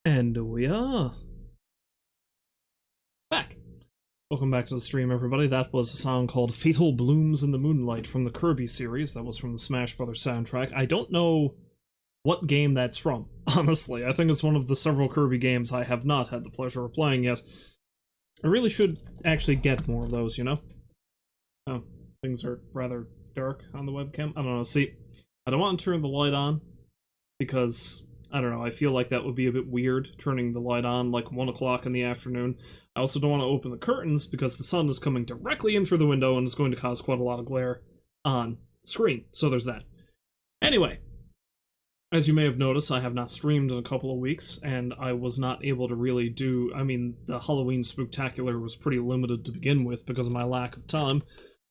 And we are back. Welcome back to the stream, everybody. That was a song called Fatal Blooms in the Moonlight from the Kirby series. That was from the Smash Brothers soundtrack. I don't know what game that's from, honestly. I think it's one of the several Kirby games I have not had the pleasure of playing yet. I really should actually get more of those, you know? Oh, things are rather dark on the webcam. I don't know, see, I don't want to turn the light on, because I don't know, I feel like that would be a bit weird, turning the light on like 1 o'clock in the afternoon. I also don't want to open the curtains because the sun is coming directly in through the window and it's going to cause quite a lot of glare on the screen, so there's that. Anyway, as you may have noticed, I have not streamed in a couple of weeks, and I was not able to really do, I mean, the Halloween Spooktacular was pretty limited to begin with because of my lack of time,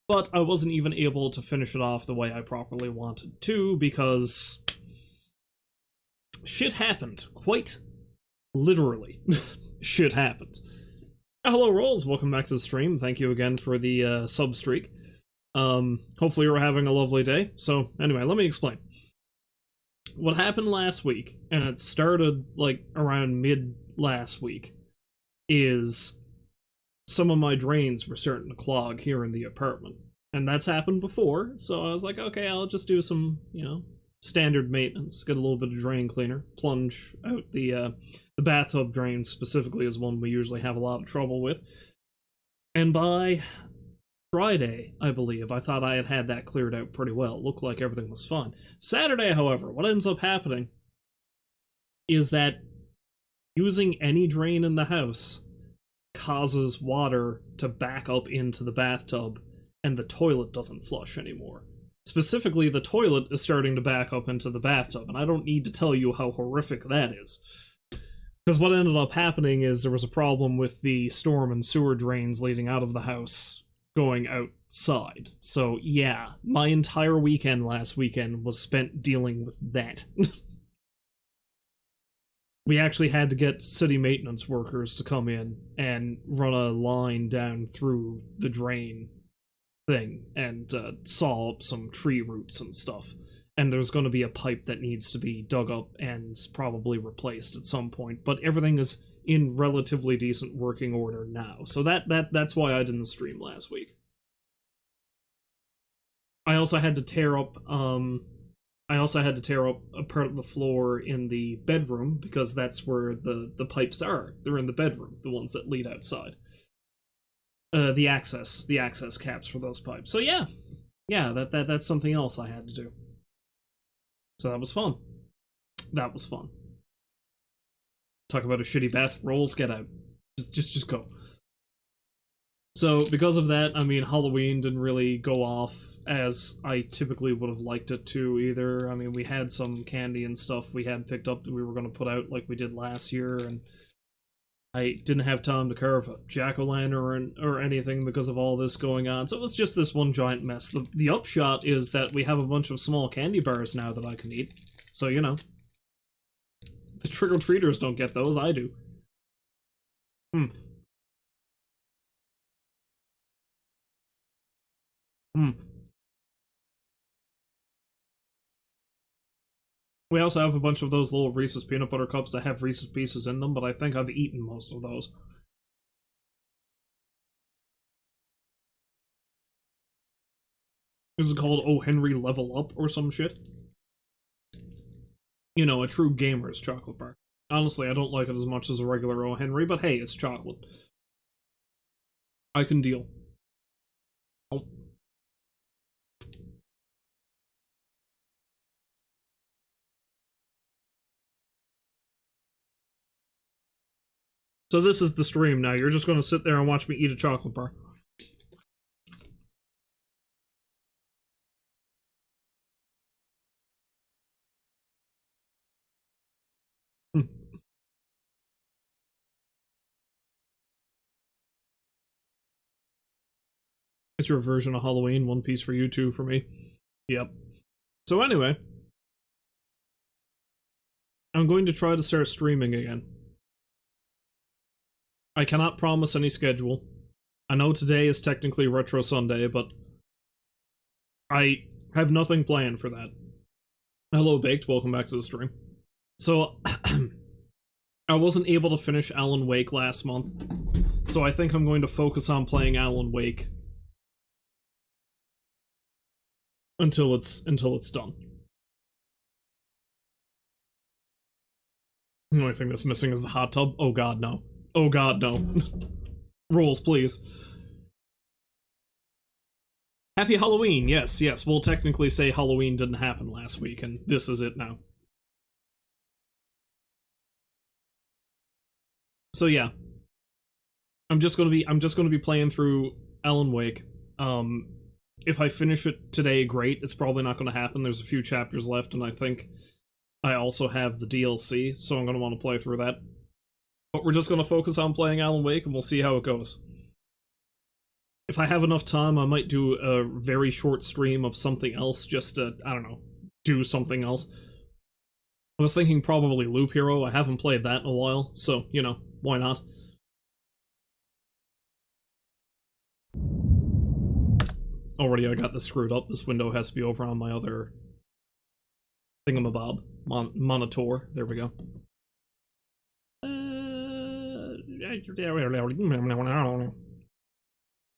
but I wasn't even able to finish it off the way I properly wanted to because shit happened. Quite literally. Shit happened. Hello, Rolls. Welcome back to the stream. Thank you again for the sub streak. Hopefully you're having a lovely day. So, anyway, let me explain. What happened last week, and it started, like, around mid-last week, is some of my drains were starting to clog here in the apartment. And that's happened before, so I was like, okay, I'll just do some, you know, standard maintenance, get a little bit of drain cleaner, plunge out the bathtub drain specifically is one we usually have a lot of trouble with. And by Friday, I believe, I thought I had that cleared out pretty well. It looked like everything was fine. Saturday, however, what ends up happening is that using any drain in the house causes water to back up into the bathtub, and the toilet doesn't flush anymore. Specifically, the toilet is starting to back up into the bathtub, and I don't need to tell you how horrific that is. Because what ended up happening is there was a problem with the storm and sewer drains leading out of the house going outside. So, yeah, my entire weekend last weekend was spent dealing with that. We actually had to get city maintenance workers to come in and run a line down through the drain thing and saw up some tree roots and stuff. And there's going to be a pipe that needs to be dug up and probably replaced at some point. But everything is in relatively decent working order now. So that's why I didn't stream last week. I also had to tear up a part of the floor in the bedroom because that's where the pipes are. They're in the bedroom, the ones that lead outside. The access caps for those pipes. So yeah, that's something else I had to do. So that was fun. That was fun. Talk about a shitty bath. Rolls, get out. Just go. So because of that, I mean, Halloween didn't really go off as I typically would have liked it to either. I mean, we had some candy and stuff we had picked up that we were going to put out like we did last year, and I didn't have time to carve a jack-o'-lantern or anything because of all this going on, so it was just this one giant mess. The upshot is that we have a bunch of small candy bars now that I can eat, so, you know. The trick-or-treaters don't get those, I do. We also have a bunch of those little Reese's peanut butter cups that have Reese's Pieces in them, but I think I've eaten most of those. This is called Oh Henry Level Up or some shit. You know, a true gamer's chocolate bar. Honestly, I don't like it as much as a regular Oh Henry, but hey, it's chocolate. I can deal. Oh. So this is the stream now. You're just going to sit there and watch me eat a chocolate bar. It's your version of Halloween. One piece for you, two for me. Yep. So anyway, I'm going to try to start streaming again. I cannot promise any schedule. I know today is technically Retro Sunday, but I have nothing planned for that. Hello, Baked. Welcome back to the stream. So, I I wasn't able to finish Alan Wake last month, so I think I'm going to focus on playing Alan Wake until it's done. The only thing that's missing is the hot tub. Oh god, no. Oh god, no. Rolls, please. Happy Halloween, yes, yes. We'll technically say Halloween didn't happen last week, and this is it now. So yeah. I'm just gonna be playing through Alan Wake. If I finish it today, great. It's probably not gonna happen. There's a few chapters left, and I think I also have the DLC, so I'm gonna want to play through that. But we're just gonna focus on playing Alan Wake, and we'll see how it goes. If I have enough time, I might do a very short stream of something else, just to, I don't know, do something else. I was thinking probably Loop Hero. I haven't played that in a while, so, you know, why not? Already I got this screwed up. This window has to be over on my other thingamabob. Monitor. There we go.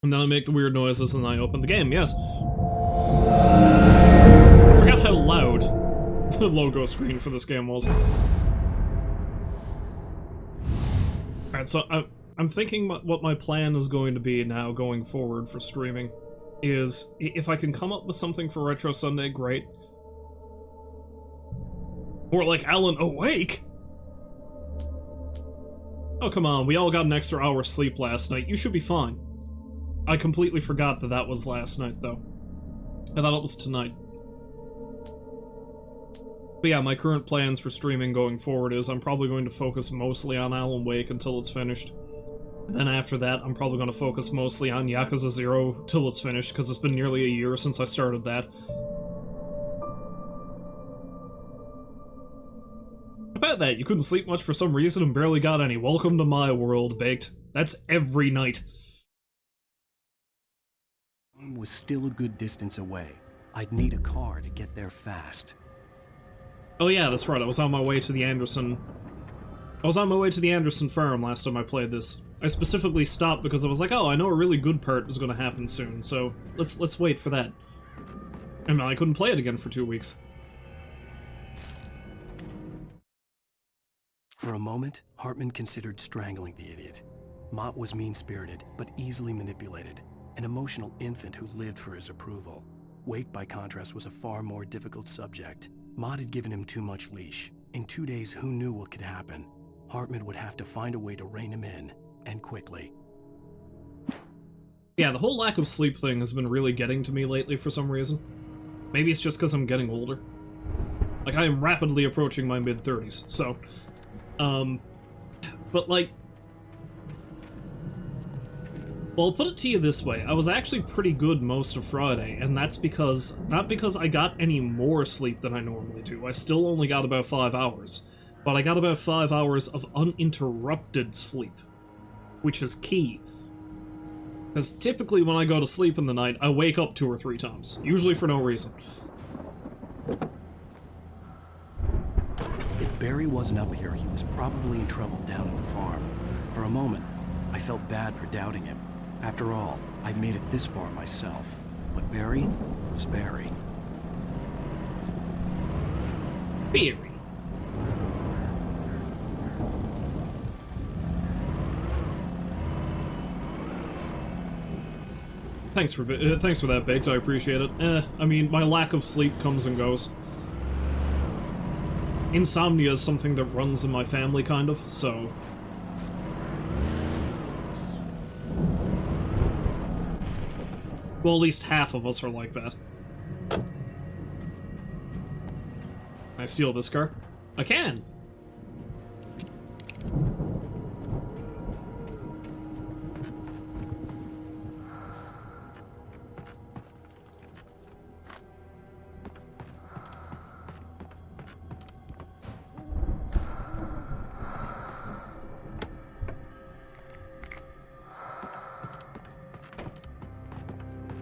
And then I make the weird noises and I open the game, yes. I forgot how loud the logo screen for this game was. Alright, so I'm thinking what my plan is going to be now going forward for streaming is, if I can come up with something for Retro Sunday, great. Or like Alan Awake? Oh, come on, we all got an extra hour's sleep last night. You should be fine. I completely forgot that that was last night, though. I thought it was tonight. But yeah, my current plans for streaming going forward is I'm probably going to focus mostly on Alan Wake until it's finished. Then after that, I'm probably going to focus mostly on Yakuza 0 till it's finished, because it's been nearly a year since I started that. About that, you couldn't sleep much for some reason and barely got any. Welcome to my world, Baked. That's every night. Was still a good distance away. I'd need a car to get there fast. Oh yeah, that's right. I was on my way to the Anderson farm last time I played this. I specifically stopped because I was like, oh, I know a really good part is going to happen soon, so let's wait for that. And I couldn't play it again for 2 weeks. For a moment, Hartman considered strangling the idiot. Mott was mean-spirited, but easily manipulated. An emotional infant who lived for his approval. Wake, by contrast, was a far more difficult subject. Mott had given him too much leash. In 2 days, who knew what could happen? Hartman would have to find a way to rein him in, and quickly. Yeah, the whole lack of sleep thing has been really getting to me lately for some reason. Maybe it's just because I'm getting older. Like, I am rapidly approaching my mid-30s, so... But, like... Well, I'll put it to you this way, I was actually pretty good most of Friday, and that's because, not because I got any more sleep than I normally do, I still only got about 5 hours, but I got about 5 hours of uninterrupted sleep, which is key. Because typically when I go to sleep in the night, I wake up 2 or 3 times, usually for no reason. If Barry wasn't up here, he was probably in trouble down at the farm. For a moment, I felt bad for doubting him. After all, I made it this far myself. But Barry was Barry. Barry. Thanks for that, Baked. I appreciate it. I mean, my lack of sleep comes and goes. Insomnia is something that runs in my family, kind of, so... Well, at least half of us are like that. Can I steal this car? I can!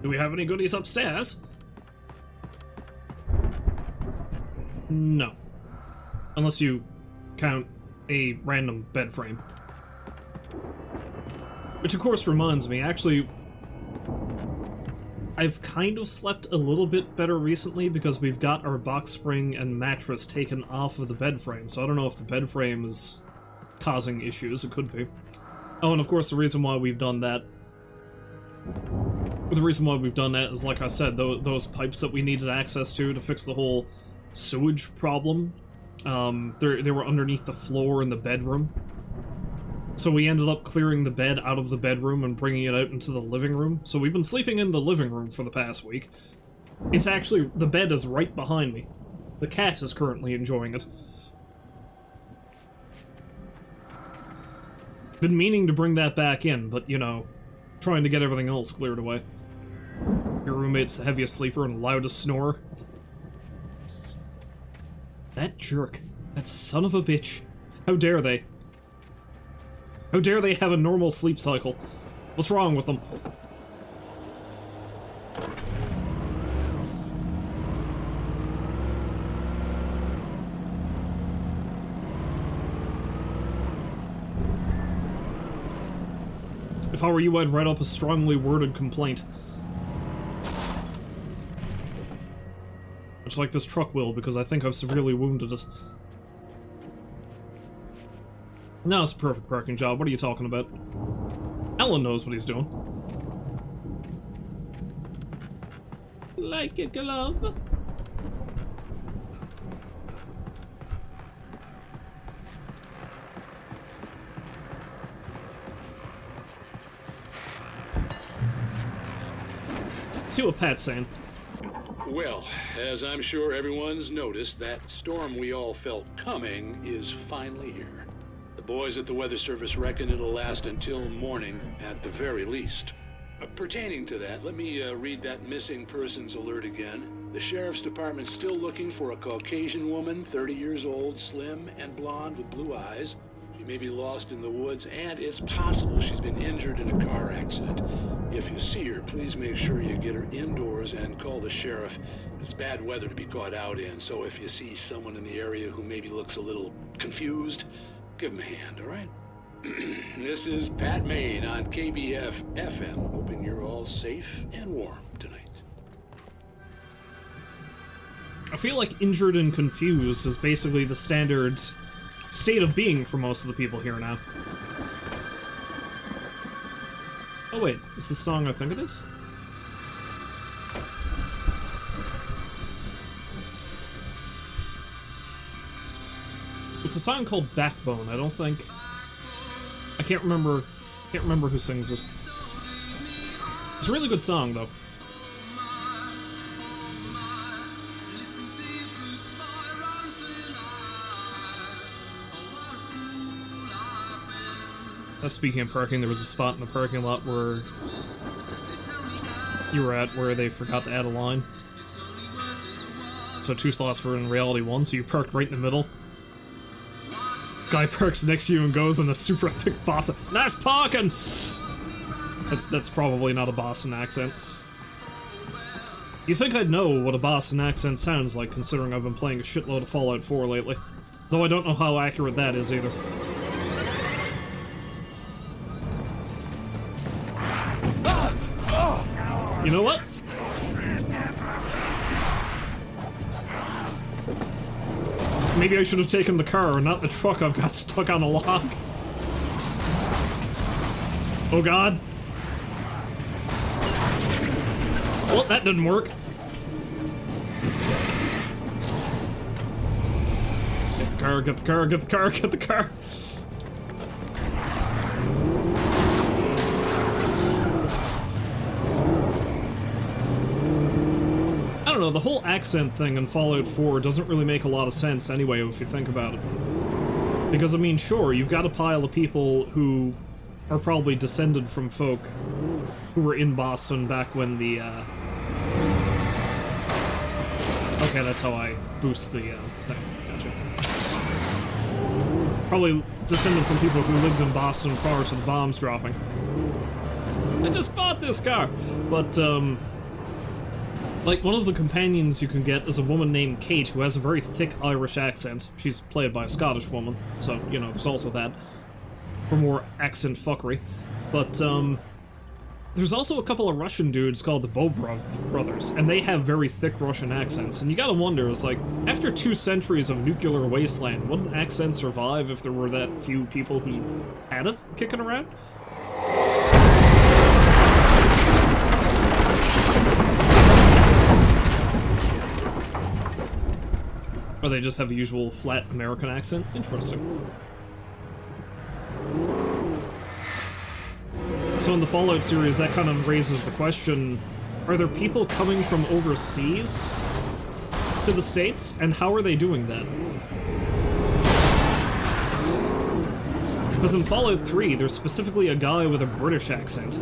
Do we have any goodies upstairs? No. Unless you count a random bed frame. Which of course reminds me, actually, I've kind of slept a little bit better recently because we've got our box spring and mattress taken off of the bed frame, so I don't know if the bed frame is causing issues. It could be. Oh, and of course the reason why we've done that... The reason why we've done that is, like I said, those pipes that we needed access to fix the whole sewage problem. They were underneath the floor in the bedroom. So we ended up clearing the bed out of the bedroom and bringing it out into the living room. So we've been sleeping in the living room for the past week. It's actually... the bed is right behind me. The cat is currently enjoying it. Been meaning to bring that back in, but, you know, trying to get everything else cleared away. Your roommate's the heaviest sleeper and loudest snorer. That jerk. That son of a bitch. How dare they? How dare they have a normal sleep cycle? What's wrong with them? If I were you, I'd write up a strongly worded complaint. Much like this truck will, because I think I've severely wounded it. No, it's a perfect parking job. What are you talking about? Alan knows what he's doing. Like a glove. See what Pat's saying. Well, as I'm sure everyone's noticed, that storm we all felt coming is finally here. The boys at the Weather Service reckon it'll last until morning at the very least. Pertaining to that, let me read that missing persons alert again. The Sheriff's Department's still looking for a Caucasian woman, 30 years old, slim and blonde with blue eyes. She may be lost in the woods, and it's possible she's been injured in a car accident. If you see her, please make sure you get her indoors and call the sheriff. It's bad weather to be caught out in, so if you see someone in the area who maybe looks a little confused, give him a hand, all right? This is Pat Maine on KBF FM, hoping you're all safe and warm tonight. I feel like injured and confused is basically the standard state of being for most of the people here now. Oh wait, is this song I think it is? It's a song called Backbone. I don't think... I can't remember who sings it. It's a really good song, though. Speaking of parking, there was a spot in the parking lot where you were at where they forgot to add a line. So 2 slots were in reality 1, so you parked right in the middle. Guy parks next to you and goes in a super thick Boston. Nice parking! That's probably not a Boston accent. You think I'd know what a Boston accent sounds like, considering I've been playing a shitload of Fallout 4 lately. Though I don't know how accurate that is either. You know what? Maybe I should have taken the car, not the truck I've got stuck on a log. Oh god. Well, that didn't work. Get the car, get the car, get the car, get the car. I don't know, the whole accent thing in Fallout 4 doesn't really make a lot of sense anyway if you think about it. Because, I mean, sure, you've got a pile of people who are probably descended from folk who were in Boston back when the, Okay, that's how I boost the, thing. Gotcha. Probably descended from people who lived in Boston prior to the bombs dropping. I just bought this car! But, Like, one of the companions you can get is a woman named Kate, who has a very thick Irish accent. She's played by a Scottish woman, so, you know, there's also that. For more accent fuckery. But, there's also a couple of Russian dudes called the Bobrov brothers, and they have very thick Russian accents. And you gotta wonder, it's like, after 2 centuries of nuclear wasteland, would an accent survive if there were that few people who had it kicking around? Or they just have a usual flat American accent? Interesting. So in the Fallout series, that kind of raises the question, are there people coming from overseas to the States? And how are they doing that? Because in Fallout 3, there's specifically a guy with a British accent.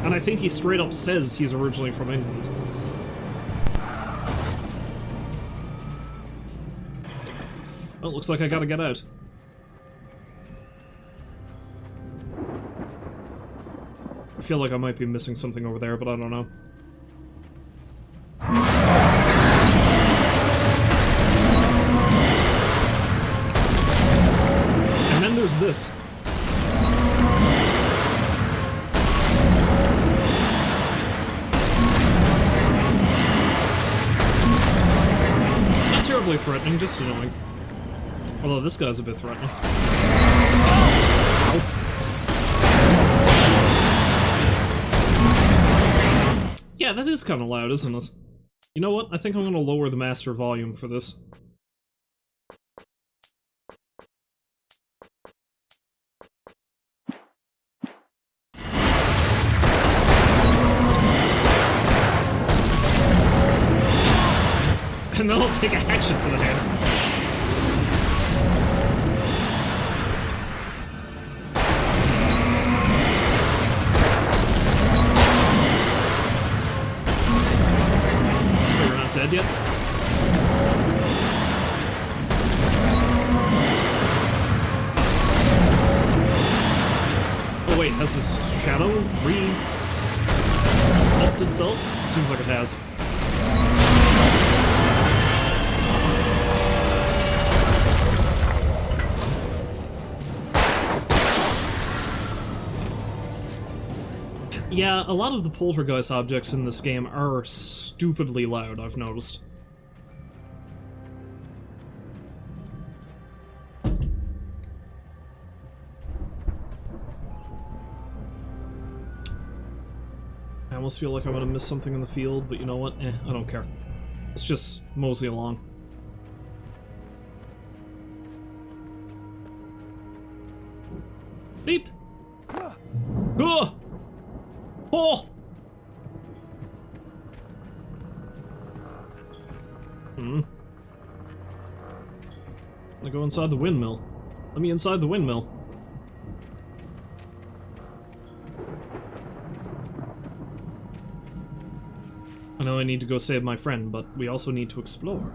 And I think he straight up says he's originally from England. Well, looks like I gotta get out. I feel like I might be missing something over there, but I don't know. And then there's this. Not terribly threatening, just annoying. Although this guy's a bit threatening. Ow. Yeah, that is kind of loud, isn't it? You know what? I think I'm going to lower the master volume for this. And then I'll take a hatchet to the head. Dead yet? Oh wait, has this shadow re-upped itself? Seems like it has. Yeah, a lot of the poltergeist objects in this game are stupidly loud, I've noticed. I almost feel like I'm gonna miss something in the field, but you know what? I don't care. Let's just mosey along. Beep! Ah! Oh! I'm gonna go inside the windmill. Let me inside the windmill. I know I need to go save my friend, but we also need to explore.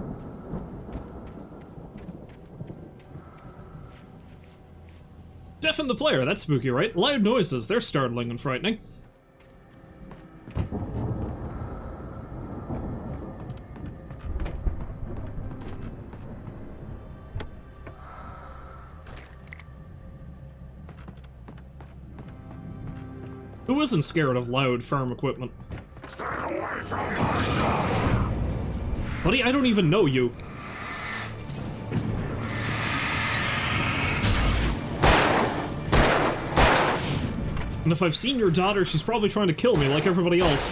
Deafen the player, that's spooky, right? Loud noises, they're startling and frightening. Who isn't scared of loud farm equipment? Stay away from my daughter! Buddy, I don't even know you. And if I've seen your daughter, she's probably trying to kill me like everybody else.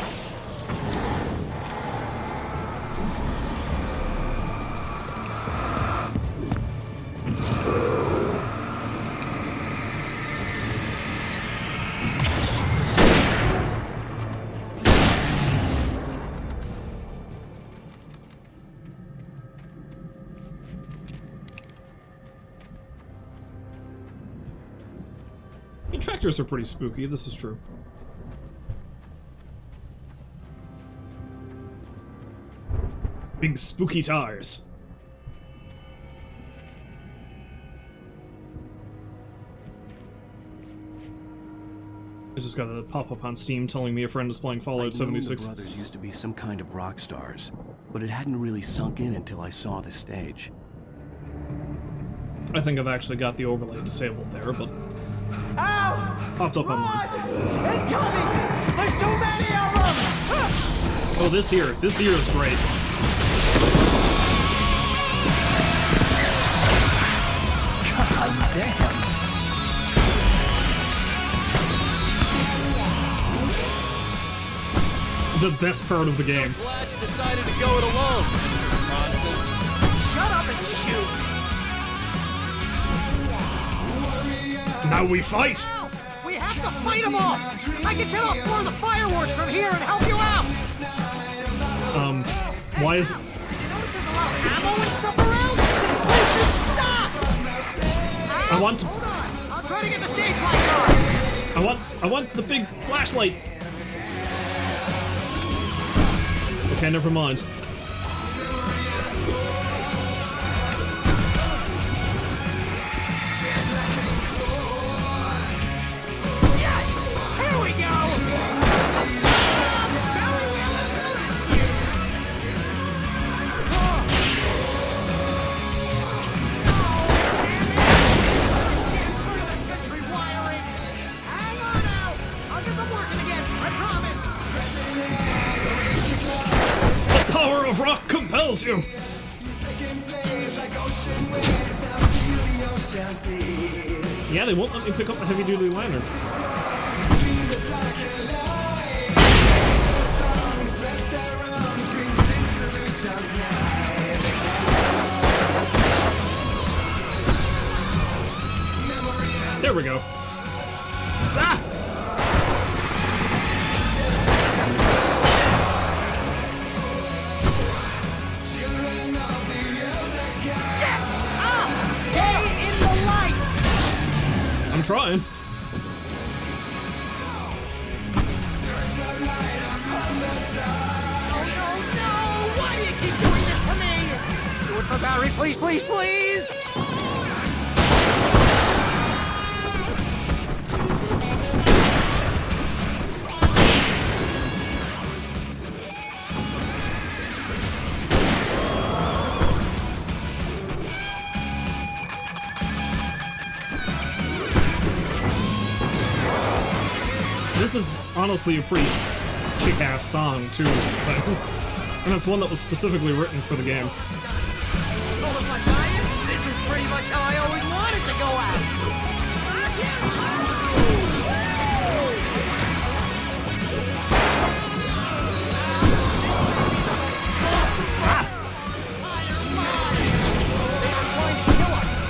Tractors are pretty spooky, this is true. Big spooky tires. I just got a pop-up on Steam telling me a friend is playing Fallout 76. The brothers used to be some kind of rock stars, but it hadn't really sunk in until I saw the stage. I think I've actually got the overlay disabled there, but... Ow! Popped up on mine. Incoming! There's too many of them! Oh, this here is great. God damn. The best part of the game. Glad you decided to go it alone, Mr. Bronson. Shut up and shoot! Now we fight! Ow! We have to fight them all! I can set off more of the fireworks from here and help you out! Why is... Did you notice there's a lot of ammo and stuff around? This place is stopped! I want to... Hold on! I'll try to get the stage lights on! I want the big flashlight! Okay, never mind. Yes! Here we go! Barry Wheeler to the rescue! Can't turn the sentry wiring! Hang on now! I'll get them working again, I promise! The power of rock compels you! Yeah, they won't let me pick up the heavy-duty lantern. There we go. Ah! Yes! Ah! Stay in the light! I'm trying. Oh no, no! Why do you keep doing this to me? Do it for Barry, please, please, please! This is honestly a pretty kick-ass song, too, is the thing. And it's one that was specifically written for the game. Oh, if I'm dying, this is pretty much how I always wanted to go out!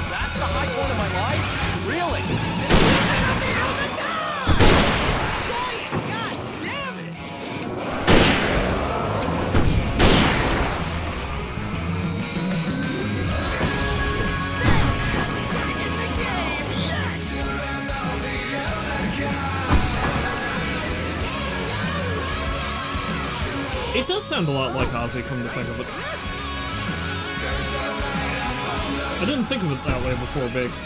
That's the high point of my life? Really? God damn it! It does sound a lot like Ozzy, come to think of it. I didn't think of it that way before, Baked.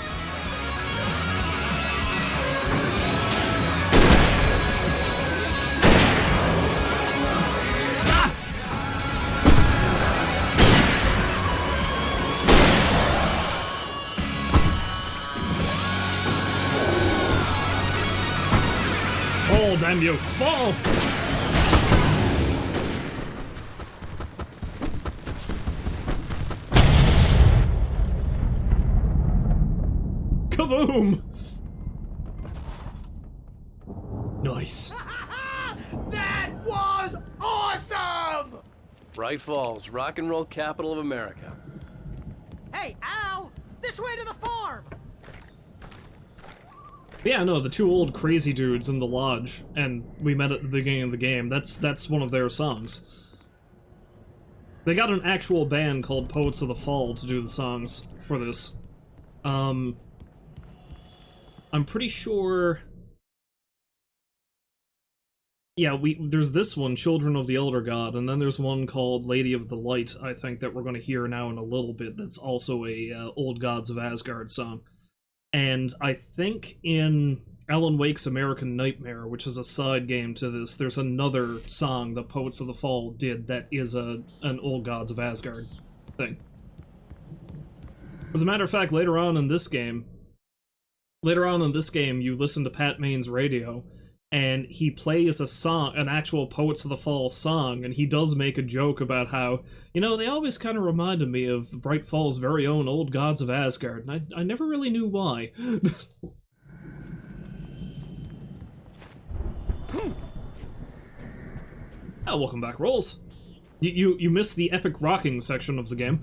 Fall, damn you! Fall! Kaboom! Nice. That was awesome! Bright Falls, rock and roll capital of America. Hey, Al! This way to the farm! Yeah, no, the two old crazy dudes in the lodge, and we met at the beginning of the game. That's one of their songs. They got an actual band called Poets of the Fall to do the songs for this. I'm pretty sure... Yeah, there's this one, Children of the Elder God, and then there's one called Lady of the Light, I think, that we're going to hear now in a little bit, that's also a Old Gods of Asgard song. And I think in Alan Wake's American Nightmare, which is a side game to this, there's another song that Poets of the Fall did that is an Old Gods of Asgard thing. As a matter of fact, later on in this game, you listen to Pat Main's radio, and he plays a song, an actual Poets of the Fall song, and he does make a joke about how, you know, they always kind of reminded me of Bright Fall's very own Old Gods of Asgard, and I never really knew why. Oh, welcome back, Rolls. You missed the epic rocking section of the game.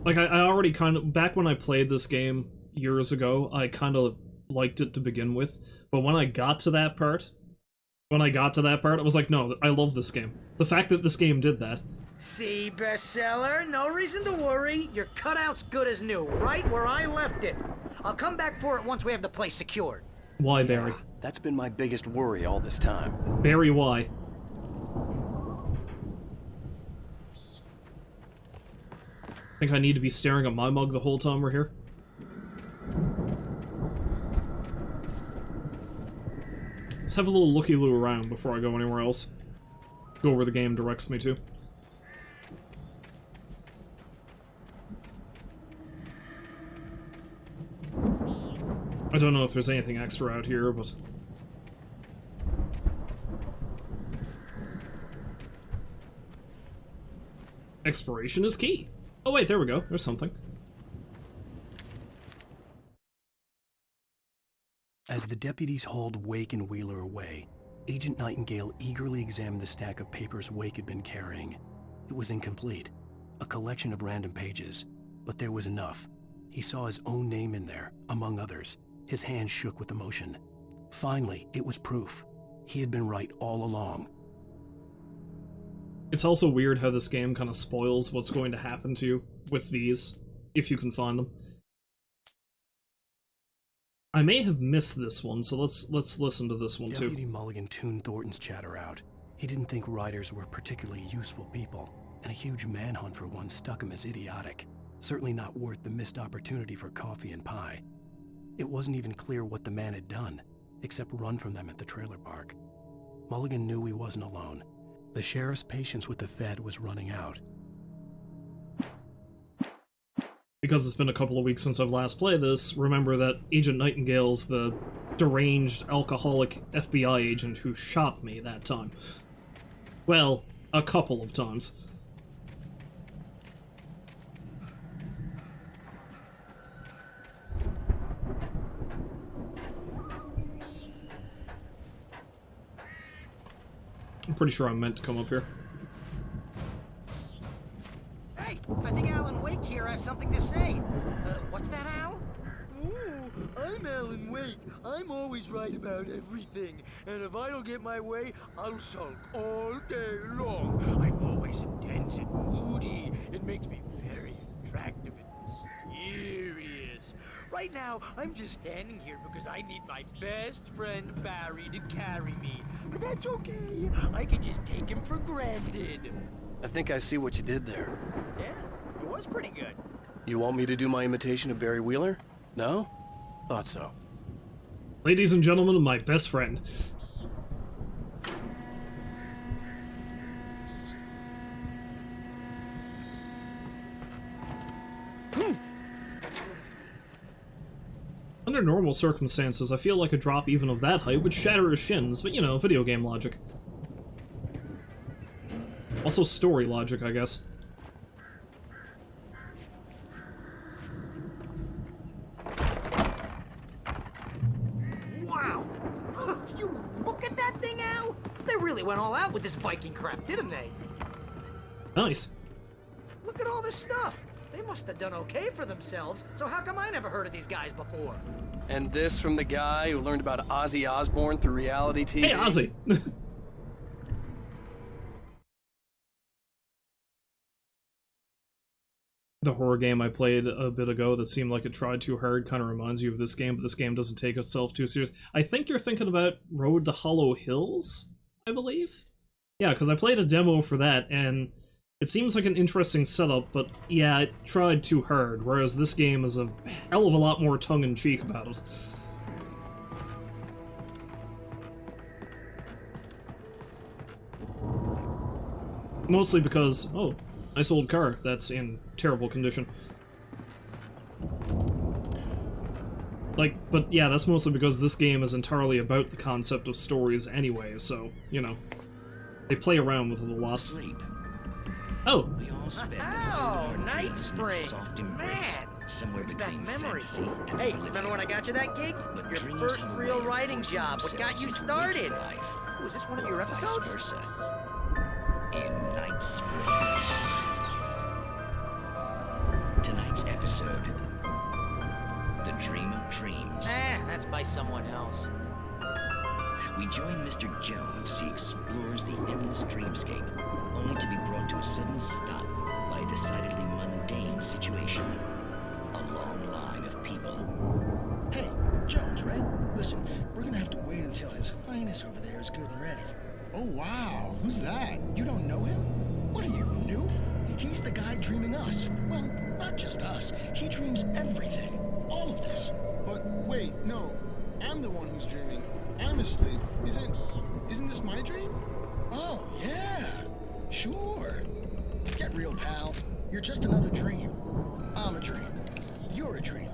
Like, I already kind of, back when I played this game years ago, I kind of liked it to begin with, but when I got to that part, I was like, no, I love this game. The fact that this game did that. See, bestseller? No reason to worry. Your cutout's good as new, right where I left it. I'll come back for it once we have the place secured. Why, Barry? That's been my biggest worry all this time. Barry, why? Think I need to be staring at my mug the whole time we're here? Let's have a little looky-loo around before I go anywhere else. Go where the game directs me to. I don't know if there's anything extra out here, but... Exploration is key. Oh wait, there we go. There's something. As the deputies hauled Wake and Wheeler away, Agent Nightingale eagerly examined the stack of papers Wake had been carrying. It was incomplete, a collection of random pages, but there was enough. He saw his own name in there, among others. His hand shook with emotion. Finally, it was proof. He had been right all along. It's also weird how this game kind of spoils what's going to happen to you with these, if you can find them. I may have missed this one, so let's listen to this one too. Deputy Mulligan tuned Thornton's chatter out. He didn't think riders were particularly useful people, and a huge manhunt for one struck him as idiotic. Certainly not worth the missed opportunity for coffee and pie. It wasn't even clear what the man had done, except run from them at the trailer park. Mulligan knew he wasn't alone. The sheriff's patience with the Fed was running out. Because it's been a couple of weeks since I've last played this, remember that Agent Nightingale's the deranged, alcoholic FBI agent who shot me that time. Well, a couple of times. I'm pretty sure I'm meant to come up here. Hey, I think Alan Wake here has something to say. What's that, Al? Oh, I'm Alan Wake. I'm always right about everything. And if I don't get my way, I'll sulk all day long. I'm always intense and moody. It makes me very attractive and mysterious. Right now, I'm just standing here because I need my best friend Barry to carry me. But that's okay. I can just take him for granted. I think I see what you did there. Yeah, it was pretty good. You want me to do my imitation of Barry Wheeler? No? Thought so. Ladies and gentlemen, my best friend. Under normal circumstances, I feel like a drop even of that height would shatter his shins, but you know, video game logic. Also story logic, I guess. Wow! You look at that thing, Al! They really went all out with this Viking crap, didn't they? Nice. Look at all this stuff. They must have done okay for themselves, so how come I never heard of these guys before? And this from the guy who learned about Ozzy Osbourne through reality TV. Hey, Ozzy! the horror game I played a bit ago that seemed like it tried too hard kind of reminds you of this game, but this game doesn't take itself too serious. I think you're thinking about Road to Hollow Hills, I believe? Yeah, because I played a demo for that, and it seems like an interesting setup, but yeah, it tried too hard, whereas this game is a hell of a lot more tongue-in-cheek about it. Mostly because, oh, nice old car that's in terrible condition. Like, but yeah, that's mostly because this game is entirely about the concept of stories anyway, so, you know, they play around with it a lot. Sleep. Oh! We all spend Oh, Night dreams in Springs! soft embrace, Man! somewhere Brings back between memories. fantasy and Hey, reality. remember when I got you that gig? But Your dreams first have a real way of writing forcing job. What got you themselves into started? waking life, Was this one of your or vice episodes? versa. In Night Springs. Tonight's episode, The Dream of Dreams. That's by someone else. We join Mr. Jones as he explores the endless dreamscape, only to be brought to a sudden stop by a decidedly mundane situation. A long line of people. Hey, Jones, right? Listen, we're gonna have to wait until His Highness over there is good and ready. Oh, wow. Who's that? You don't know him? What are you, new? He's the guy dreaming us. Well, not just us. He dreams everything. All of this. But wait, no. I'm the one who's dreaming. I'm asleep. Isn't this my dream? Oh, yeah. Sure. Get real, pal. You're just another dream. I'm a dream. You're a dream.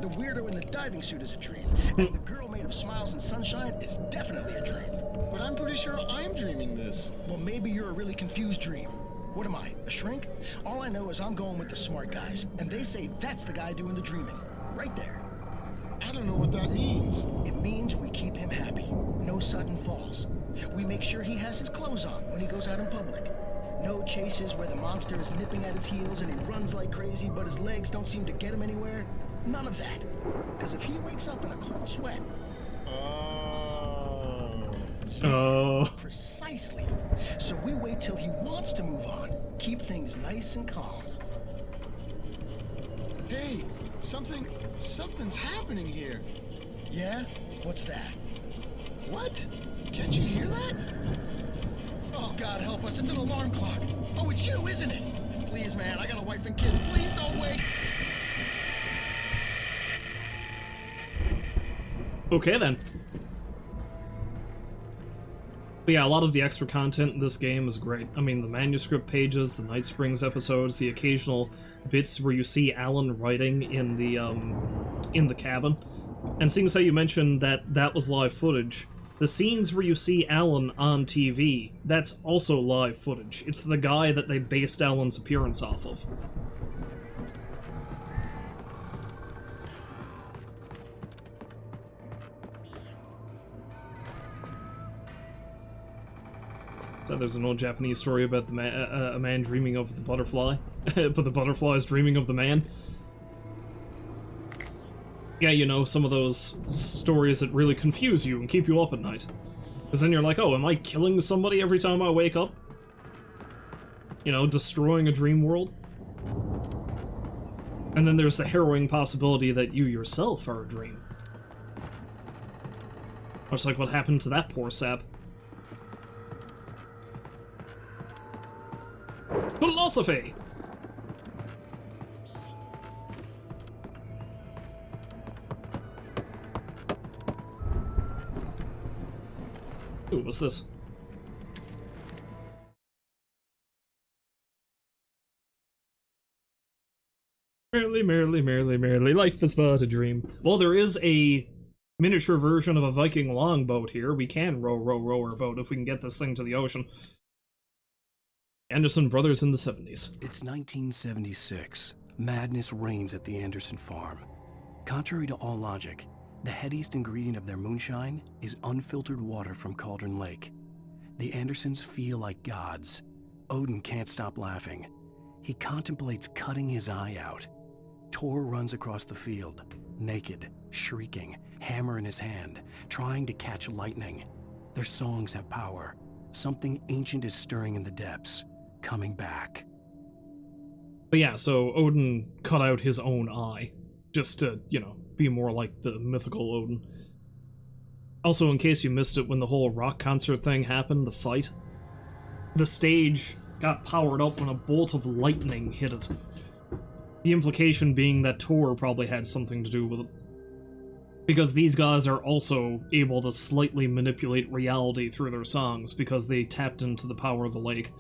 The weirdo in the diving suit is a dream. And the girl made of smiles and sunshine is definitely a dream. But I'm pretty sure I'm dreaming this. Well, maybe you're a really confused dream. What am I, a shrink? All I know is I'm going with the smart guys, and they say that's the guy doing the dreaming. Right there. I don't know what that means. It means we keep him happy. No sudden falls. We make sure he has his clothes on when he goes out in public. No chases where the monster is nipping at his heels and he runs like crazy, but his legs don't seem to get him anywhere. None of that. Because if he wakes up in a cold sweat... Oh. Precisely. So we wait till he wants to move on. Keep things nice and calm. Hey, something's happening here. Yeah? What's that? What? Can't you hear that? Oh, God help us. It's an alarm clock. Oh, it's you, isn't it? Please, man, I got a wife and kids. Please don't wait. Okay, then. But yeah, a lot of the extra content in this game is great. I mean, the manuscript pages, the Night Springs episodes, the occasional bits where you see Alan writing in the cabin. And seeing as how you mentioned that was live footage, the scenes where you see Alan on TV, that's also live footage. It's the guy that they based Alan's appearance off of. So there's an old Japanese story about the a man dreaming of the butterfly, but the butterfly is dreaming of the man. Yeah, you know, some of those stories that really confuse you and keep you up at night. Because then you're like, oh, am I killing somebody every time I wake up? You know, destroying a dream world? And then there's the harrowing possibility that you yourself are a dream. Much like what happened to that poor sap. Philosophy! Ooh, what's this? Merrily, merrily, merrily, merrily, life is but a dream. Well, there is a miniature version of a Viking longboat here. We can row our boat if we can get this thing to the ocean. Anderson Brothers in the 70s. It's 1976. Madness reigns at the Anderson farm. Contrary to all logic, the headiest ingredient of their moonshine is unfiltered water from Cauldron Lake. The Andersons feel like gods. Odin can't stop laughing. He contemplates cutting his eye out. Tor runs across the field, naked, shrieking, hammer in his hand, trying to catch lightning. Their songs have power. Something ancient is stirring in the depths, coming back. But yeah, so Odin cut out his own eye, just to, you know, be more like the mythical Odin. Also, in case you missed it, when the whole rock concert thing happened, the fight, the stage got powered up when a bolt of lightning hit it. The implication being that Thor probably had something to do with it. Because these guys are also able to slightly manipulate reality through their songs, because they tapped into the power of the lake.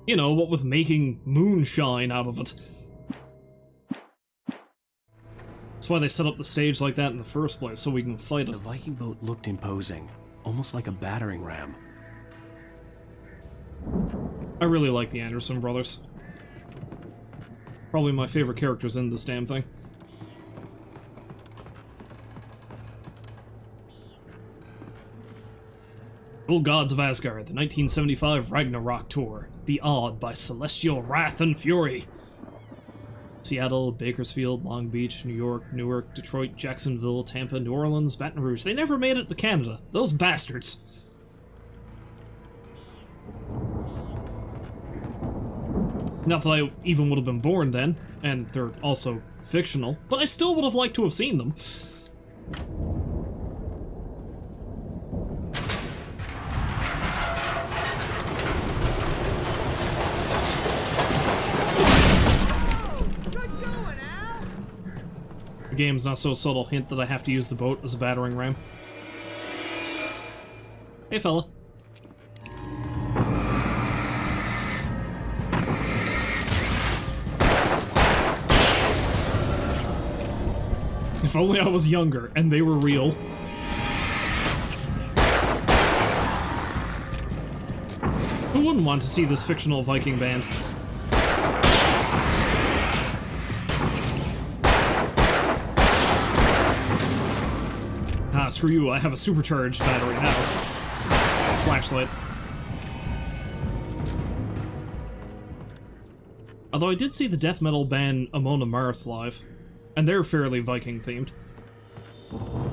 You know, what with making moonshine out of it. That's why they set up the stage like that in the first place, so we can fight it. The Viking boat looked imposing, almost like a battering ram. I really like the Anderson brothers. Probably my favorite characters in this damn thing. Old Gods of Asgard, the 1975 Ragnarok tour. Be awed by celestial wrath and fury. Seattle, Bakersfield, Long Beach, New York, Newark, Detroit, Jacksonville, Tampa, New Orleans, Baton Rouge. They never made it to Canada. Those bastards. Not that I even would have been born then, and they're also fictional, but I still would have liked to have seen them. The game's not so subtle hint that I have to use the boat as a battering ram. Hey, fella. If only I was younger and they were real. Who wouldn't want to see this fictional Viking band? Ah, screw you, I have a supercharged battery now. Flashlight. Although I did see the death metal band Amon Amarth live, and they're fairly Viking themed.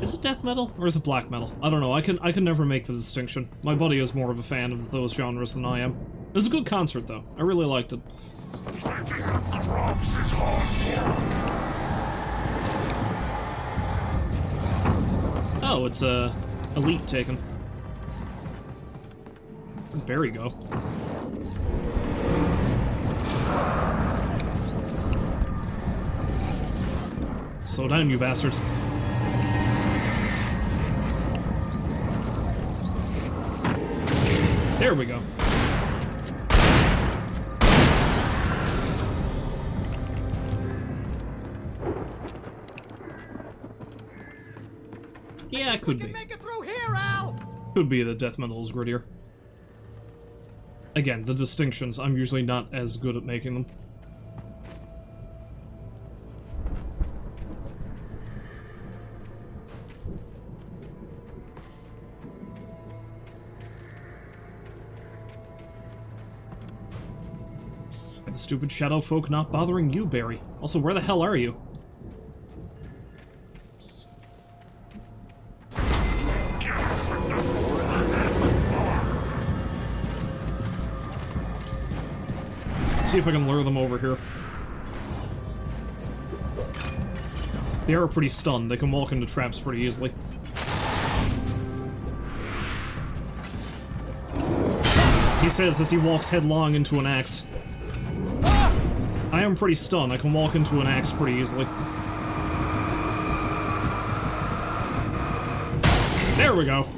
Is it death metal or is it black metal? I don't know. I can never make the distinction. My buddy is more of a fan of those genres than I am. It was a good concert though. I really liked it. Oh, it's Elite taken. Where'd Barry go? Slow down, you bastard. There we go. Yeah, it could be. Make it through here, Al. Could be that death metal is grittier. Again, the distinctions, I'm usually not as good at making them. The stupid shadow folk not bothering you, Barry. Also, where the hell are you? See if I can lure them over here. They are pretty stunned. They can walk into traps pretty easily. He says as he walks headlong into an axe. I am pretty stunned. I can walk into an axe pretty easily. There we go.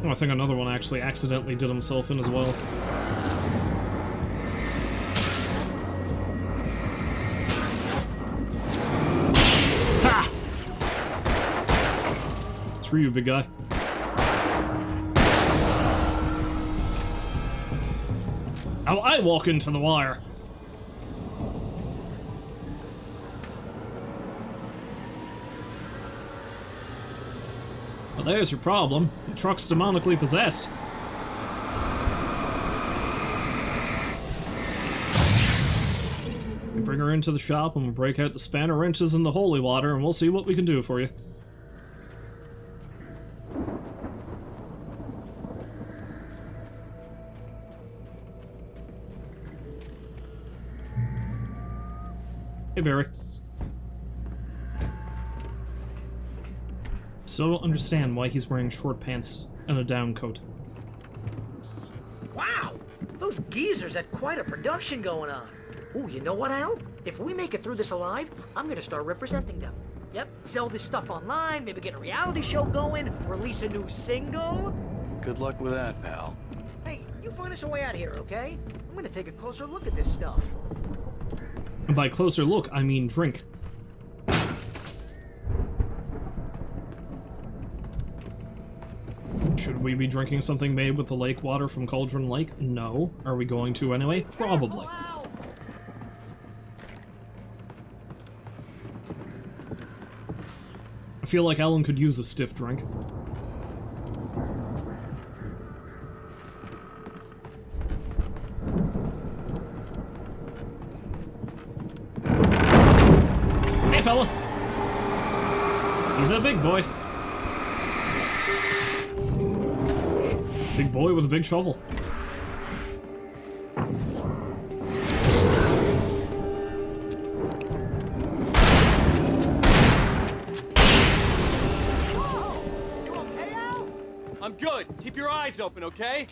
Oh, I think another one actually accidentally did himself in as well. Ha! Screw you, big guy. Now I walk into the wire. Well, there's your problem. The truck's demonically possessed. We bring her into the shop and we'll break out the spanner wrenches and the holy water and we'll see what we can do for you. Hey, Barry. Still don't understand why he's wearing short pants and a down coat. Wow! Those geezers had quite a production going on. Ooh, you know what, Al? If we make it through this alive, I'm gonna start representing them. Yep, sell this stuff online, maybe get a reality show going, release a new single. Good luck with that, pal. Hey, you find us a way out of here, okay? I'm gonna take a closer look at this stuff. And by closer look, I mean drink. Should we be drinking something made with the lake water from Cauldron Lake? No. Are we going to anyway? Probably. I feel like Alan could use a stiff drink. Hey, fella! He's a big boy. Big boy with a big shovel. I'm good. Keep your eyes open, okay?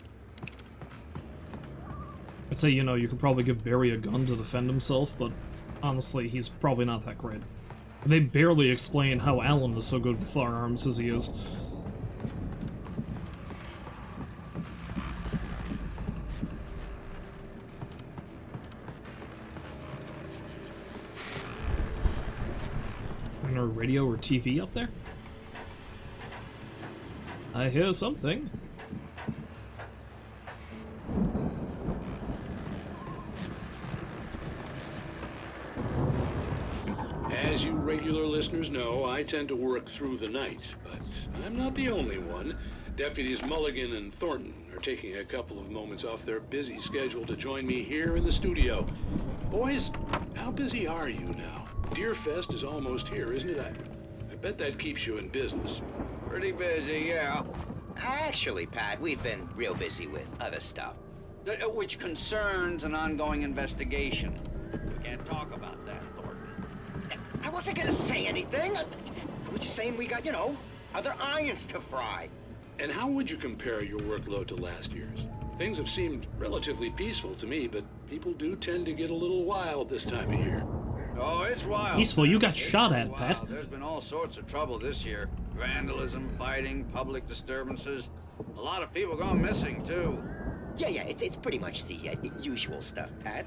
I'd say, you know, you could probably give Barry a gun to defend himself, but honestly, he's probably not that great. They barely explain how Alan is so good with firearms as he is. Or radio or TV up there? I hear something. As you regular listeners know, I tend to work through the night, but I'm not the only one. Deputies Mulligan and Thornton are taking a couple of moments off their busy schedule to join me here in the studio. Boys, how busy are you now? Deerfest is almost here, isn't it? I bet that keeps you in business. Pretty busy, yeah. Actually, Pat, we've been real busy with other stuff, which concerns an ongoing investigation. We can't talk about that, Thornton. I wasn't gonna say anything. I was just saying we got, you know, other irons to fry. And how would you compare your workload to last year's? Things have seemed relatively peaceful to me, but people do tend to get a little wild this time of year. Oh, it's wild. Peaceful, you got shot at, Pat. There's been all sorts of trouble this year. Vandalism, fighting, public disturbances. A lot of people gone missing, too. Yeah, it's pretty much the usual stuff, Pat.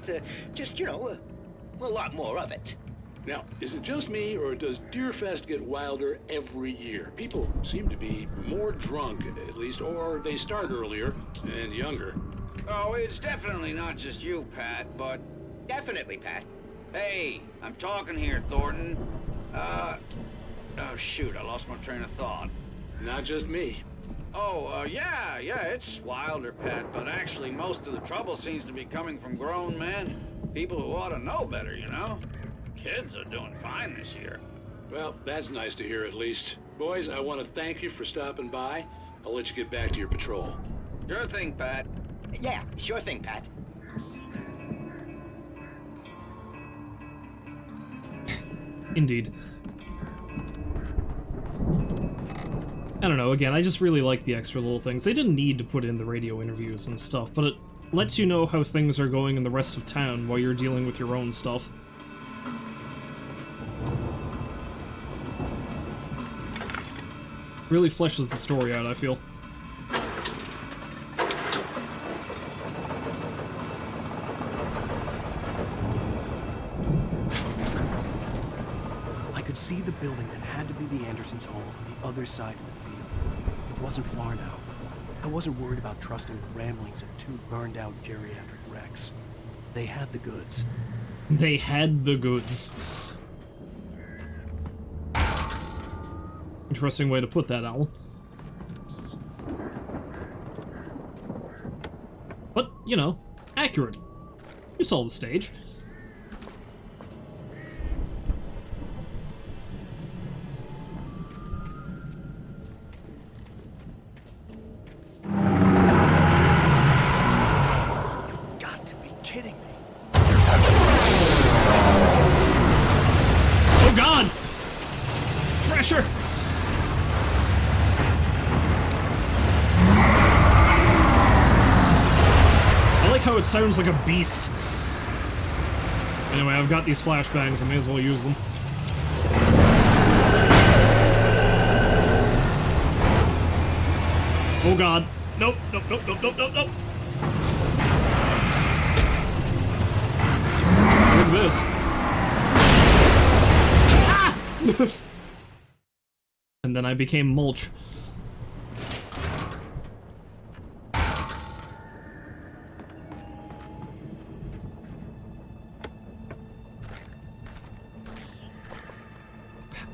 Just, you know, a lot more of it. Now, is it just me, or does Deerfest get wilder every year? People seem to be more drunk, at least, or they start earlier and younger. Oh, it's definitely not just you, Pat, but... Definitely, Pat. Hey, I'm talking here, Thornton. Oh, shoot, I lost my train of thought. Not just me. Oh, yeah, it's wilder, Pat, but actually most of the trouble seems to be coming from grown men. People who ought to know better, you know? Kids are doing fine this year. Well, that's nice to hear at least. Boys, I want to thank you for stopping by. I'll let you get back to your patrol. Sure thing, Pat. Yeah, sure thing, Pat. Indeed. I don't know, again, I just really like the extra little things. They didn't need to put in the radio interviews and stuff, but it lets you know how things are going in the rest of town while you're dealing with your own stuff. Really fleshes the story out, I feel. I could see the building that had to be the Andersons' home on the other side of the field. It wasn't far now. I wasn't worried about trusting the ramblings of two burned-out geriatric wrecks. They had the goods. They had the goods. Interesting way to put that, Alan. But, you know, accurate. You saw the stage. You've got to be kidding me. Sure. I like how it sounds like a beast. Anyway, I've got these flashbangs, I may as well use them. Oh god. Nope, nope, nope, nope, nope, nope, nope. Look at this. Ah! And then I became mulch.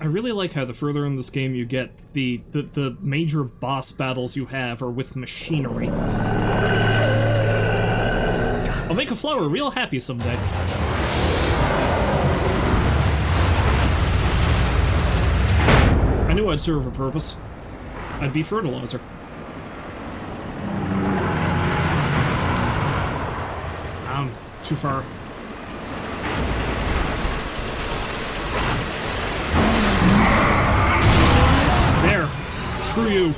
I really like how the further in this game you get, the major boss battles you have are with machinery. I'll make a flower real happy someday. I knew I'd serve a purpose. I'd be fertilizer. Too far. There. Screw you.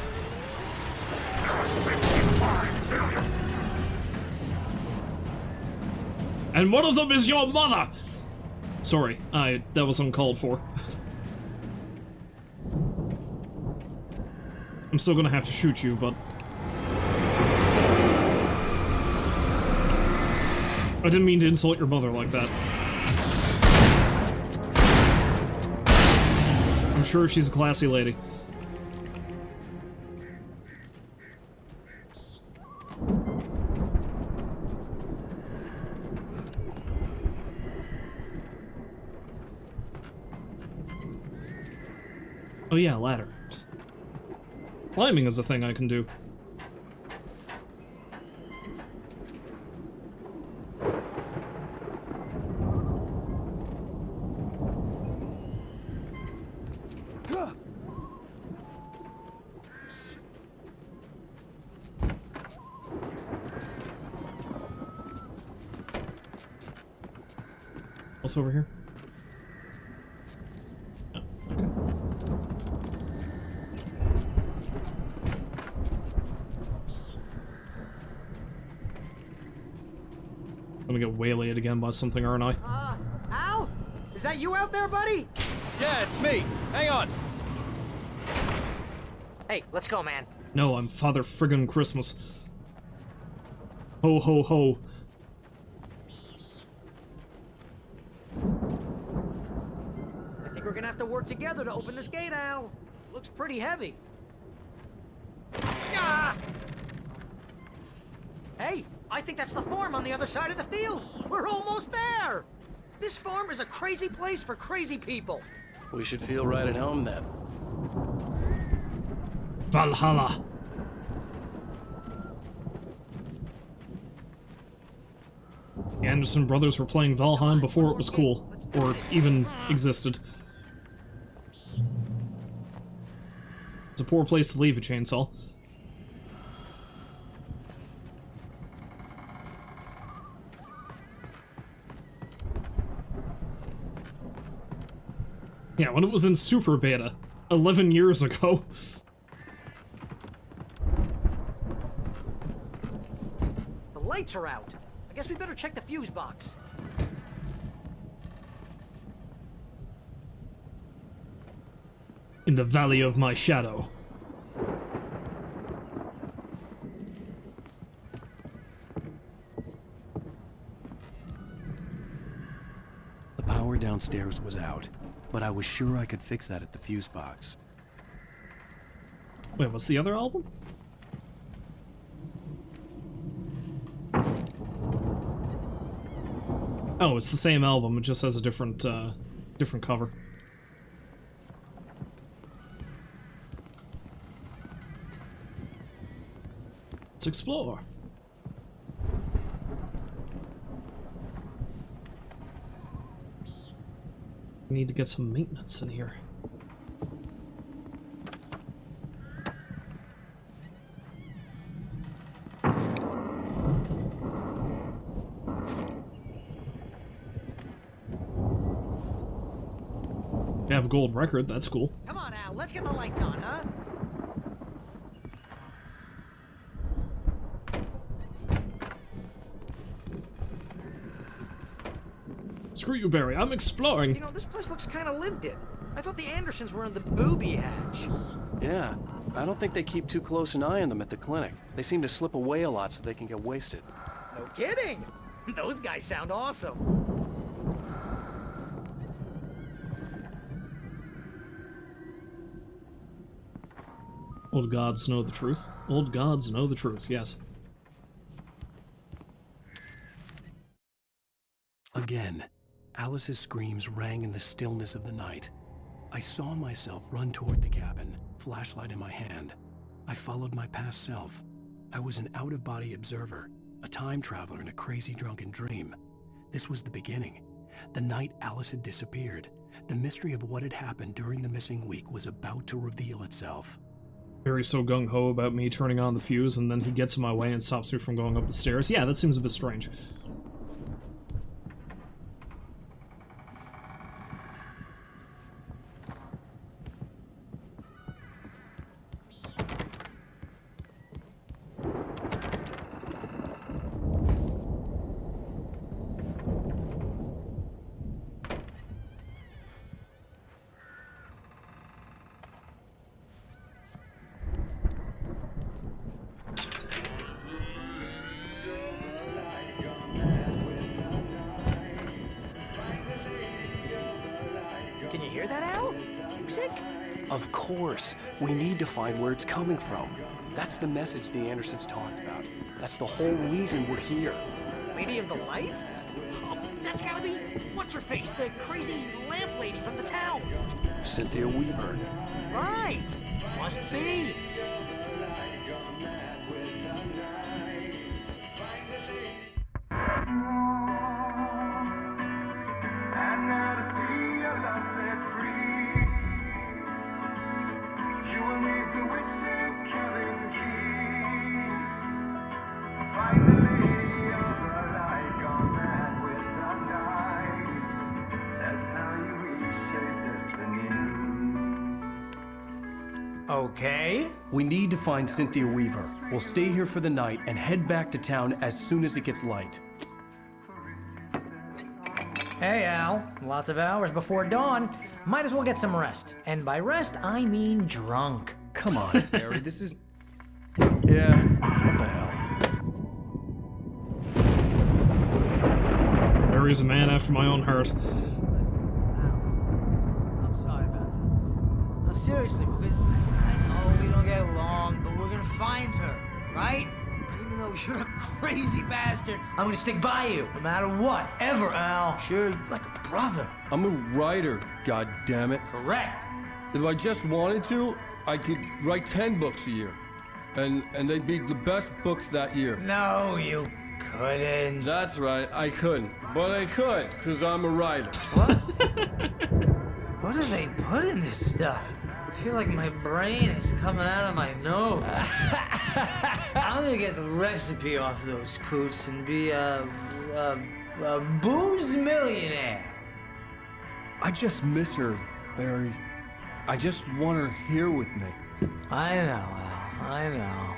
And one of them is your mother! Sorry, that was uncalled for. I'm still gonna have to shoot you, but... I didn't mean to insult your mother like that. I'm sure she's a classy lady. Oh yeah, ladder. Climbing is a thing I can do. What's over here? Oh, okay. I'm gonna get waylaid again by something, aren't I? Al? Is that you out there, buddy? Yeah, it's me. Hang on. Hey, let's go, man. No, I'm Father Friggin' Christmas. Ho ho ho. I think we're gonna have to work together to open this gate, Al. Looks pretty heavy. Ah! Hey, I think that's the farm on the other side of the field. We're almost there. This farm is a crazy place for crazy people. We should feel right at home then. Valhalla. The Anderson brothers were playing Valheim before it was cool, or even existed. It's a poor place to leave a chainsaw. Yeah, when it was in super beta, 11 years ago. The lights are out. I guess we better check the fuse box. In the valley of my shadow. The power downstairs was out, but I was sure I could fix that at the fuse box. Wait, what's the other album? Oh, it's the same album, it just has a different, different cover. Let's explore. We need to get some maintenance in here. They have a gold record, that's cool. Come on, Al, let's get the lights on, huh? Screw you, Barry, I'm exploring. You know, this place looks kind of lived in. I thought the Andersons were in the booby hatch. Yeah, I don't think they keep too close an eye on them at the clinic. They seem to slip away a lot so they can get wasted. No kidding! Those guys sound awesome. Old gods know the truth. Old gods know the truth, yes. Again, Alice's screams rang in the stillness of the night. I saw myself run toward the cabin, flashlight in my hand. I followed my past self. I was an out-of-body observer, a time traveler in a crazy drunken dream. This was the beginning. The night Alice had disappeared. The mystery of what had happened during the missing week was about to reveal itself. Barry's so gung-ho about me turning on the fuse, and then he gets in my way and stops me from going up the stairs. Yeah, that seems a bit strange. Can you hear that, Al? Music? Of course. We need to find where it's coming from. That's the message the Andersons talked about. That's the whole reason we're here. Lady of the Light? Oh, that's gotta be... What's-her-face? The crazy lamp lady from the town. Cynthia Weaver. Right. Must be. Okay. We need to find Cynthia Weaver. We'll stay here for the night and head back to town as soon as it gets light. Hey, Al. Lots of hours before dawn. Might as well get some rest. And by rest, I mean drunk. Come on, Barry, this is... Yeah, what the hell? Barry's a man after my own heart. I'm sorry about this. No, seriously, because I know we don't get along, but we're gonna find her, right? And even though you're a crazy bastard, I'm gonna stick by you, no matter what, ever, Al. Sure, like a brother. I'm a writer, goddammit. Correct. If I just wanted to, I could write 10 books a year. And they'd be the best books that year. No, you couldn't. That's right, I couldn't. But I could, because I'm a writer. What? What do they put in this stuff? I feel like my brain is coming out of my nose. I'm gonna get the recipe off those coots and be a booze millionaire. I just miss her, Barry. I just want her here with me. I know, Al. I know.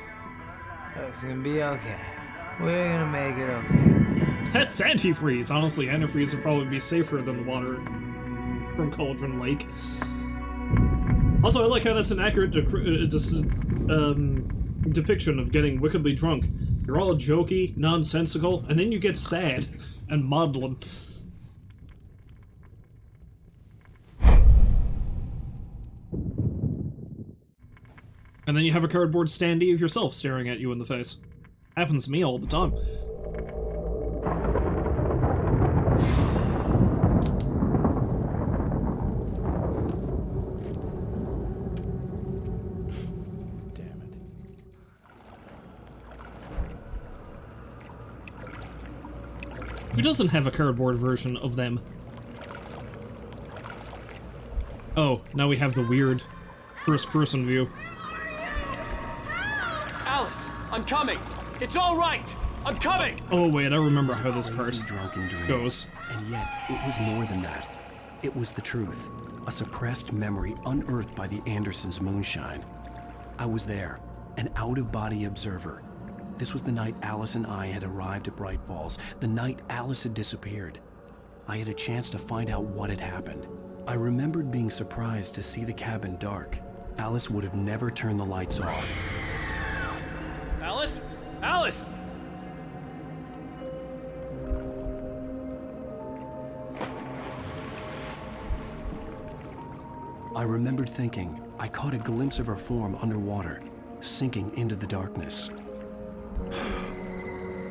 It's gonna be okay. We're gonna make it okay. That's antifreeze. Honestly, antifreeze would probably be safer than the water from Cauldron Lake. Also, I like how that's an accurate depiction of getting wickedly drunk. You're all jokey, nonsensical, and then you get sad and maudlin. And then you have a cardboard standee of yourself staring at you in the face. Happens to me all the time. Damn it. Who doesn't have a cardboard version of them? Oh, now we have the weird first-person view. Alice, I'm coming! It's all right! I'm coming! Oh wait, I remember how this part Crazy drunken dream. goes. And yet, it was more than that. It was the truth. a suppressed memory unearthed by the Andersons' moonshine. I was there, an out-of-body observer. This was the night Alice and I had arrived at Bright Falls, the night Alice had disappeared. I had a chance to find out what had happened. I remembered being surprised to see the cabin dark. Alice would have never turned the lights off. Alice? Alice! I remembered thinking I caught a glimpse of her form underwater, sinking into the darkness.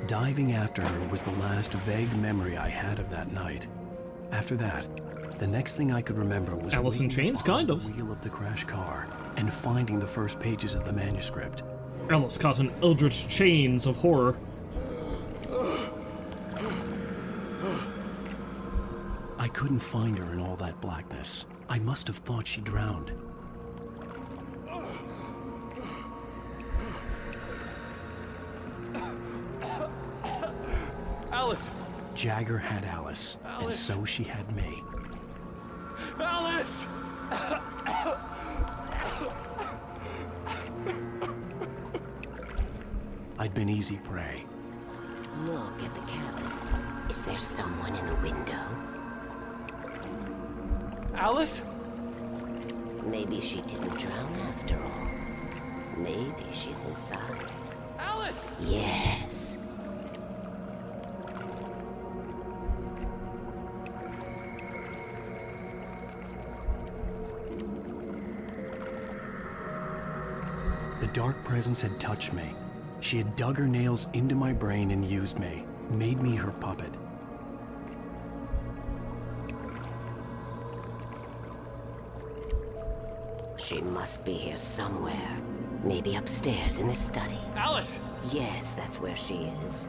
Diving after her was the last vague memory I had of that night. After that, the next thing I could remember was Alice in Chains, kind of. the wheel of the crashed car and finding the first pages of the manuscript. Alice caught in eldritch chains of horror. I couldn't find her in all that blackness. I must have thought she drowned. Alice! Jagger had Alice, and so she had me. Alice! I'd been easy prey. Look at the cabin. Is there someone in the window? Alice? Maybe she didn't drown after all. Maybe she's inside. Alice! Yes. The dark presence had touched me. She had dug her nails into my brain and used me, made me her puppet. She must be here somewhere. Maybe upstairs in the study. Alice! Yes, that's where she is.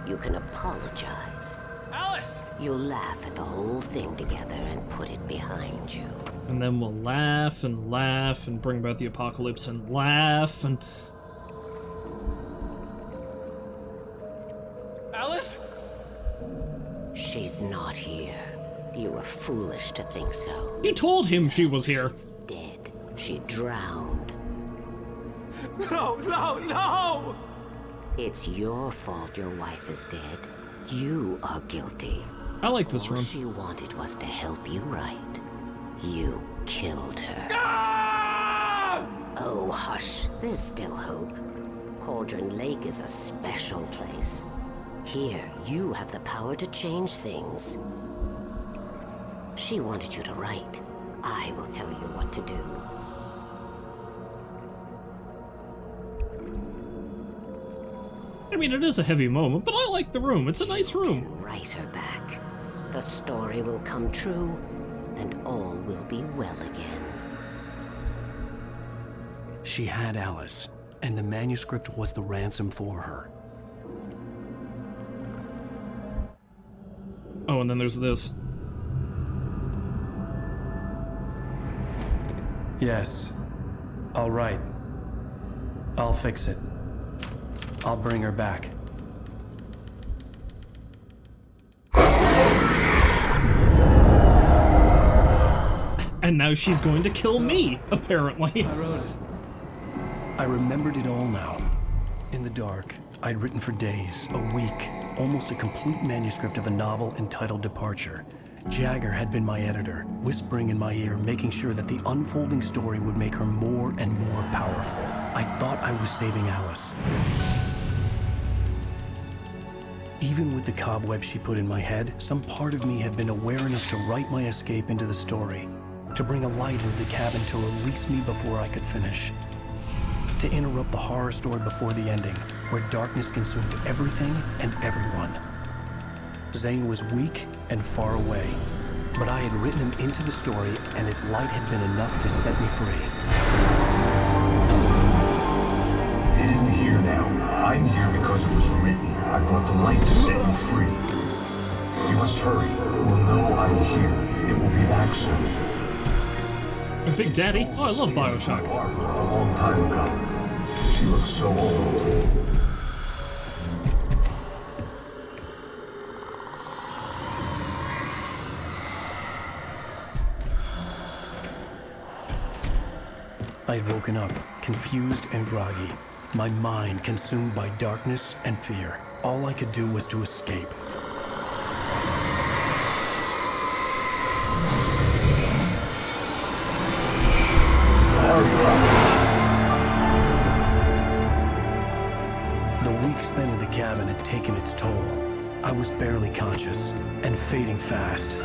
You can apologize. Alice! You'll laugh at the whole thing together and put it behind you. And then we'll laugh and bring about the apocalypse and laugh and... Alice? She's not here. You were foolish to think so. You told him she was here. She's dead. She drowned. No, no, no! It's your fault your wife is dead. You are guilty. I like this room. All she wanted was to help you right. You killed her. Ah! Oh, hush. There's still hope. Cauldron Lake is a special place. Here, you have the power to change things. She wanted you to write. I will tell you what to do. I mean, it is a heavy moment, but I like the room. It's a nice room. Write her back. The story will come true, and all will be well again. She had Alice, and the manuscript was the ransom for her. Oh, and then there's this. Yes. All right. I'll fix it. I'll bring her back. And now she's going to kill me, apparently. I wrote it. I remembered it all now. In the dark, I'd written for days, a week, almost a complete manuscript of a novel entitled Departure. Jagger had been my editor, whispering in my ear, making sure that the unfolding story would make her more and more powerful. I thought I was saving Alice. Even with the cobwebs she put in my head, some part of me had been aware enough to write my escape into the story, to bring a light into the cabin to release me before I could finish, to interrupt the horror story before the ending, where darkness consumed everything and everyone. Zane was weak and far away, but I had written him into the story, and his light had been enough to set me free. It isn't here now. I'm here because it was written. I brought the light to set you free. You must hurry. It will know I'm here. It will be back soon. Big Daddy? Oh, I love Bioshock. A long time ago. She looks so old. I had woken up, confused and groggy, my mind consumed by darkness and fear. All I could do was to escape. The week spent in the cabin had taken its toll. I was barely conscious and fading fast.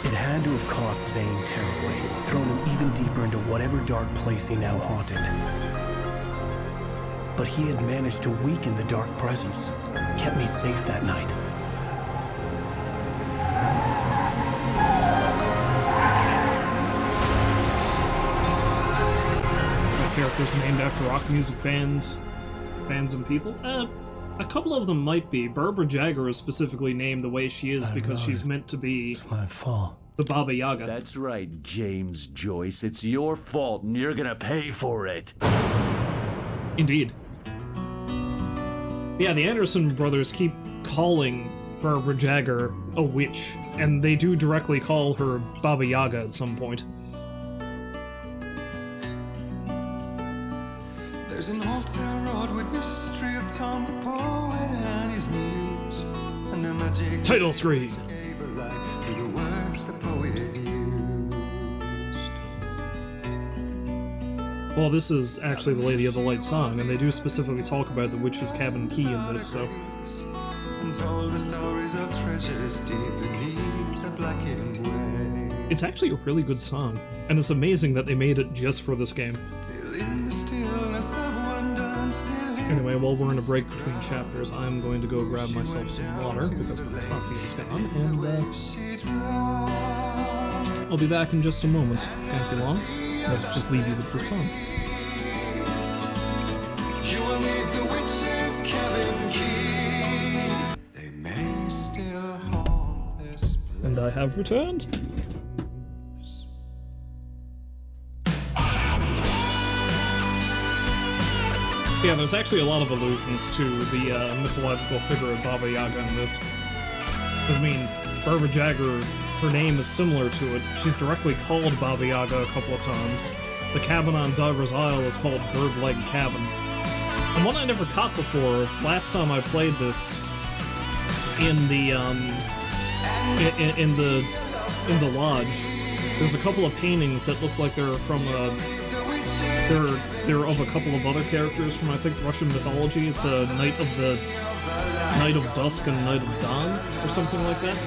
It had to have cost Zane terribly, thrown him even deeper into whatever dark place he now haunted. But he had managed to weaken the dark presence, kept me safe that night. Characters named after rock music bands and people? A couple of them might be. Barbara Jagger is specifically named the way she is because she's meant to be It's my fault. the Baba Yaga. That's right, James Joyce. It's your fault, and you're gonna pay for it. Indeed. Yeah, the Anderson brothers keep calling Barbara Jagger a witch, and they do directly call her Baba Yaga at some point. There's an altar wrought with mystery of Tom the poet and his muse, and a magic Title screen. gave a light to the words the poet used. Well, this is actually the Lady of the Light song, and they do specifically talk about the witch's cabin key in this, so... And told the stories of treasures deep beneath the blackened way. It's actually a really good song, and it's amazing that they made it just for this game. Till in the stillness of wonder and still Anyway, while we're in a break between chapters, I'm going to go grab myself some water, because my coffee is gone, and I'll be back in just a moment. Shan't be long. I'll just leave you with the song. you will need the witch's cabin key. They may still haunt this place. And I have returned. Yeah, there's actually a lot of allusions to the mythological figure of Baba Yaga in this. Because, I mean, Barbara Jagger, her name is similar to it. She's directly called Baba Yaga a couple of times. The cabin on Diver's Isle is called Bird Leg Cabin. And one I never caught before, last time I played this in the in the lodge, there's a couple of paintings that look like they're from they're of a couple of other characters from, I think, Russian mythology. It's a Night of Dusk and Night of Dawn, or something like that.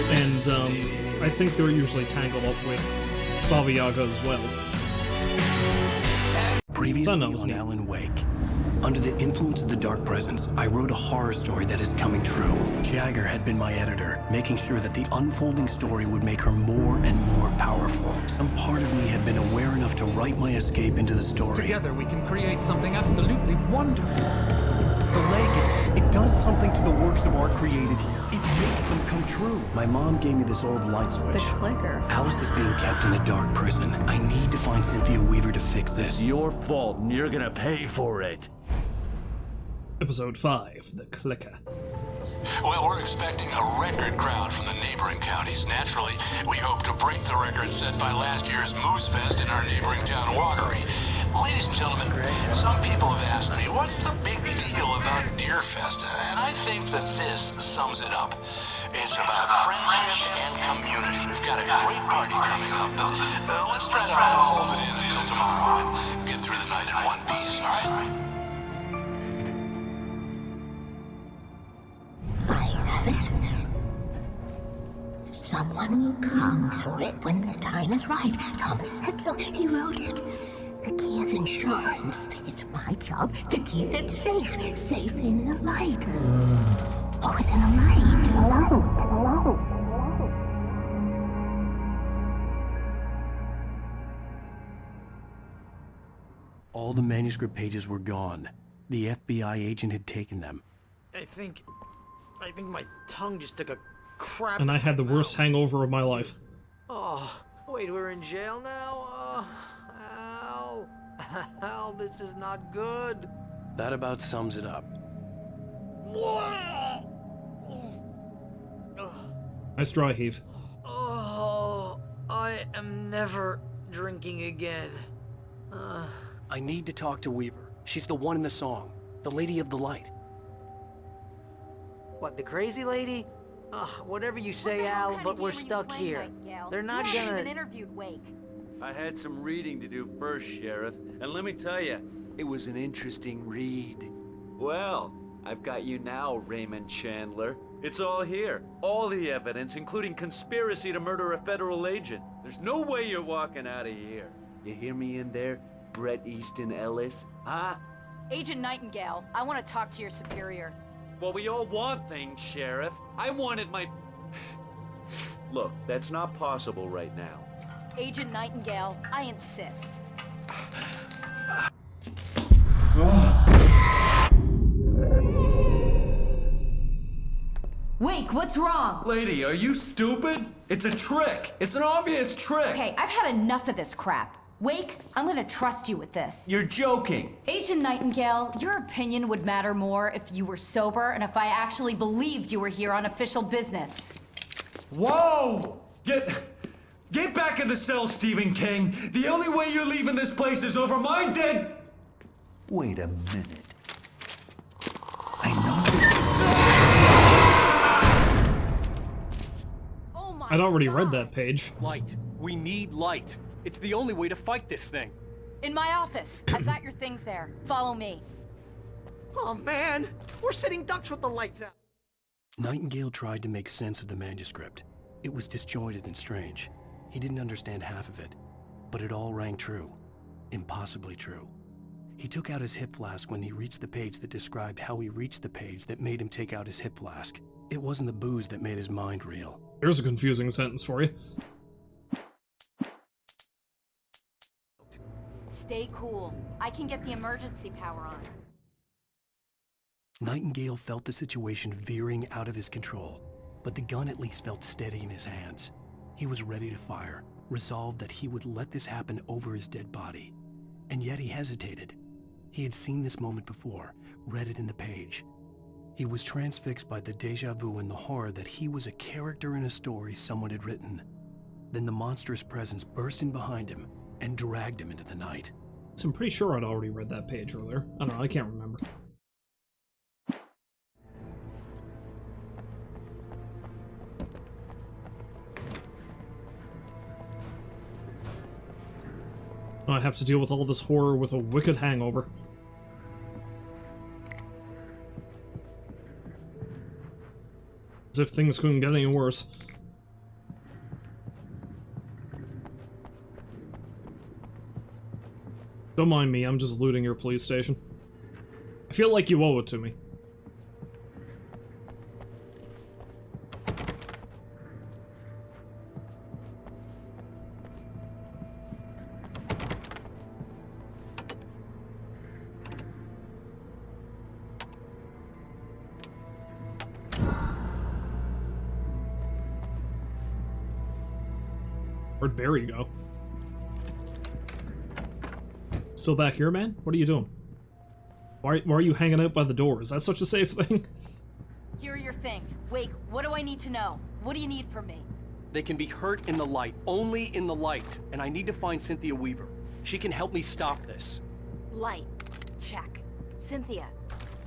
And I think they're usually tangled up with Baba Yaga as well. Previously on Alan Wake. Under the influence of the dark presence, I wrote a horror story that is coming true. Jagger had been my editor, making sure that the unfolding story would make her more and more powerful. Some part of me had been aware enough to write my escape into the story. Together we can create something absolutely wonderful. The lake, it does something to the works of art created here. It makes them come true. My mom gave me this old light switch. The clicker. Alice is being kept in a dark prison. I need to find Cynthia Weaver to fix this. It's your fault, and you're gonna pay for it. Episode 5, The Clicker. Well, we're expecting a record crowd from the neighboring counties. Naturally, we hope to break the record set by last year's Moose Fest in our neighboring town, Watery. Ladies and gentlemen, some people have asked me, what's the big deal about Deer Fest? And I think that this sums it up. It's about friendship and community. We've got a great party coming up, but let's try to hold it in until tomorrow and get through the night in one piece, all right? Someone will come for it when the time is right. Thomas said so. He wrote it. The key is insurance. It's my job to keep it safe. Safe in the light. Always in the light. All the manuscript pages were gone. The FBI agent had taken them. I think my tongue just took a crap. And I had the worst hangover of my life. Oh, wait, we're in jail now? Oh, Al. Al, this is not good. That about sums it up. Nice dry heave. Oh, I am never drinking again. I need to talk to Weaver. She's the one in the song. The Lady of the Light. What, the crazy lady? Ugh, whatever you say, Al, but we're stuck here. They're not gonna... been interviewed, Wake. I had some reading to do first, Sheriff, and let me tell you, it was an interesting read. Well, I've got you now, Raymond Chandler. It's all here. All the evidence, including conspiracy to murder a federal agent. There's no way you're walking out of here. You hear me in there, Bret Easton Ellis? Huh? Agent Nightingale, I want to talk to your superior. Well, we all want things, Sheriff. I wanted my... Look, that's not possible right now. Agent Nightingale, I insist. Wake, what's wrong? Lady, are you stupid? It's a trick. It's an obvious trick. Okay, I've had enough of this crap. Wake, I'm gonna trust you with this. You're joking. Agent Nightingale, your opinion would matter more if you were sober and if I actually believed you were here on official business. Whoa! Get back in the cell, Stephen King. The only way you're leaving this place is over my dead... Wait a minute. I'd already read that page. Light. We need light. It's the only way to fight this thing. In my office. I've got your things there. Follow me. Oh man, we're sitting ducks with the lights out. Nightingale tried to make sense of the manuscript. It was disjointed and strange. He didn't understand half of it, but it all rang true. Impossibly true. He took out his hip flask when he reached the page that described how he reached the page that made him take out his hip flask. It wasn't the booze that made his mind reel. There's a confusing sentence for you. Stay cool. I can get the emergency power on. Nightingale felt the situation veering out of his control, but the gun at least felt steady in his hands. He was ready to fire, resolved that he would let this happen over his dead body. And yet he hesitated. He had seen this moment before, read it in the page. He was transfixed by the déjà vu and the horror that he was a character in a story someone had written. Then the monstrous presence burst in behind him and dragged him into the night. So I'm pretty sure I'd already read that page earlier. I don't know, I can't remember. I have to deal with all this horror with a wicked hangover. As if things couldn't get any worse. Don't mind me, I'm just looting your police station. I feel like you owe it to me. Where'd Barry go? Still back here, man? What are you doing? Why are you hanging out by the door? Is that such a safe thing? Here are your things. Wake, what do I need to know? What do you need from me? They can be hurt in the light, only in the light. And I need to find Cynthia Weaver. She can help me stop this. Light. Check. Cynthia.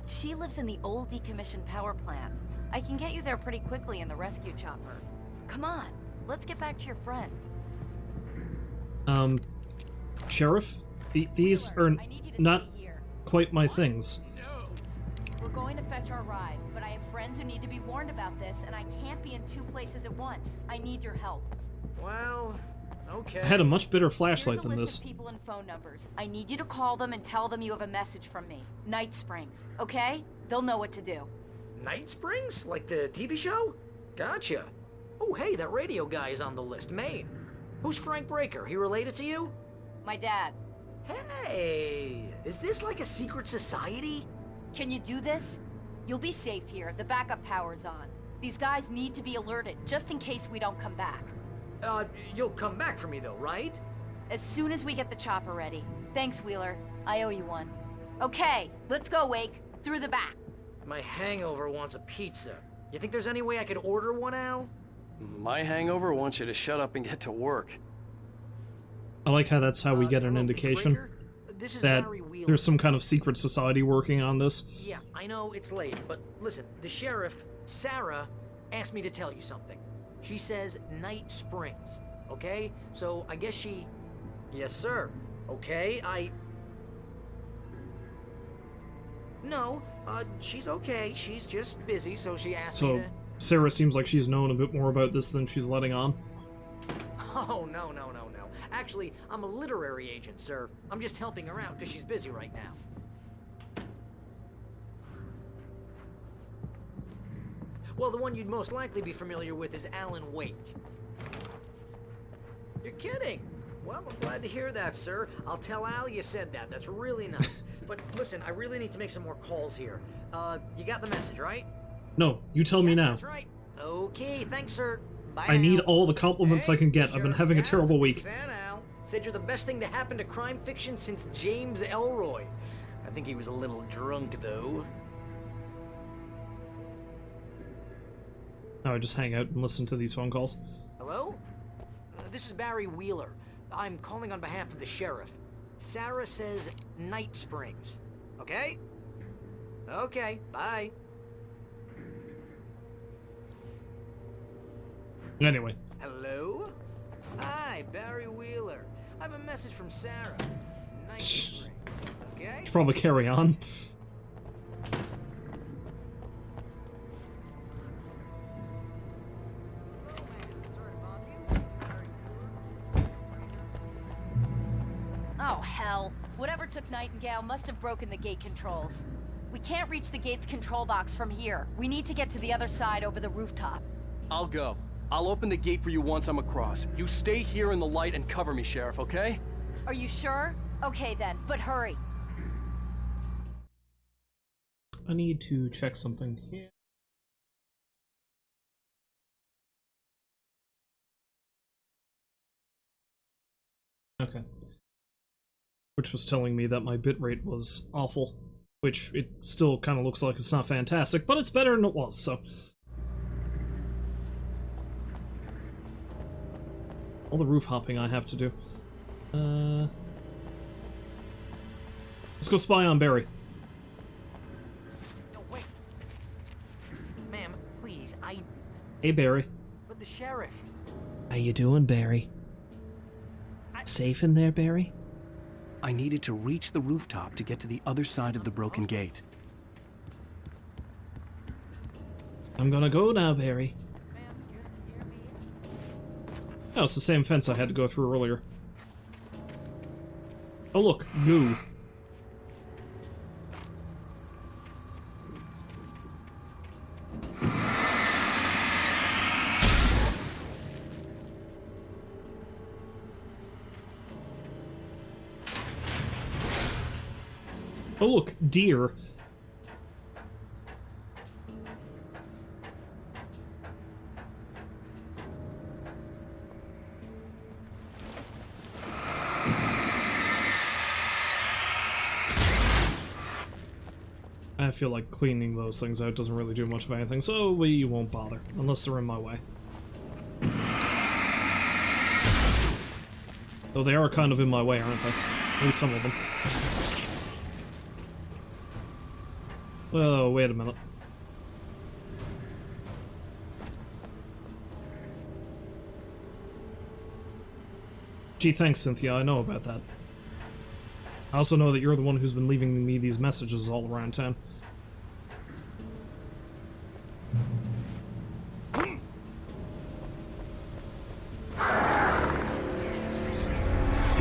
She lives in the old decommissioned power plant. I can get you there pretty quickly in the rescue chopper. Come on, let's get back to your friend. Sheriff? These are not quite my things. We're going to fetch our ride, but I have friends who need to be warned about this, and I can't be in two places at once. I need your help. Well, okay. I had a much better flashlight Here's a than list this. of people and phone numbers. I need you to call them and tell them you have a message from me. Night Springs, okay? They'll know what to do. Night Springs? Like the TV show? Gotcha. Oh, hey, that radio guy is on the list, Maine. Who's Frank Breaker? He related to you? My dad. Hey, is this like a secret society? Can you do this? You'll be safe here. The backup power's on. These guys need to be alerted, just in case we don't come back. You'll come back for me though, right? As soon as we get the chopper ready. Thanks, Wheeler. I owe you one. Okay, let's go, Wake. Through the back. My hangover wants a pizza. You think there's any way I could order one, Al? My hangover wants you to shut up and get to work. I like how that's how we get an indication This is that Barry Wheeler. there's some kind of secret society working on this. Yeah, I know it's late, but listen, the sheriff, Sarah, asked me to tell you something. She says Night Springs, okay? So I guess she... Yes, sir. Okay, No, she's okay. She's just busy, so she asked me So to... Sarah seems like she's known a bit more about this than she's letting on. Oh, no. Actually, I'm a literary agent, sir. I'm just helping her out because she's busy right now. Well, the one you'd most likely be familiar with is Alan Wake. You're kidding? Well, I'm glad to hear that, sir. I'll tell Al you said that. That's really nice. But listen, I really need to make some more calls here. You got the message, right? No, you tell me now. That's right. Okay, thanks, sir. Bye I now. need all the compliments I can get. I've been having a terrible week. Fan Al said you're the best thing to happen to crime fiction since James Elroy. I think he was a little drunk, though. Now I just hang out and listen to these phone calls. Hello? This is Barry Wheeler. I'm calling on behalf of the sheriff. Sarah says Night Springs. Okay? Okay, bye. Anyway. Hello? Hi, Barry Wheeler. I have a message from Sarah. Night Springs. Okay? Should probably carry on. Oh, hell. Whatever took Nightingale must have broken the gate controls. We can't reach the gate's control box from here. We need to get to the other side over the rooftop. I'll go. I'll open the gate for you once I'm across. You stay here in the light and cover me, Sheriff, okay? Are you sure? Okay then, but hurry. I need to check something here. Okay. Which was telling me that my bitrate was awful. Which it still kind of looks like it's not fantastic, but it's better than it was, so... all the roof hopping I have to do. Let's go spy on Barry. No, wait. Ma'am, please, Hey, Barry. But the sheriff... How you doing, Barry? Safe in there, Barry? I needed to reach the rooftop to get to the other side of the broken gate. I'm gonna go now, Barry. Oh, it's the same fence I had to go through earlier. Oh look, goo. Oh look, deer. I feel like cleaning those things out doesn't really do much of anything, so we won't bother, unless they're in my way. Though they are kind of in my way, aren't they? At least some of them. Oh, wait a minute. Gee, thanks, Cynthia, I know about that. I also know that you're the one who's been leaving me these messages all around town.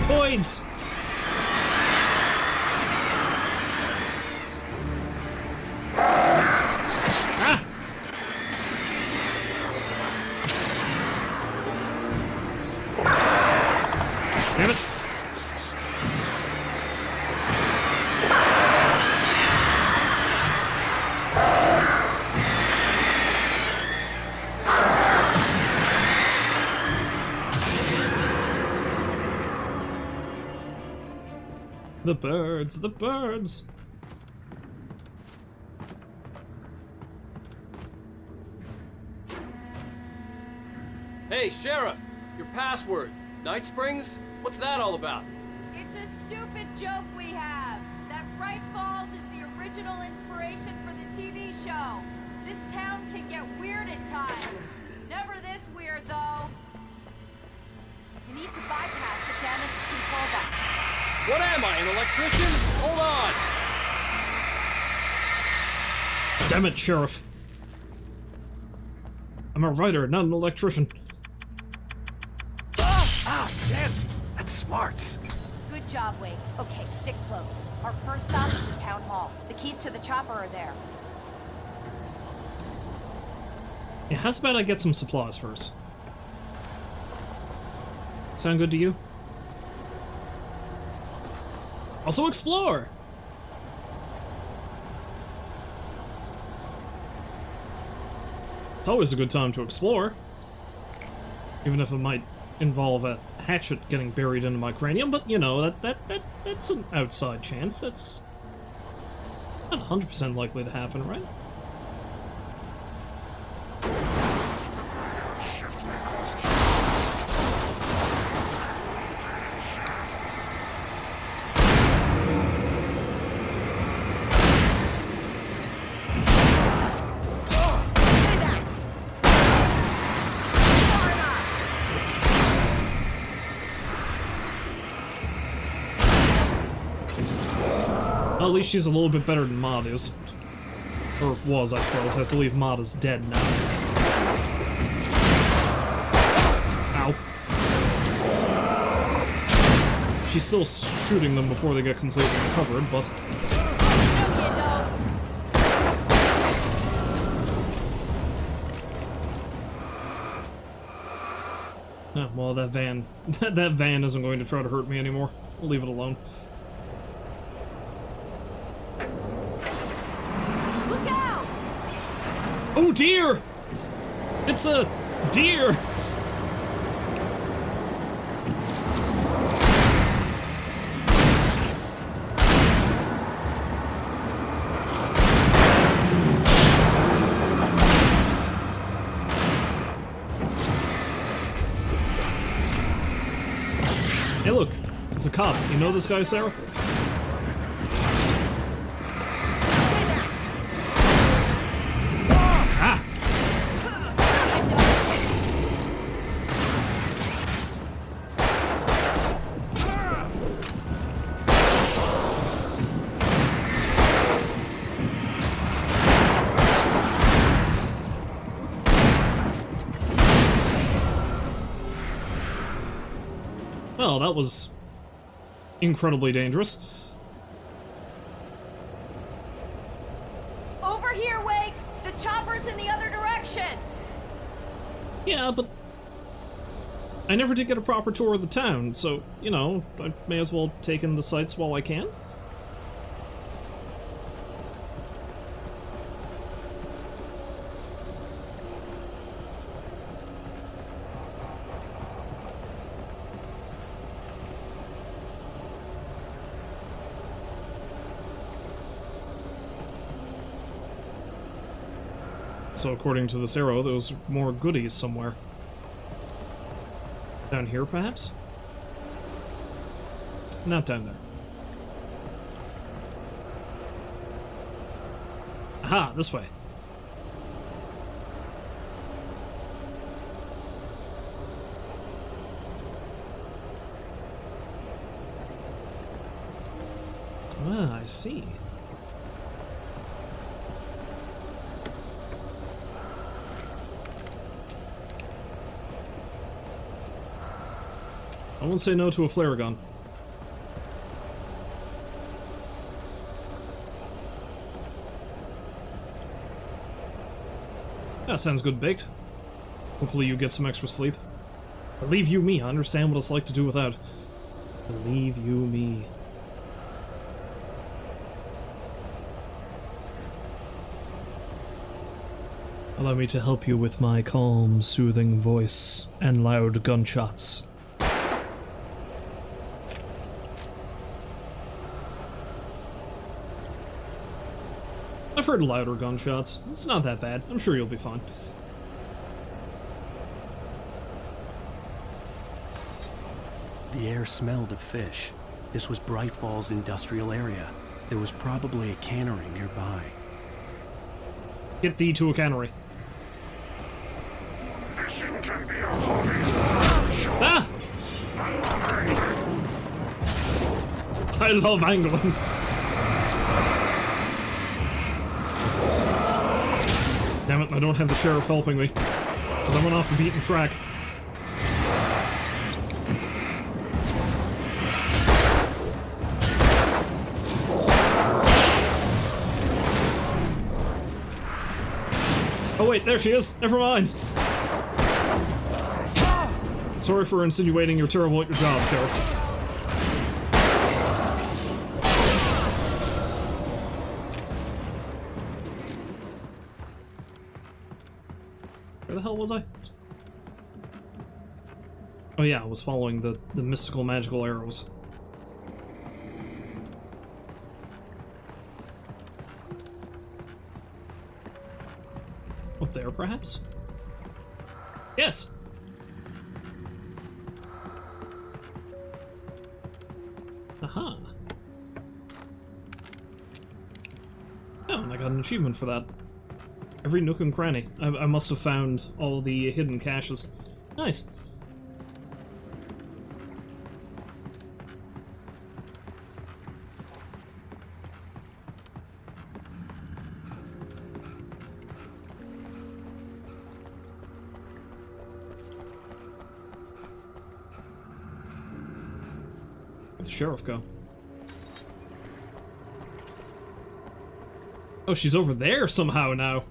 Boyds! Ah! Damn it! The birds, the birds! Hey, Sheriff! Your password. Night Springs? What's that all about? It's a stupid joke we have. That Bright Falls is the original inspiration for the TV show. This town can get weird at times. Never this weird, though. You need to bypass the damaged control box. What am I, an electrician? Hold on! Damn it, Sheriff. I'm a writer, not an electrician. Ah, damn! That's smarts. Good job, Wade. Okay, stick close. Our first stop is the town hall. The keys to the chopper are there. Yeah, how's about I get some supplies first? Sound good to you? Also explore! It's always a good time to explore. Even if it might involve a hatchet getting buried into my cranium, but you know, that's an outside chance. That's not 100% likely to happen, right? Well, at least she's a little bit better than Maud is. Or was, I suppose. I believe Maud is dead now. Ow. She's still shooting them before they get completely recovered, but... Oh, well, that van... that van isn't going to try to hurt me anymore. We'll leave it alone. Oh dear! It's a deer! Hey look, it's a cop. You know this guy, Sarah? Well, that was incredibly dangerous. Over here, Wake! The chopper's in the other direction! Yeah, but I never did get a proper tour of the town, so, you know, I may as well take in the sights while I can. So according to this arrow, there's more goodies somewhere. Down here, perhaps? Not down there. Aha, this way. Ah, I see. I won't say no to a flare gun. That sounds good baked. Hopefully you get some extra sleep. Believe you me, I understand what it's like to do without. Believe you me. Allow me to help you with my calm, soothing voice and loud gunshots. I've heard louder gunshots. It's not that bad. I'm sure you'll be fine. The air smelled of fish. This was Bright Falls industrial area. There was probably a cannery nearby. Get thee to a cannery. Fishing can be a hobby. Ah! I love angling. Damn it, I don't have the sheriff helping me. Because I went off the beaten track. Oh wait, there she is! Never mind! Sorry for insinuating you're terrible at your job, Sheriff. Where the hell was I? Oh yeah, I was following the mystical magical arrows. Up there, perhaps? Yes! Aha! Oh, and I got an achievement for that. Every nook and cranny. I must have found all the hidden caches. Nice. Where'd the sheriff go? Oh, she's over there somehow now.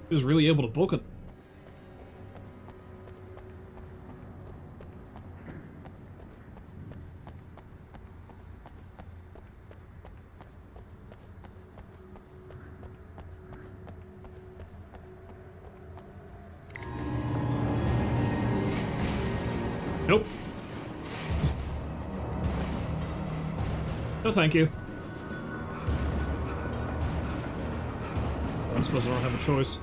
He was really able to book it. Nope. No, thank you. I suppose I don't have a choice.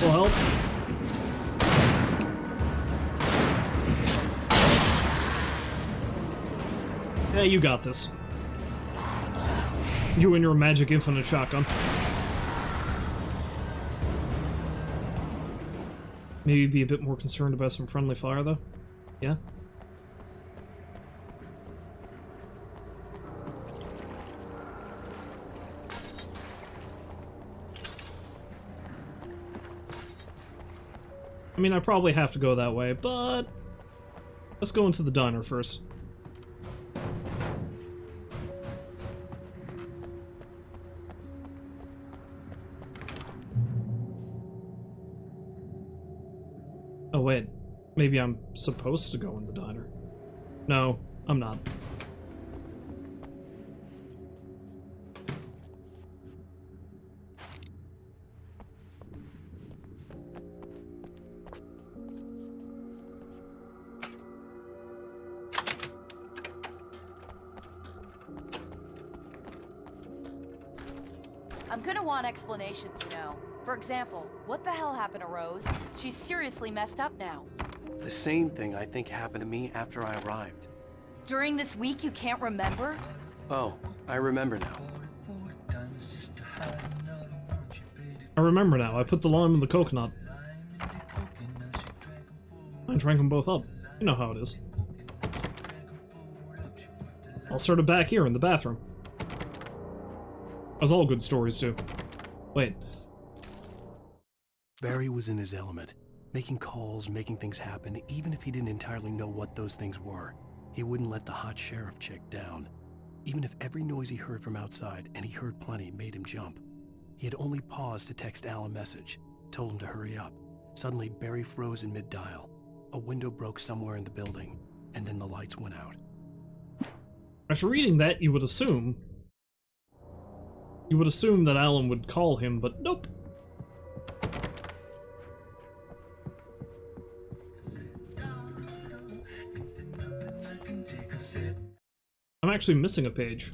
Will help. Yeah, you got this. You and your magic infinite shotgun. Maybe be a bit more concerned about some friendly fire, though. Yeah? I mean, I probably have to go that way, but let's go into the diner first. Oh wait, maybe I'm supposed to go in the diner. No, I'm not. I'm gonna want explanations, you know. For example, what the hell happened to Rose? She's seriously messed up now. The same thing I think happened to me after I arrived. During this week, you can't remember? Oh, I remember now. I remember now. I put the lime in the coconut. I drank them both up. You know how it is. I'll start it back here in the bathroom. As all good stories do. Wait. Barry was in his element, making calls, making things happen, even if he didn't entirely know what those things were. He wouldn't let the hot sheriff chick down. Even if every noise he heard from outside, and he heard plenty, made him jump. He had only paused to text Al a message, told him to hurry up. Suddenly, Barry froze in mid-dial. A window broke somewhere in the building, and then the lights went out. After reading that, you would assume that Alan would call him, but nope. I'm actually missing a page.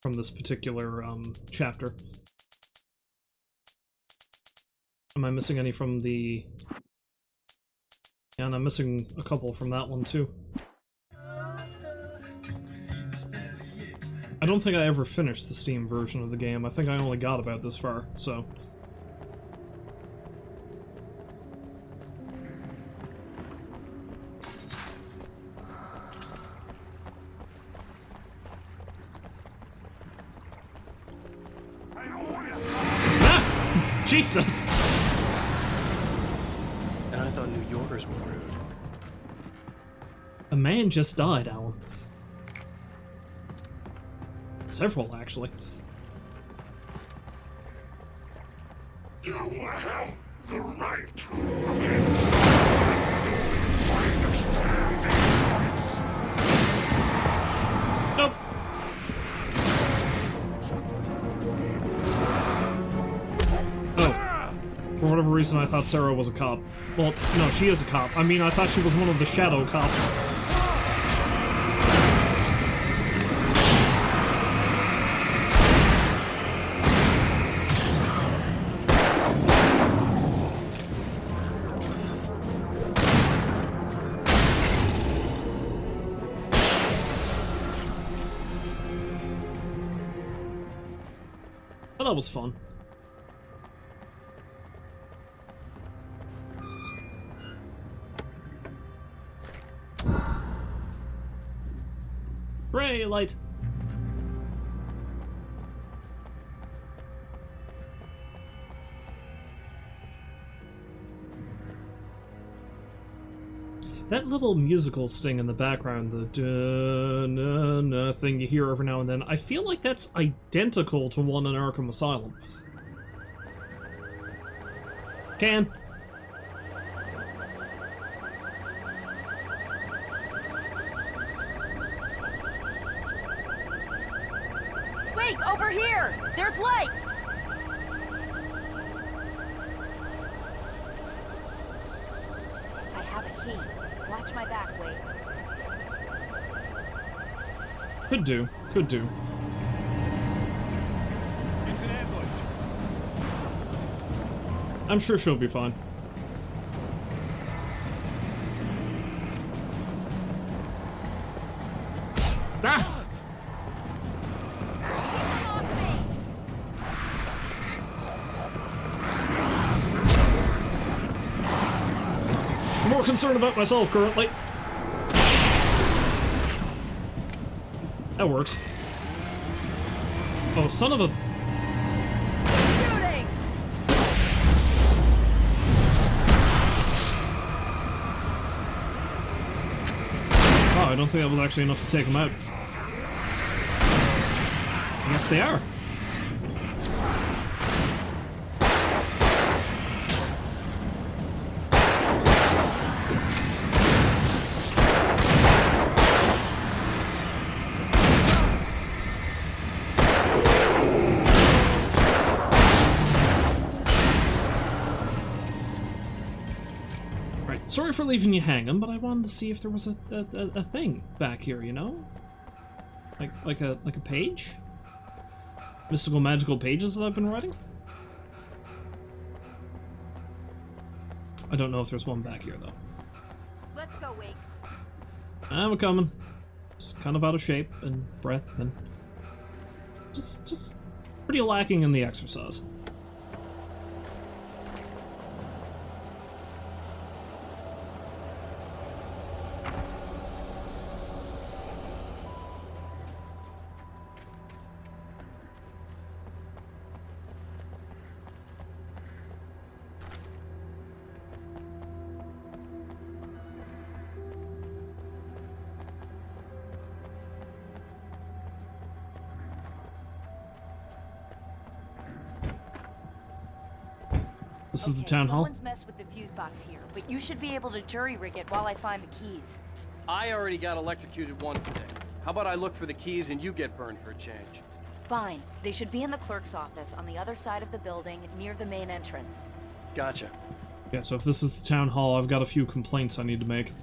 from this particular chapter. Am I missing any from the... Yeah, and I'm missing a couple from that one too. I don't think I ever finished the Steam version of the game. I think I only got about this far, so... Ah! Jesus! And I thought New Yorkers were rude. A man just died, Alan. Several, actually. You have the right to Nope. Oh. For whatever reason, I thought Sarah was a cop. Well, no, she is a cop. I mean, I thought she was one of the shadow cops. But that was fun. Hooray, light! That little musical sting in the background, the da-na-na thing you hear every now and then, I feel like that's identical to one in Arkham Asylum. Can. Wait, over here! There's light! I have a key. Watch my back, Wade. Could do. Could do. It's an ambush. I'm sure she'll be fine. Ah! I'm more concerned about myself currently. That works. Oh, son of a... Shooting! Oh, I don't think that was actually enough to take him out. Yes, they are. Sorry for leaving you hanging, but I wanted to see if there was a thing back here, you know? Like a page? Mystical magical pages that I've been writing? I don't know if there's one back here though. Let's go, Wake. I'm coming. It's kind of out of shape and breath and just pretty lacking in the exercise. This is the town hall. Someone's messed with the fuse box here, but you should be able to jury rig it while I find the keys. I already got electrocuted once today. How about I look for the keys and you get burned for a change? Fine. They should be in the clerk's office on the other side of the building near the main entrance. Gotcha. Yeah, so if this is the town hall, I've got a few complaints I need to make.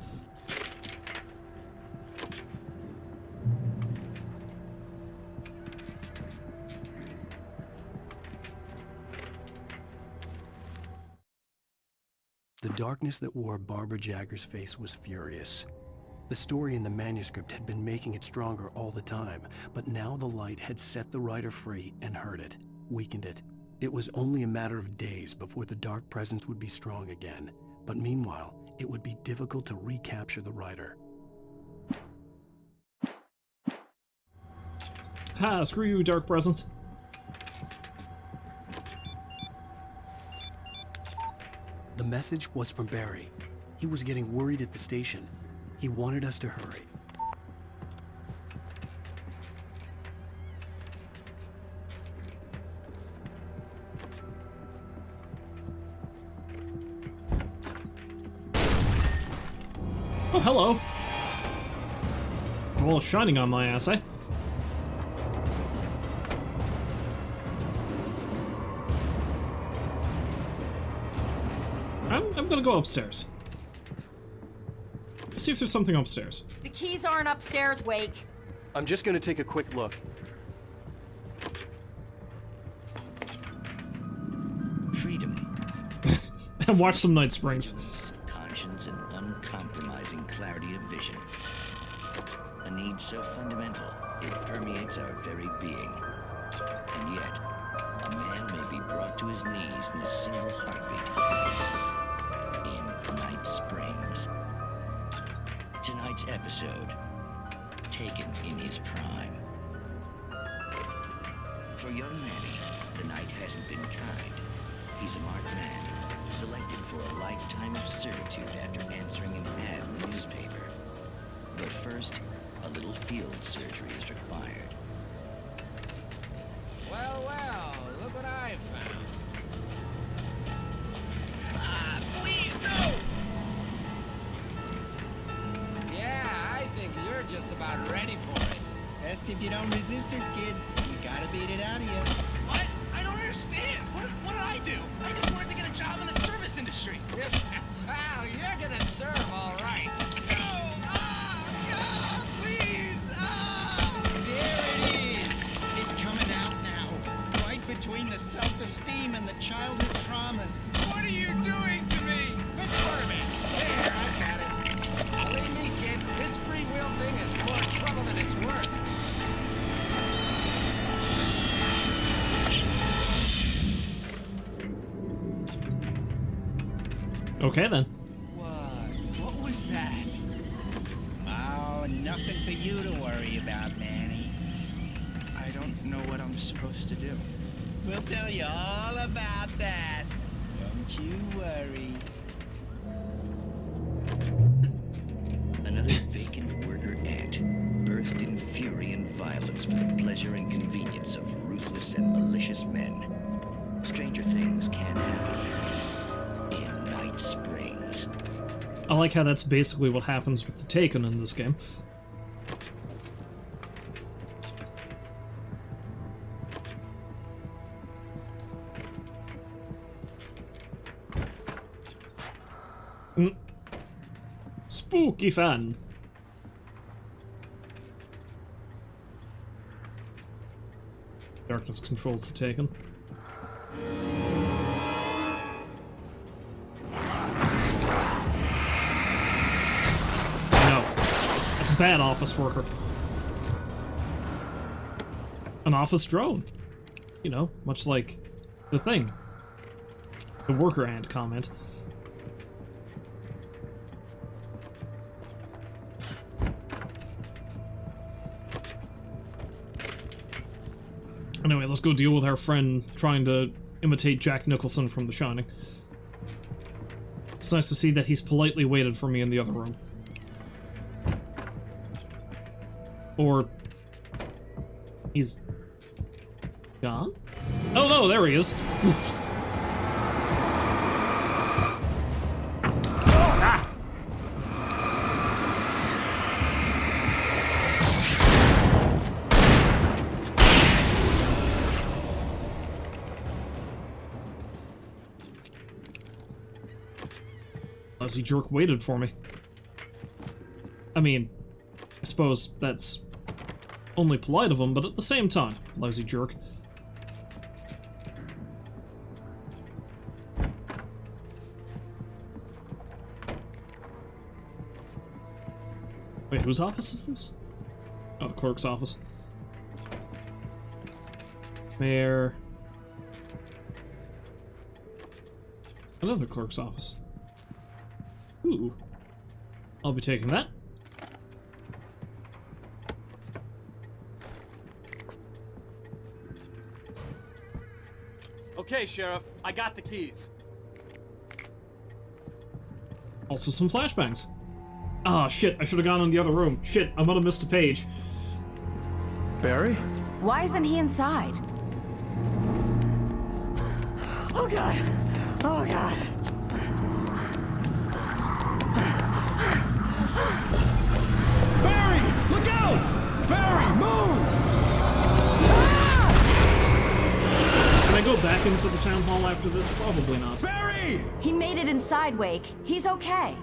The darkness that wore Barbara Jagger's face was furious. The story in the manuscript had been making it stronger all the time, but now the light had set the writer free and hurt it, weakened it. It was only a matter of days before the dark presence would be strong again, but meanwhile, it would be difficult to recapture the writer. Ha, screw you, dark presence. The message was from Barry. He was getting worried at the station. He wanted us to hurry. Oh, hello. Well, it's shining on my ass, eh? I'm gonna go upstairs. Let's see if there's something upstairs. The keys aren't upstairs, Wake. I'm just gonna take a quick look. Freedom. And watch some Night Springs. Conscience and uncompromising clarity of vision. A need so fundamental, it permeates our very being. And yet, a man may be brought to his knees in a single heartbeat. In Night Springs. Tonight's episode, taken in his prime. For young Manny, the night hasn't been kind. He's a marked man, selected for a lifetime of servitude after answering an ad in the newspaper. But first, a little field surgery is required. Well, well, look what I found. Please, no! Yeah, I think you're just about ready for it. Best if you don't resist this, kid. We gotta beat it out of you. What? I don't understand. What did I do? I just wanted to get a job in the service industry. Wow, you're gonna serve all right. Please! There it is! It's coming out now. Right between the self-esteem and the childhood traumas. What are you doing to me? It's bourbon. There, I got it. Believe me, kid, this free will thing is more trouble than it's worth. Okay, then. What was that? Oh, nothing for you to worry about, Manny. I don't know what I'm supposed to do. We'll tell you all about that. Don't you worry. Another vacant worker ant, birthed in fury and violence for the pleasure and convenience of ruthless and malicious men. Stranger things can happen in Night Springs. I like how that's basically what happens with the Taken in this game. Spooky fan. Darkness controls the Taken. No. That's a bad office worker. An office drone. You know, much like the Thing. The worker ant comment. Anyway, let's go deal with our friend trying to imitate Jack Nicholson from The Shining. It's nice to see that he's politely waited for me in the other room. Or... he's... gone? Oh no, there he is! Lousy jerk waited for me. I mean, I suppose that's only polite of him, but at the same time, lousy jerk. whose office is this? Oh, the clerk's office. Mayor. Another clerk's office. Ooh. I'll be taking that. Okay, Sheriff, I got the keys. Also some flashbangs. Ah, shit, I should have gone in the other room. Shit, I might have missed a page. Barry? Why isn't he inside? Oh god! Oh god! Barry! Look out! Barry, move! Can I go back into the town hall after this? Probably not. Barry! He made it inside, Wake. He's okay.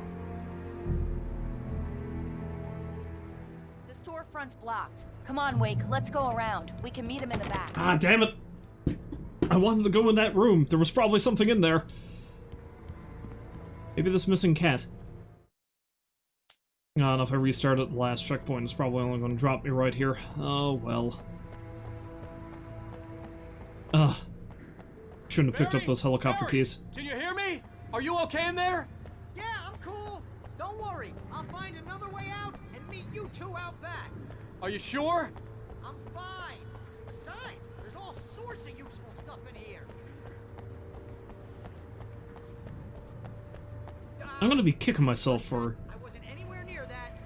The storefront's blocked. Come on, Wake, let's go around. We can meet him in the back. Ah, damn it! I wanted to go in that room. There was probably something in there. Maybe this missing cat. Ah, and if I restart at the last checkpoint, it's probably only going to drop me right here. Oh, well. Ugh. Shouldn't have picked up those helicopter keys. Can you hear me? Are you okay in there? Yeah, I'm cool. Don't worry. I'll find another way out and meet you two out back. Are you sure? I'm fine. Besides, there's all sorts of useful stuff in here. I'm gonna be kicking myself for... I wasn't anywhere near that.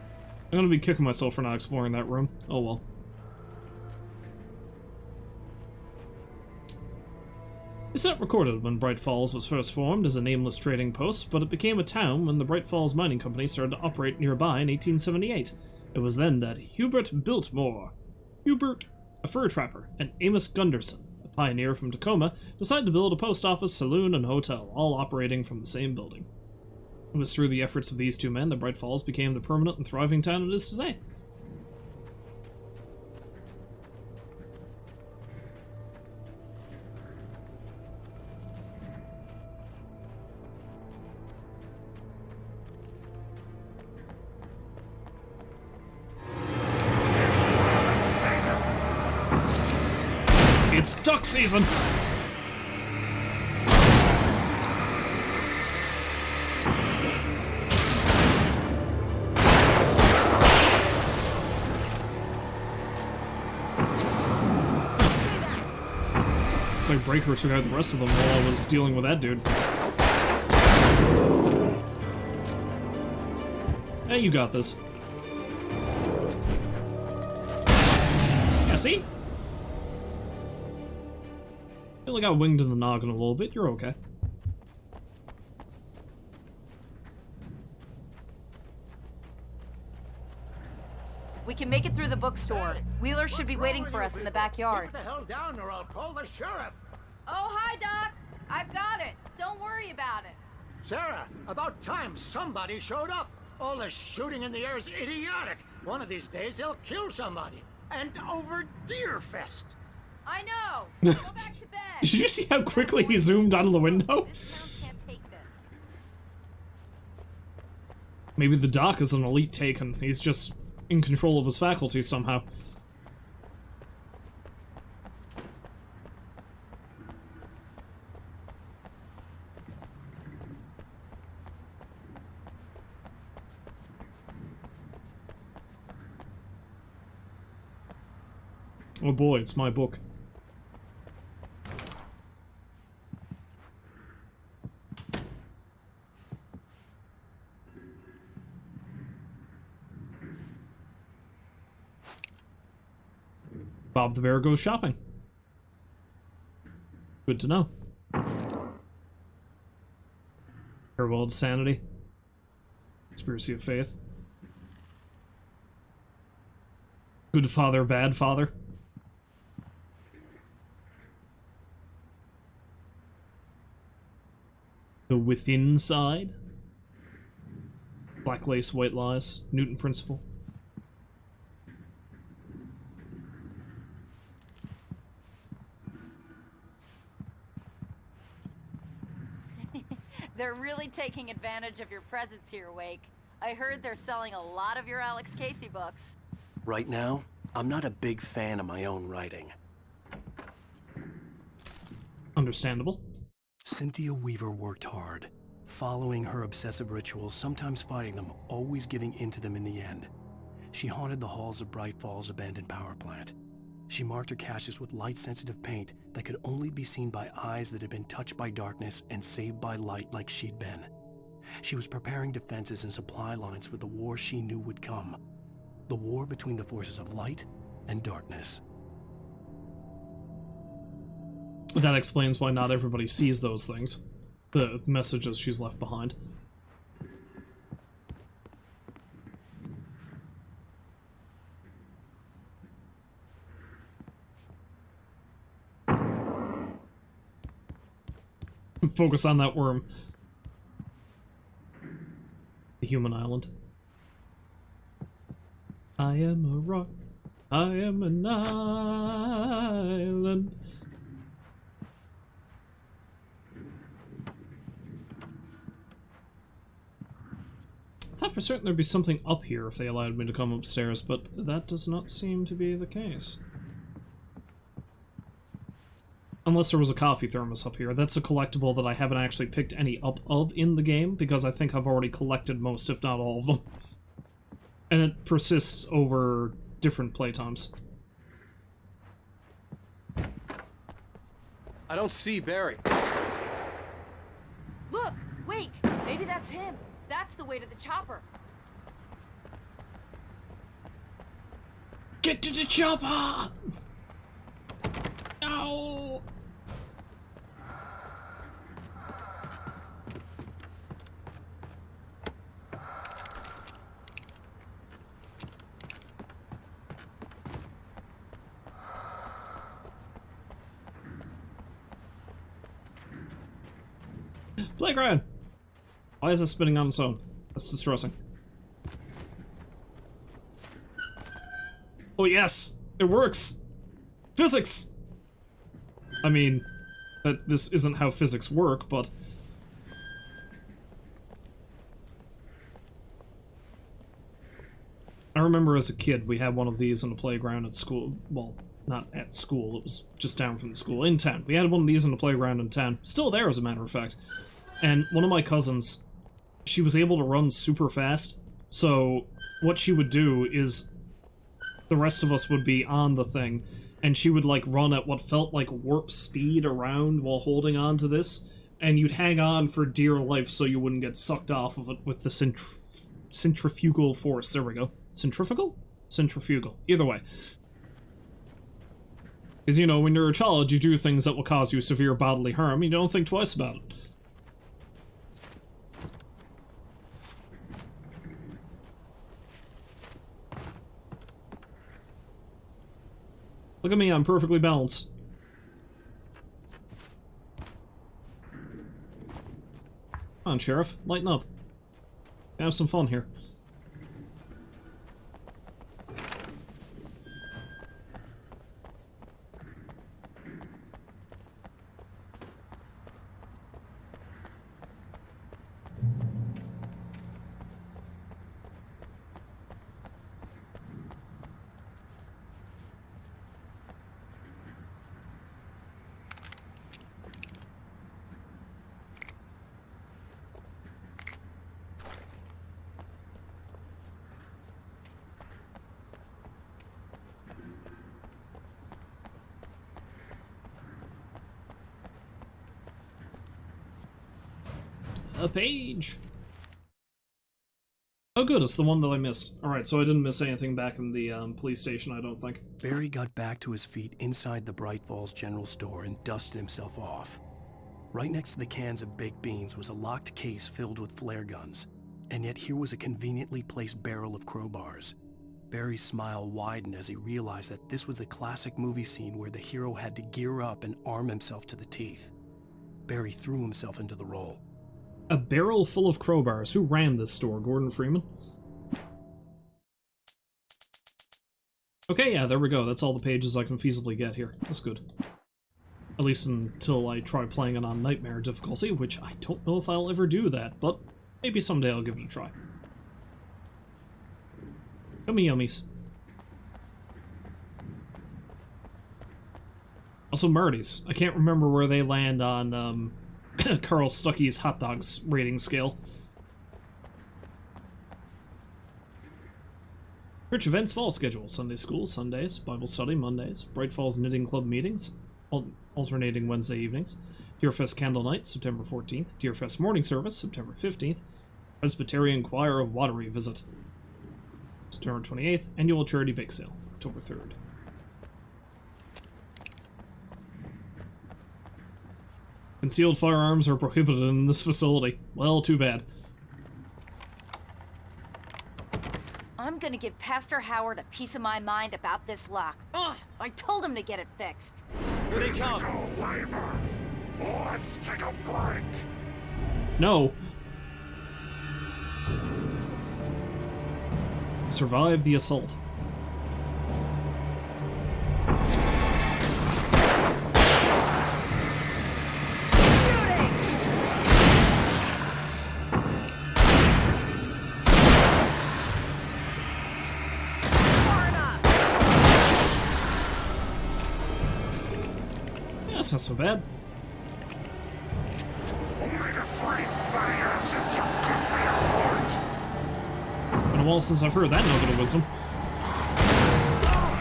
I'm gonna be kicking myself for not exploring that room. Oh well. It's not recorded when Bright Falls was first formed as a nameless trading post, but it became a town when the Bright Falls Mining Company started to operate nearby in 1878. It was then that Hubert Biltmore, a fur trapper, and Amos Gunderson, a pioneer from Tacoma, decided to build a post office, saloon, and hotel, all operating from the same building. It was through the efforts of these two men that Bright Falls became the permanent and thriving town it is today. It's duck season! It's like Breaker took out the rest of them while I was dealing with that dude. Hey, you got this. Yeah, see? I only got winged in the noggin a little bit, you're okay. We can make it through the bookstore. Wheeler should be waiting for us in the backyard. Keep the hell down or I'll call the sheriff. Oh, hi, Doc. I've got it. Don't worry about it. Sarah, about time somebody showed up. All this shooting in the air is idiotic. One of these days they'll kill somebody. And over Deerfest. I know. Go back to bed. Did you see how quickly he zoomed out of the window? This town can't take this. Maybe the doc is an elite taken. He's just in control of his faculties somehow. Oh boy, it's my book. Bob the Bear goes shopping. Good to know. Farewell to sanity. Conspiracy of faith. Good father, bad father. The within side. Black lace, white lies. Newton principle. They're really taking advantage of your presence here, Wake. I heard they're selling a lot of your Alex Casey books. Right now, I'm not a big fan of my own writing. Understandable. Cynthia Weaver worked hard, following her obsessive rituals, sometimes fighting them, always giving in to them in the end. She haunted the halls of Bright Falls' abandoned power plant. She marked her caches with light-sensitive paint that could only be seen by eyes that had been touched by darkness and saved by light like she'd been. She was preparing defenses and supply lines for the war she knew would come. The war between the forces of light and darkness. That explains why not everybody sees those things. The messages she's left behind. Focus on that worm. The human island. I am a rock. I am an island. I thought for certain there'd be something up here if they allowed me to come upstairs, but that does not seem to be the case. Unless there was a coffee thermos up here. That's a collectible that I haven't actually picked any up of in the game, because I think I've already collected most, if not all of them. And it persists over different playtimes. I don't see Barry. Look! Wake! Maybe that's him. That's the way to the chopper. Get to the chopper! No! Playground! Why is it spinning on its own? That's distressing. Oh yes! It works! Physics! I mean, that this isn't how physics work, but... I remember as a kid, we had one of these in the playground at school. Well, not at school, it was just down from the school. In town. We had one of these in the playground in town. Still there, as a matter of fact. And one of my cousins, she was able to run super fast, so what she would do is the rest of us would be on the thing, and she would like run at what felt like warp speed around while holding on to this, and you'd hang on for dear life so you wouldn't get sucked off of it with the centrifugal force. There we go. Centrifugal? Centrifugal. Either way. Because, you know, when you're a child, you do things that will cause you severe bodily harm, you don't think twice about it. Look at me, I'm perfectly balanced. Come on, Sheriff, lighten up. Have some fun here. A page! Oh good, it's the one that I missed. Alright, so I didn't miss anything back in the police station, I don't think. Barry got back to his feet inside the Bright Falls General Store and dusted himself off. Right next to the cans of baked beans was a locked case filled with flare guns, and yet here was a conveniently placed barrel of crowbars. Barry's smile widened as he realized that this was the classic movie scene where the hero had to gear up and arm himself to the teeth. Barry threw himself into the role. A barrel full of crowbars. Who ran this store? Gordon Freeman? Okay, yeah, there we go. That's all the pages I can feasibly get here. That's good. At least until I try playing it on Nightmare difficulty, which I don't know if I'll ever do that, but maybe someday I'll give it a try. Yummy yummies. Also Marty's. I can't remember where they land on Carl Stuckey's hot dogs rating scale. Church events fall schedule. Sunday school, Sundays. Bible study, Mondays. Bright Falls Knitting Club meetings, alternating Wednesday evenings. Deerfest Candle Night, September 14th. Deerfest Morning Service, September 15th. Presbyterian Choir of Watery visit, September 28th. Annual Charity Bake Sale, October 3rd. Concealed firearms are prohibited in this facility. Well, too bad. I'm gonna give Pastor Howard a piece of my mind about this lock. Ugh, I told him to get it fixed. Here they come. Let's take a flank. No. Survive the assault. That's not so bad. Been a while since I've heard that nugget of wisdom.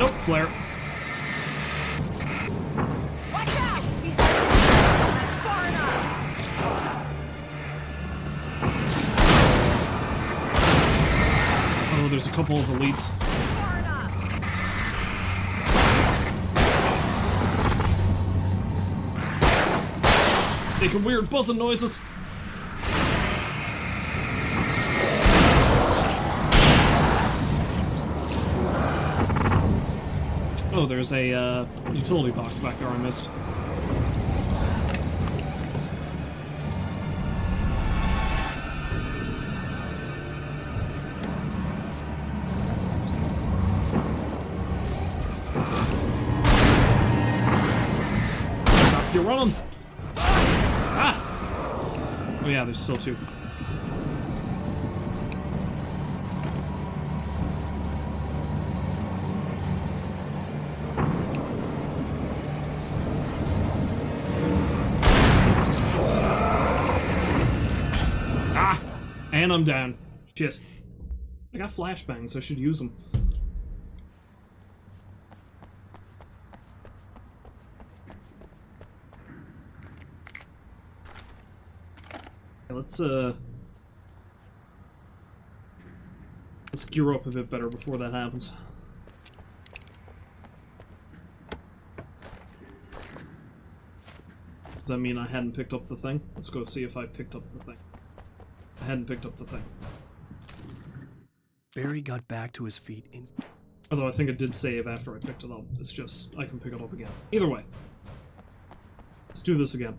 Nope, flare. Watch out! That's far enough. Oh, there's a couple of elites. Far enough. Making weird buzzing noises. Oh, there's a utility box back there I missed. Stop, you're running! Oh yeah, there's still two. Ah! And I'm down. Shit. I got flashbangs, I should use them. Let's gear up a bit better before that happens. Does that mean I hadn't picked up the thing? Let's go see if I picked up the thing. I hadn't picked up the thing. Barry got back to his feet in... Although I think it did save after I picked it up. It's just, I can pick it up again. Either way. Let's do this again.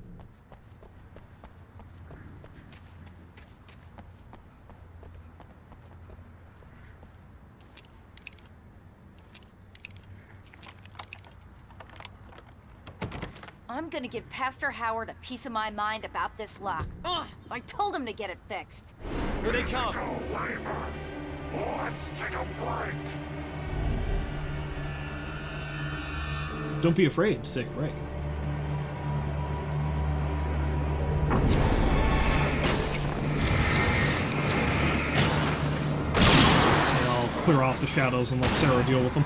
I'm gonna give Pastor Howard a piece of my mind about this lock. Ugh, I told him to get it fixed. Here they come. Let's take a flank. Don't be afraid to take a break. I'll clear off the shadows and let Sarah deal with them.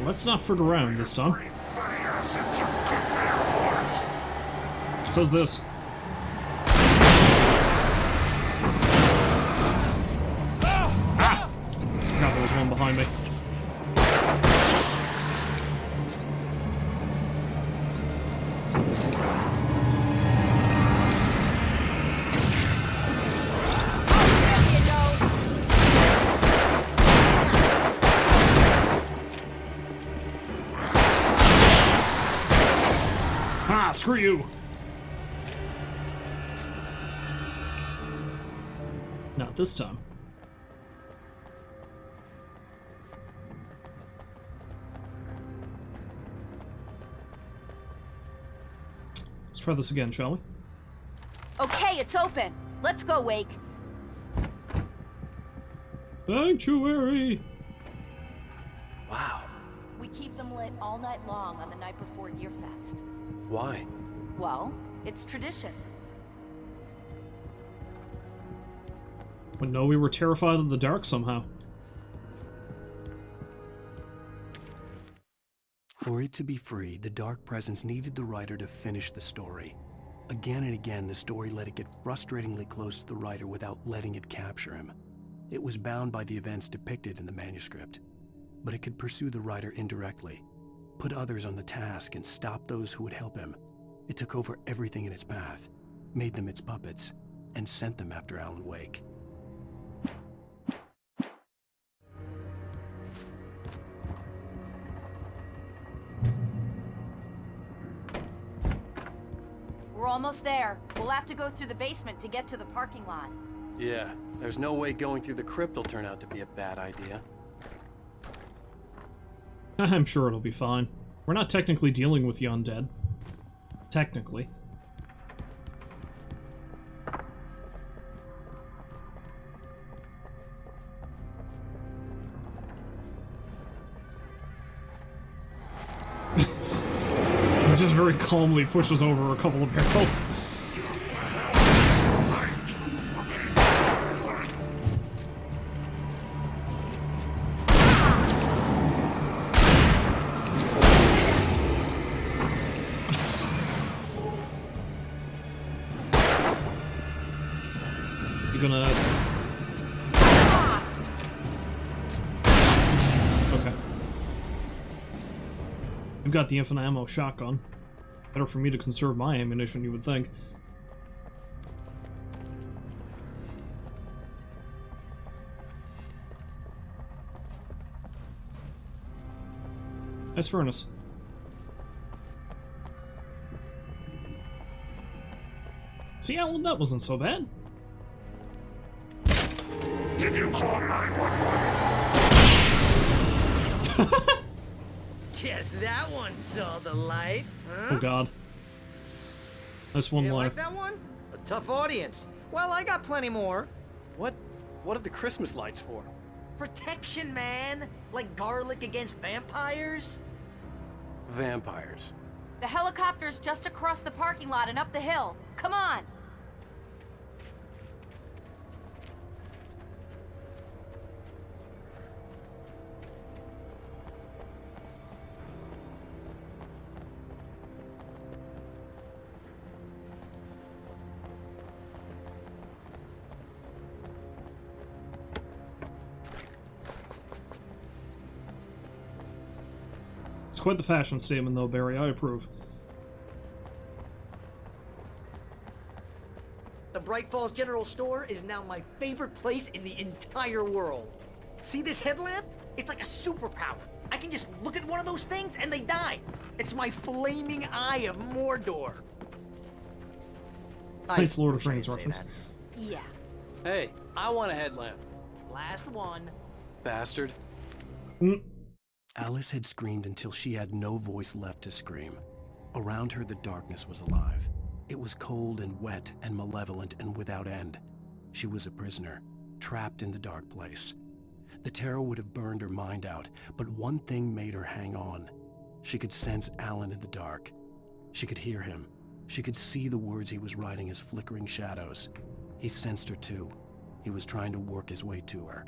Let's not frig around this time. Says this. Ah! Forgot there was one behind me. Screw you! Not this time. Let's try this again, shall we? Okay, it's open. Let's go, Wake. Sanctuary! Wow. We keep them lit all night long on the night before Deerfest. Why? Well, it's tradition. But no, we were terrified of the dark somehow. For it to be free, the Dark Presence needed the writer to finish the story. Again and again, the story let it get frustratingly close to the writer without letting it capture him. It was bound by the events depicted in the manuscript, but it could pursue the writer indirectly, put others on the task and stop those who would help him. It took over everything in its path, made them its puppets, and sent them after Alan Wake. We're almost there. We'll have to go through the basement to get to the parking lot. Yeah, there's no way going through the crypt will turn out to be a bad idea. I'm sure it'll be fine. We're not technically dealing with the undead. Technically. He just very calmly pushes over a couple of barrels. You gonna... Okay. You've got the infinite ammo shotgun. Better for me to conserve my ammunition, you would think. Nice furnace. See, Alan, that wasn't so bad. Did you call 911? Guess that one saw the light, huh? Oh god. Nice one You liner. like that one? A tough audience. Well, I got plenty more. What are the Christmas lights for? Protection, man. Like garlic against vampires. Vampires. The helicopter's just across the parking lot and up the hill. Come on! It's quite the fashion statement, though, Barry. I approve. The Bright Falls General Store is now my favorite place in the entire world. See this headlamp? It's like a superpower. I can just look at one of those things and they die. It's my flaming eye of Mordor. Nice Lord of the Rings reference. Yeah. Hey, I want a headlamp. Last one. Bastard. Alice had screamed until she had no voice left to scream. Around her, the darkness was alive. It was cold and wet and malevolent and without end. She was a prisoner, trapped in the dark place. The terror would have burned her mind out, but one thing made her hang on. She could sense Alan in the dark. She could hear him. She could see the words he was writing as flickering shadows. He sensed her too. He was trying to work his way to her.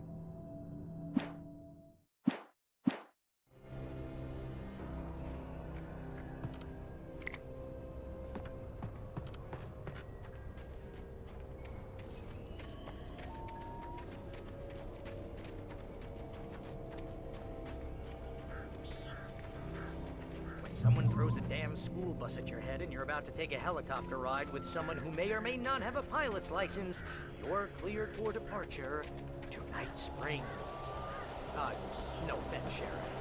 Someone throws a damn school bus at your head and you're about to take a helicopter ride with someone who may or may not have a pilot's license, you're cleared for departure to Night Springs. No offense, Sheriff.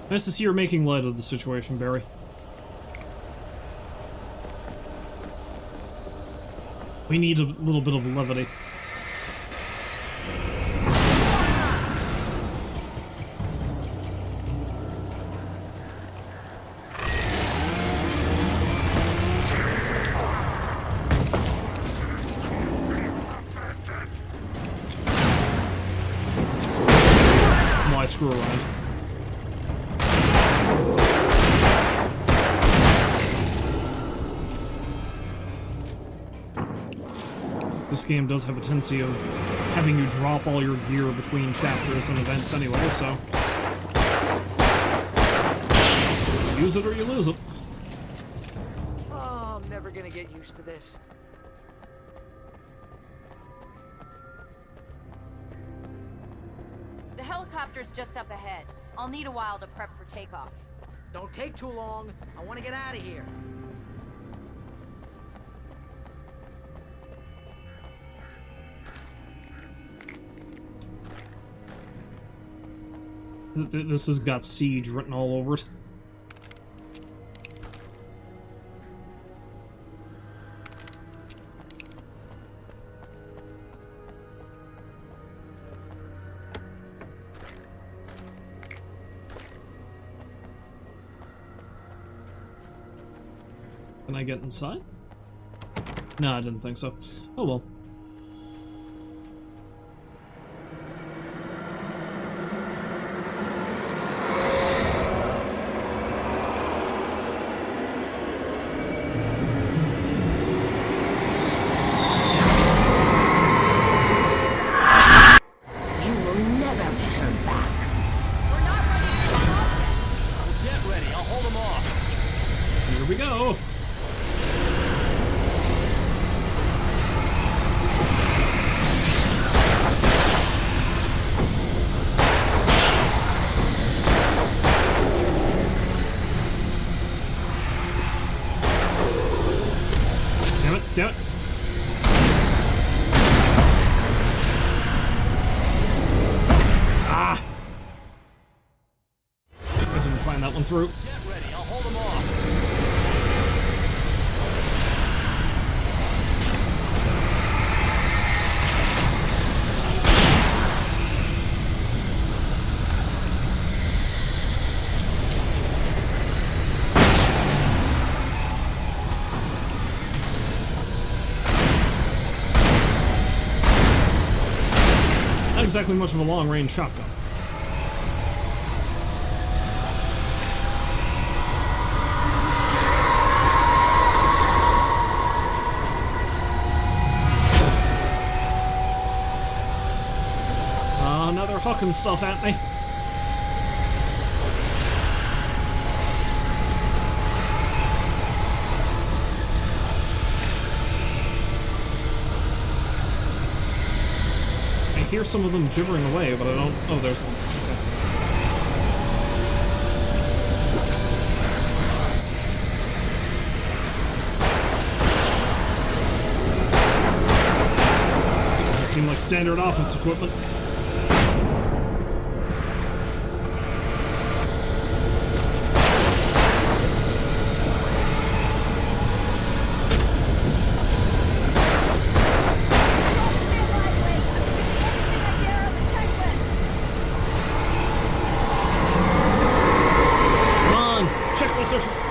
Nice to see you're making light of the situation, Barry. We need a little bit of levity. screw around. This game does have a tendency of having you drop all your gear between chapters and events anyway, so... use it or you lose it. Oh, I'm never gonna get used to this. The helicopter's just up ahead. I'll need a while to prep for takeoff. Don't take too long. I want to get out of here. This has got Siege written all over it. Can I get inside? No, I didn't think so. Oh well. You will never get her back. We're not ready to come off yet. Get ready, I'll hold them off. Here we go. Damn it, damn it. Ah! I didn't plan that one through. Get ready, I'll hold them off. Not exactly much of a long-range shotgun. Now they're hucking stuff at me. I hear some of them gibbering away, but I don't... Oh, there's one. Okay. Doesn't seem like standard office equipment.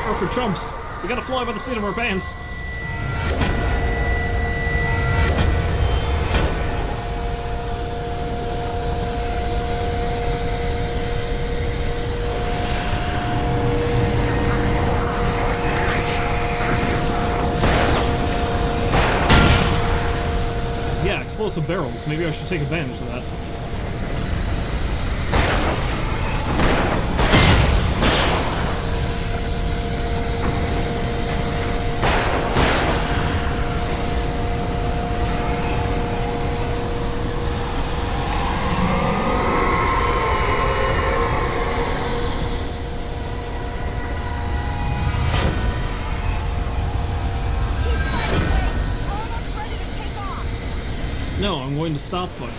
Are for trumps. We gotta fly by the seat of our pants. Yeah, explosive barrels. Maybe I should take advantage of that. No, I'm going to stop fighting.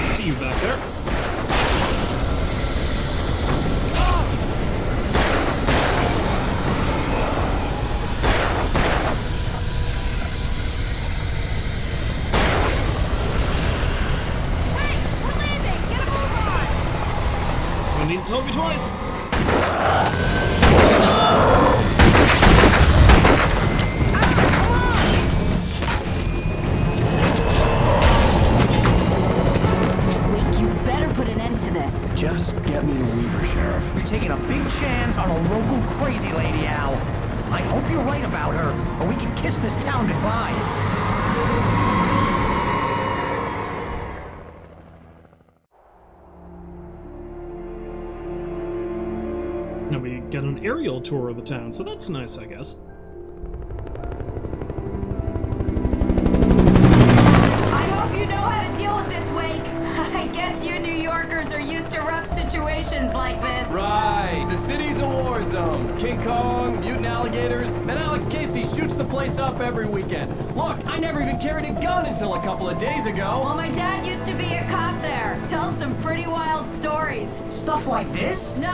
See you back there. don't need to tell me twice. You better put an end to this. Just get me to Weaver, Sheriff. You're taking a big chance on a local crazy lady, Al. I hope you're right about her, or we can kiss this town goodbye. Now we get an aerial tour of the town, so that's nice, I guess. I hope you know how to deal with this, Wake. I guess you New Yorkers are used to rough situations like this. Right, the city's a war zone. King Kong, mutant alligators, and Alex Casey shoots the place up every weekend. Look, I never even carried a gun until a couple of days ago. Well, my dad used to be a cop there. Tells some pretty wild stories. Stuff like this? No,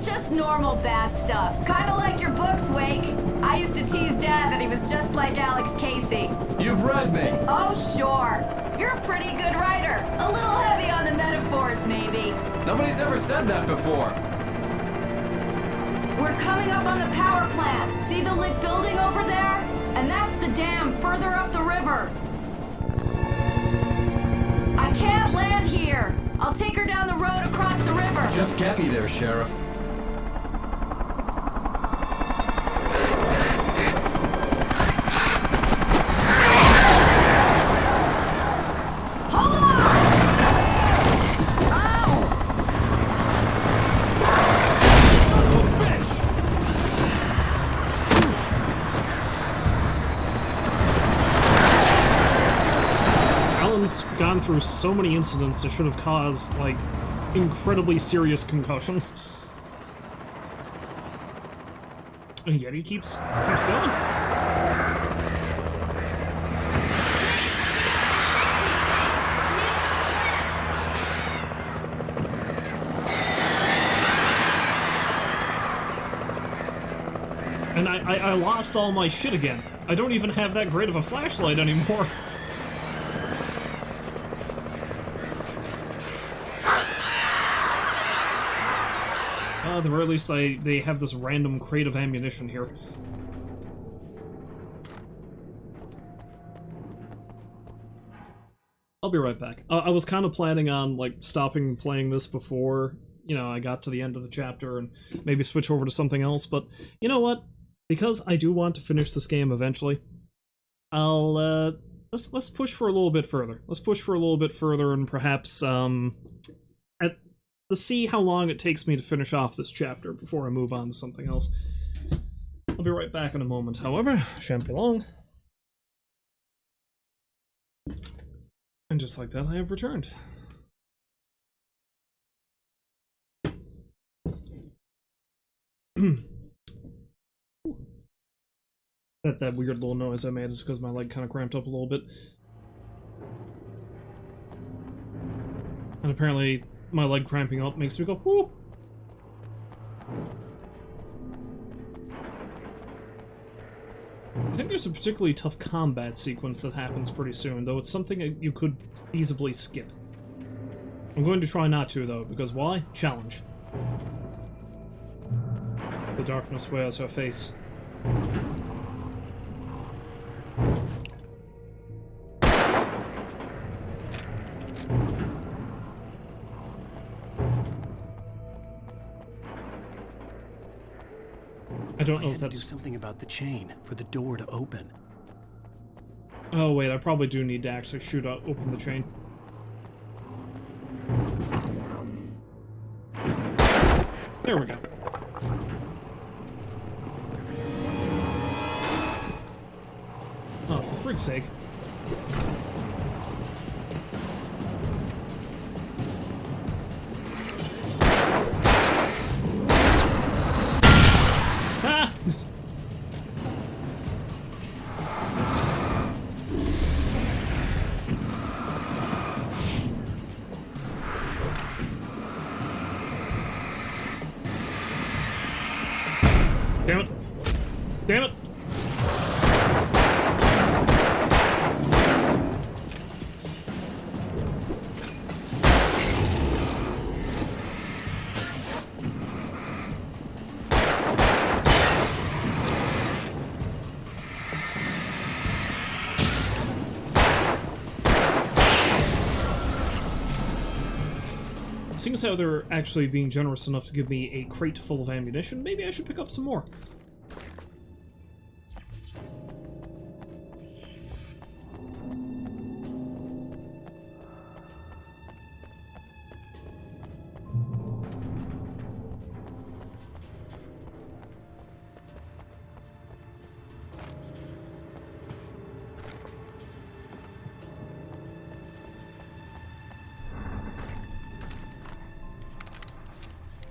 just normal bad stuff. Kinda like your books, Wake. I used to tease Dad that he was just like Alex Casey. You've read me. Oh, sure. You're a pretty good writer. A little heavy on the metaphors, maybe. Nobody's ever said that before. We're coming up on the power plant. See the lit building over there? And that's the dam further up the river. I can't land here. I'll take her down the road across the river. Just get me there, Sheriff. Gone through so many incidents that should have caused, like, incredibly serious concussions. And yet he keeps going. And I lost all my shit again. I don't even have that great of a flashlight anymore. At the very least, they have this random crate of ammunition here. I'll be right back. I was kind of planning on, like, stopping playing this before, you know, I got to the end of the chapter and maybe switch over to something else, but you know what? Because I do want to finish this game eventually, I'll, let's push for a little bit further. Let's push for a little bit further and perhaps, let's see how long it takes me to finish off this chapter before I move on to something else. I'll be right back in a moment, however. Shan't be long. And just like that, I have returned. That weird little noise I made is because my leg kind of cramped up a little bit. And apparently my leg cramping up makes me go, whoo! I think there's a particularly tough combat sequence that happens pretty soon, though it's something you could feasibly skip. I'm going to try not to, though, because why? Challenge. The darkness wears her face. I don't know if that's... do something about the chain for the door to open. Oh wait, I probably do need to actually open the chain. There we go. Oh, for freak's sake. Ah! Damn it. Damn it. seeing as how they're actually being generous enough to give me a crate full of ammunition, maybe I should pick up some more.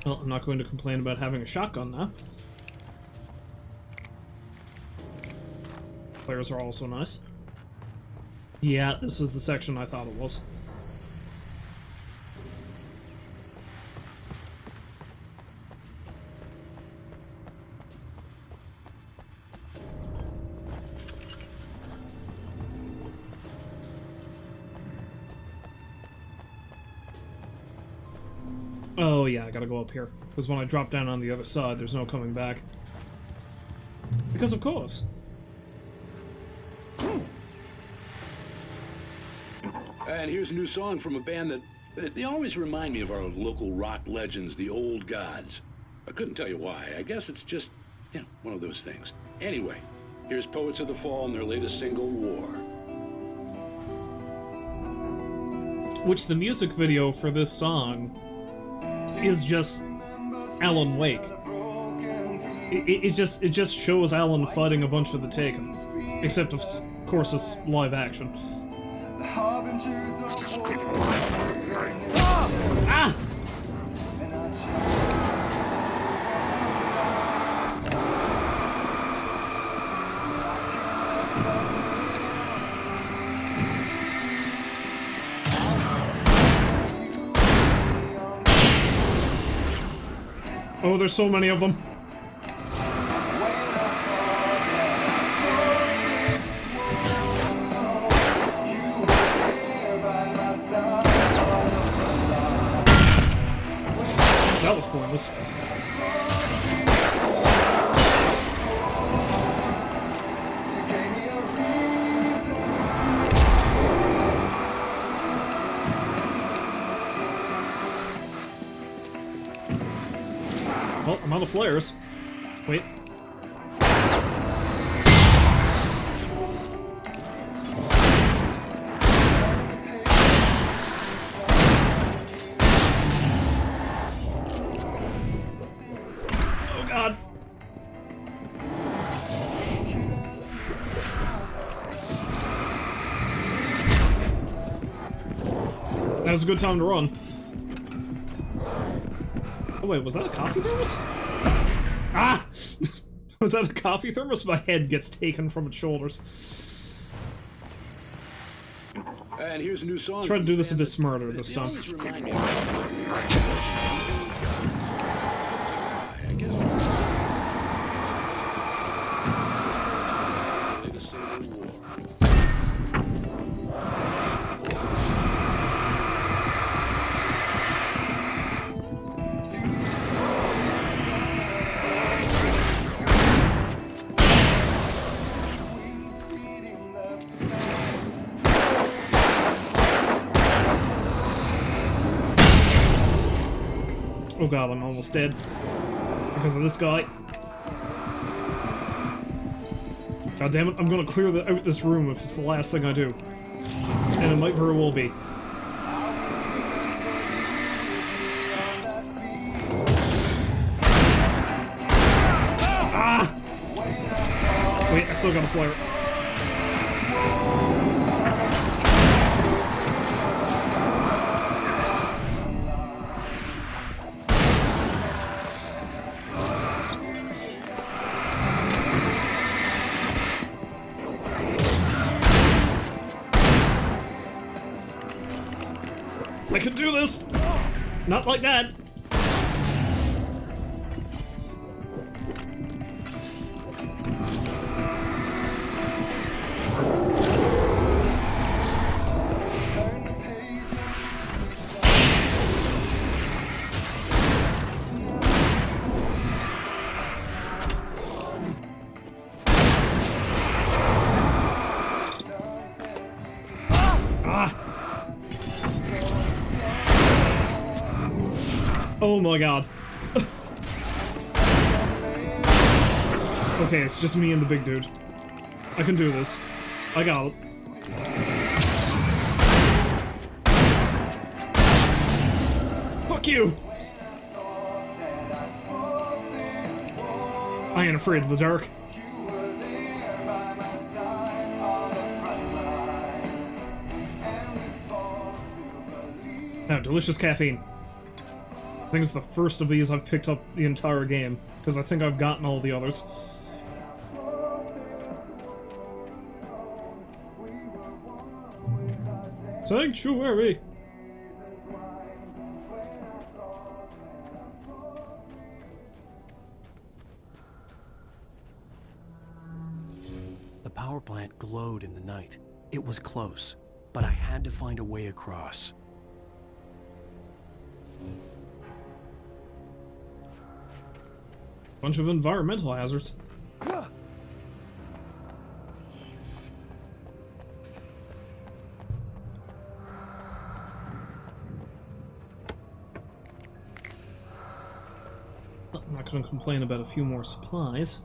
Well, I'm not going to complain about having a shotgun now. Flares are also nice. Yeah, this is the section I thought it was. Oh yeah, I gotta go up here. Because when I drop down on the other side, there's no coming back. Because of course. And here's a new song from a band that they always remind me of our local rock legends, the Old Gods. I couldn't tell you why. I guess it's just, you know, one of those things. Anyway, here's Poets of the Fall and their latest single, War. Which the music video for this song is just Alan Wake. It just shows Alan fighting a bunch of the Taken. Except, of course, it's live action. Ah! Oh, there's so many of them. That was pointless. Well, I'm out of flares. Wait. Oh god. That was a good time to run. Oh wait, was that a coffee thermos? Ah! Was that a coffee thermos? My head gets taken from its shoulders. And here's a new song. Try to do this a bit smarter this time. Oh god, I'm almost dead. Because of this guy. God damn it, I'm gonna clear out this room if it's the last thing I do. And it might very well be. Ah! Wait, I still got a flare. I can do this! Not like that! Oh my god. Okay, it's just me and the big dude. I can do this. I got it. Fuck you! I ain't afraid of the dark. Now, delicious caffeine. I think it's the first of these I've picked up the entire game, because I think I've gotten all the others. Sanctuary! The power plant glowed in the night. It was close, but I had to find a way across. Bunch of environmental hazards. I'm not going to complain about a few more supplies.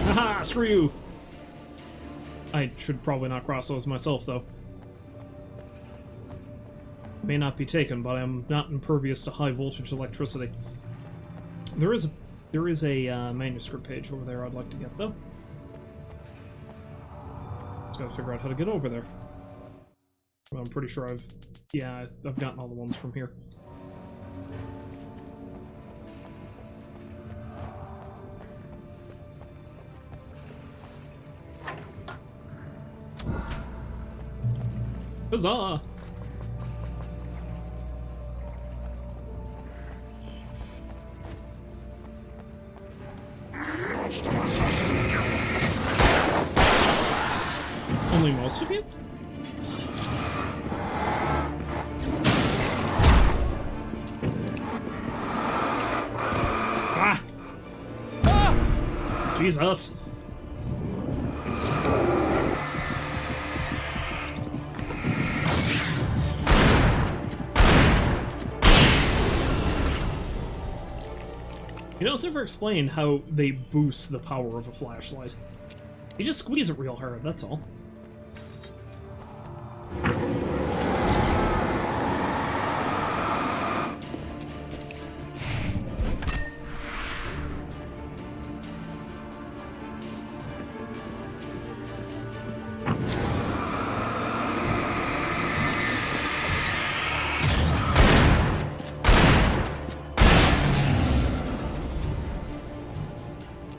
Haha, screw you! I should probably not cross those myself, though. May not be taken, but I'm not impervious to high voltage electricity. There is a manuscript page over there I'd like to get, though. Just gotta figure out how to get over there. Well, I'm pretty sure I've gotten all the ones from here. Huzzah! Only most of you? Ah! Ah! Jesus! You know, it's never explained how they boost the power of a flashlight. You just squeeze it real hard, that's all.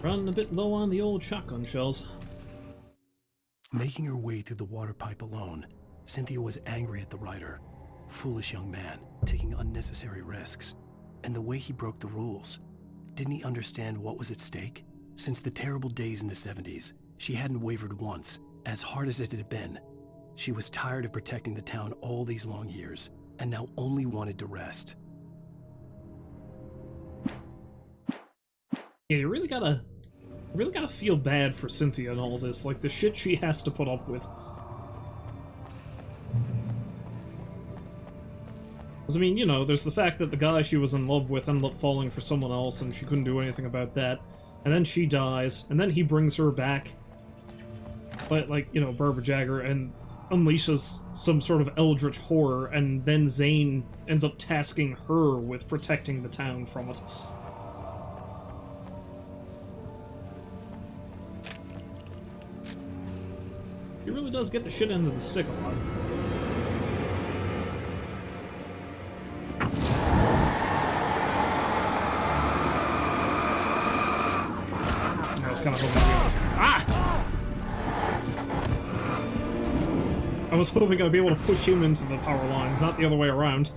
Running a bit low on the old shotgun shells. Making her way through the water pipe alone, Cynthia was angry at the writer. Foolish young man, taking unnecessary risks. And the way he broke the rules. Didn't he understand what was at stake? Since the terrible days in the 70s, she hadn't wavered once, as hard as it had been. She was tired of protecting the town all these long years, and now only wanted to rest. Yeah, you really gotta feel bad for Cynthia and all this, like the shit she has to put up with. Because, I mean, you know, there's the fact that the guy she was in love with ended up falling for someone else and she couldn't do anything about that. And then she dies, and then he brings her back, like, you know, Barbara Jagger, and unleashes some sort of eldritch horror, and then Zane ends up tasking her with protecting the town from it. He really does get the shit end of the stick a lot. I was kind of hoping I was hoping I'd be able to push him into the power lines, not the other way around.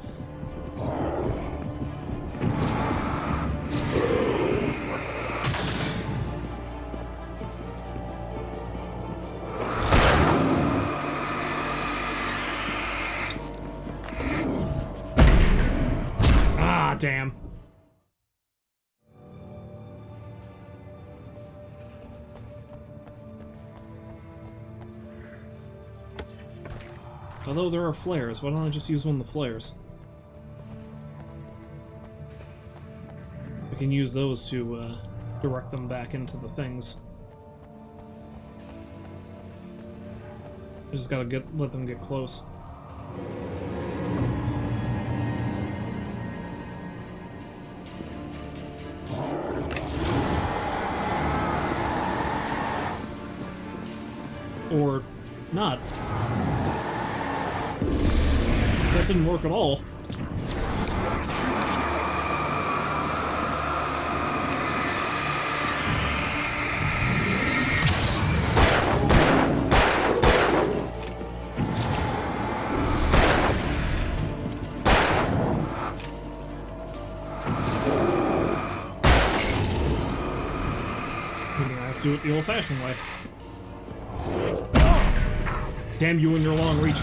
Damn. Although there are flares, why don't I just use one of the flares? I can use those to direct them back into the things. I just gotta let them get close. Or not. That didn't work at all. Maybe I have to do it the old-fashioned way. Damn you and your long reach.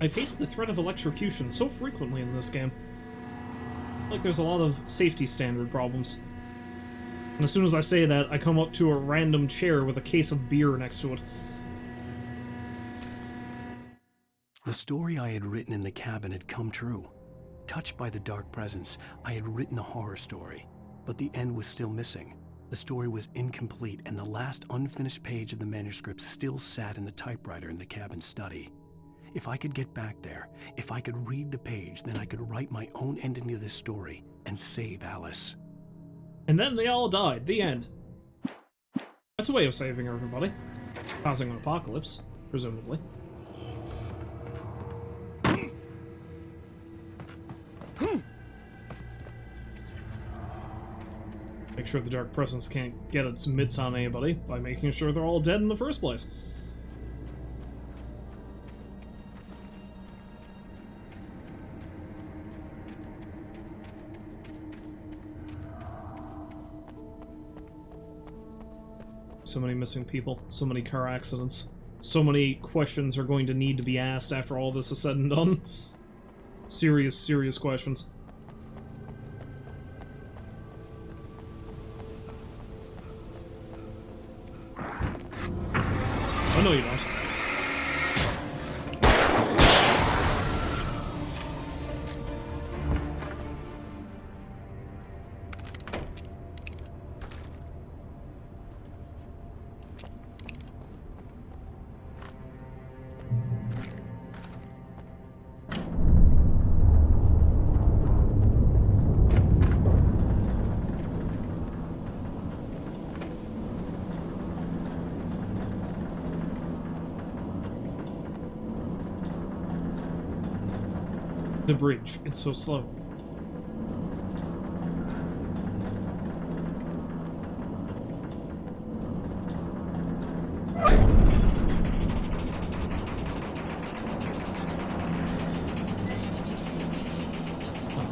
I face the threat of electrocution so frequently in this game. Like there's a lot of safety standard problems. And as soon as I say that, I come up to a random chair with a case of beer next to it. The story I had written in the cabin had come true. Touched by the dark presence, I had written a horror story, but the end was still missing. The story was incomplete, and the last unfinished page of the manuscript still sat in the typewriter in the cabin study. If I could get back there, if I could read the page, then I could write my own ending to this story and save Alice. And then they all died. The end. That's a way of saving everybody. Causing an apocalypse, presumably. Make sure the Dark Presence can't get its mitts on anybody by making sure they're all dead in the first place. So many missing people, so many car accidents, so many questions are going to need to be asked after all this is said and done. Serious, serious questions. Oh, no you don't. The bridge, it's so slow.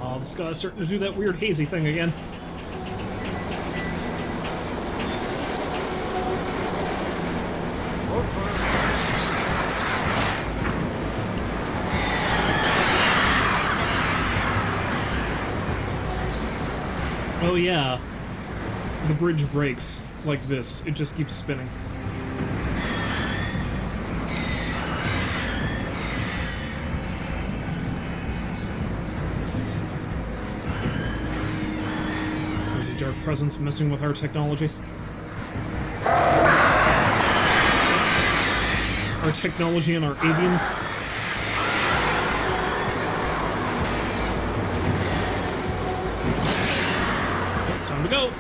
Oh, this guy's starting to do that weird hazy thing again. Oh yeah, the bridge breaks like this. It just keeps spinning. Is a Dark Presence messing with our technology? Our technology and our avians? Time to go.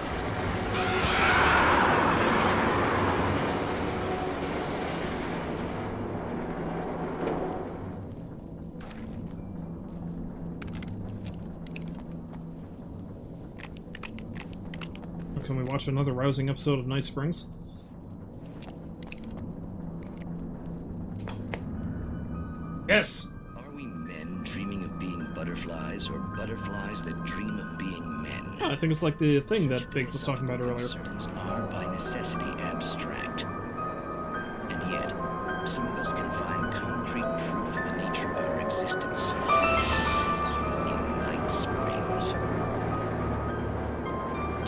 Can we watch another rousing episode of Night Springs? Yes. Are we men dreaming of being butterflies, or butterflies that dream of being men? Yeah, I think it's like the thing that Big was talking about earlier. Concerns are by necessity abstract. And yet, some of us can find concrete proof of the nature of our existence in Night Springs.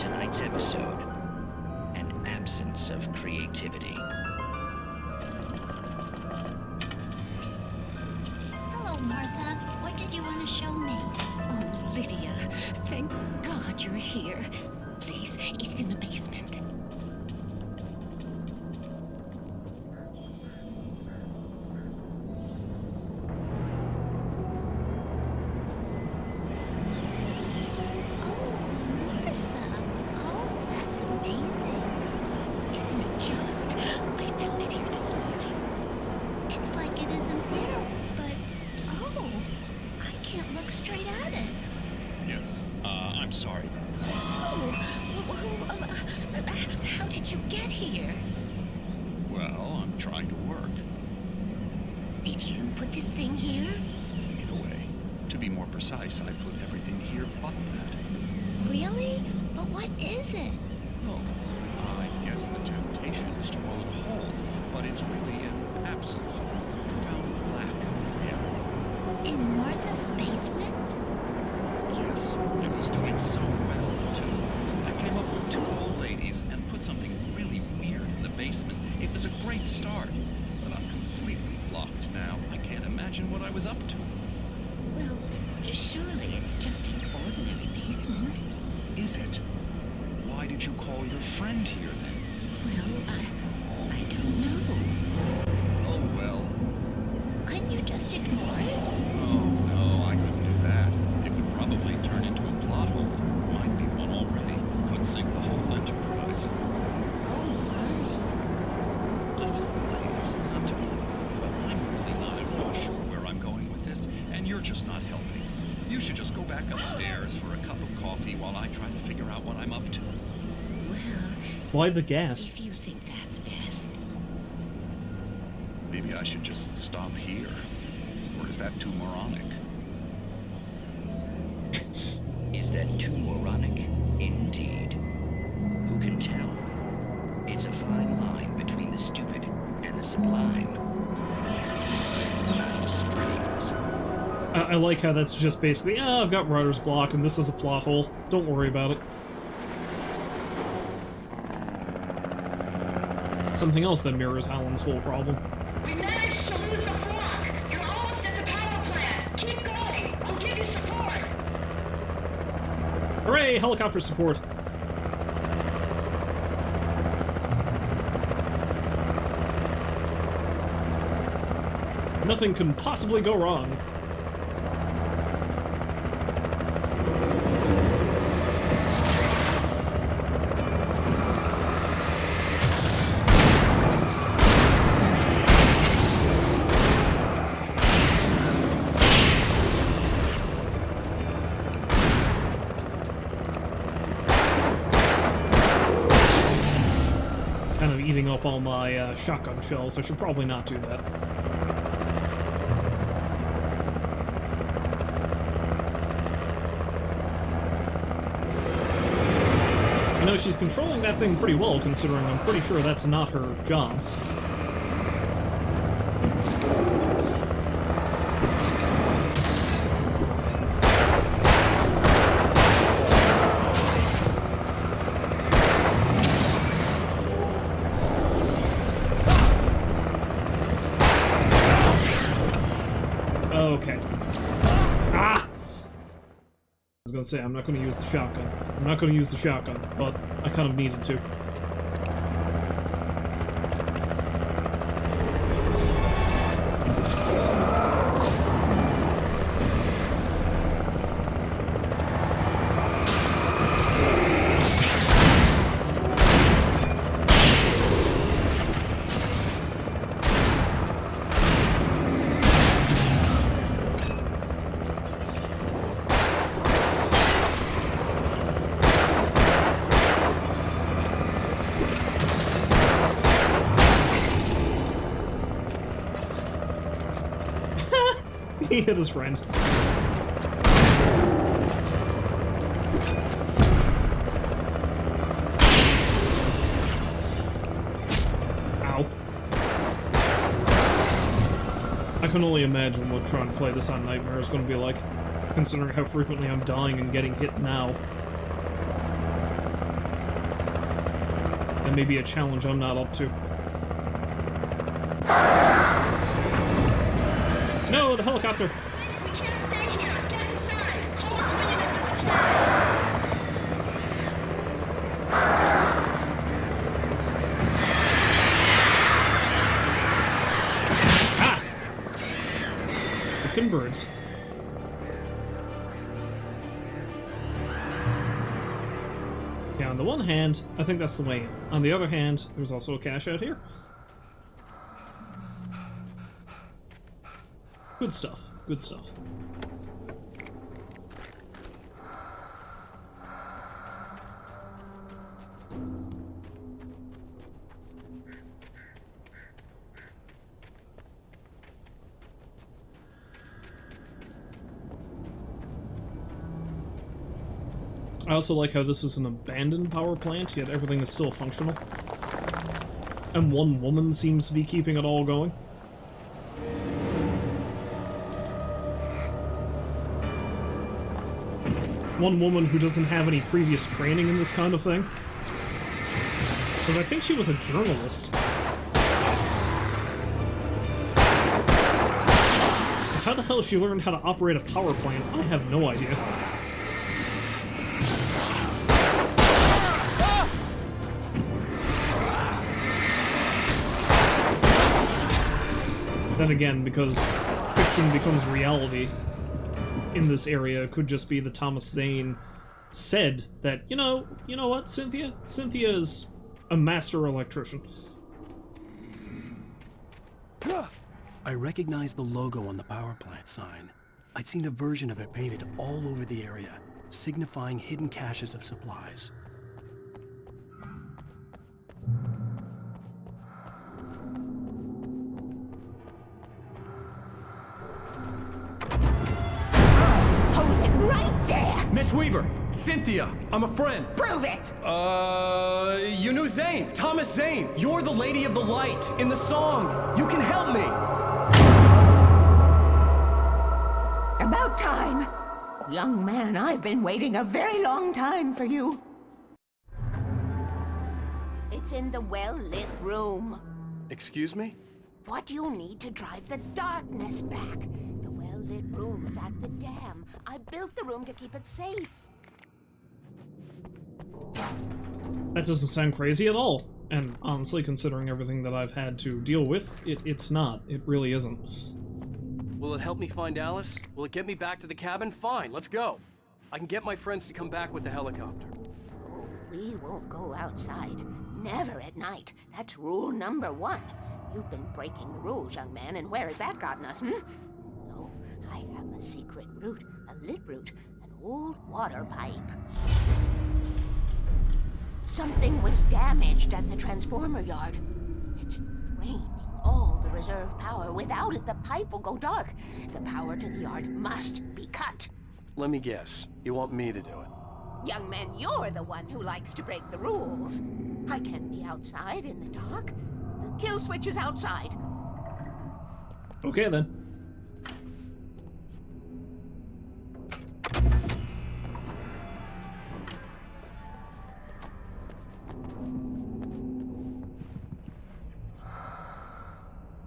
Tonight's episode, an absence of creativity. Hello, Martha. What did you want to show me? Oh, Lydia. Thank God you're here. Please, it's in the basement. How did you get here? Well, I'm trying to work. Did you put this thing here? In a way. To be more precise, I put everything here but that. Really? But what is it? Oh, I guess the temptation is to call it whole, but it's really an absence, a profound lack of reality. In Martha's basement? Yes, it was doing so well, too. I came up with 2 old ladies and put something really weird in the basement. It was a great start, but I'm completely blocked now. I can't imagine what I was up to. Well, surely it's just an ordinary basement. Is it? Why did you call your friend here, then? Well, I don't know. Oh, well. Couldn't you just ignore it? Oh, no, I couldn't do that. It would probably turn into a plot hole. Might be one already. Could sink the whole enterprise. Oh, my. Listen, ladies, not to be rude, but I'm really not at all sure where I'm going with this, and you're just not helping. You should just go back upstairs for a cup of coffee while I try to figure out what I'm up to. Well, why the gasp? If you think that's best. Maybe I should just stop here. Or is that too moronic? Is that too moronic? Indeed. Who can tell? It's a fine line between the stupid and the sublime. Night Springs. I like how that's just basically, I've got writer's block and this is a plot hole. Don't worry about it. Something else that mirrors Alan's whole problem. We managed to lose the flock. You're almost at the power plant. Keep going. I'll give you support. Hooray! Helicopter support! Nothing can possibly go wrong. Kind of eating up all my shotgun shells. I should probably not do that. You know, she's controlling that thing pretty well, considering I'm pretty sure that's not her job. Okay. Ah! I was gonna say, I'm not gonna use the shotgun. I'm not gonna use the shotgun, but I kind of needed to. He hit his friend. Ow. I can only imagine what trying to play this on Nightmare is going to be like, considering how frequently I'm dying and getting hit now. That may be a challenge I'm not up to. No, the helicopter! We can't stay here. Get inside. Cole's waiting at Ah! Frickin' birds. Yeah, on the one hand, I think that's the way in. On the other hand, there's also a cache out here. Good stuff. Good stuff. I also like how this is an abandoned power plant, yet everything is still functional. And one woman seems to be keeping it all going. One woman who doesn't have any previous training in this kind of thing. Because I think she was a journalist. So how the hell she learned how to operate a power plant, I have no idea. Then again, because fiction becomes reality in this area, it could just be that Thomas Zane said that, you know what, Cynthia? Cynthia is a master electrician. I recognized the logo on the power plant sign. I'd seen a version of it painted all over the area, signifying hidden caches of supplies. Right there! Miss Weaver! Cynthia! I'm a friend! Prove it! You knew Zane! Thomas Zane! You're the Lady of the Light in the song! You can help me! About time! Young man, I've been waiting a very long time for you. It's in the well-lit room. Excuse me? What you need to drive the darkness back. The well-lit room is at the dam. I built the room to keep it safe. That doesn't sound crazy at all. And honestly, considering everything that I've had to deal with, it's not. It really isn't. Will it help me find Alice? Will it get me back to the cabin? Fine, let's go. I can get my friends to come back with the helicopter. We won't go outside. Never at night. That's rule number 1. You've been breaking the rules, young man, and where has that gotten us, No, I have a secret route, a lit route, an old water pipe. Something was damaged at the transformer yard. It's draining all the reserve power. Without it, the pipe will go dark. The power to the yard must be cut. Let me guess. You want me to do it? Young man, you're the one who likes to break the rules. I can't be outside in the dark. The kill switch is outside. Okay, then.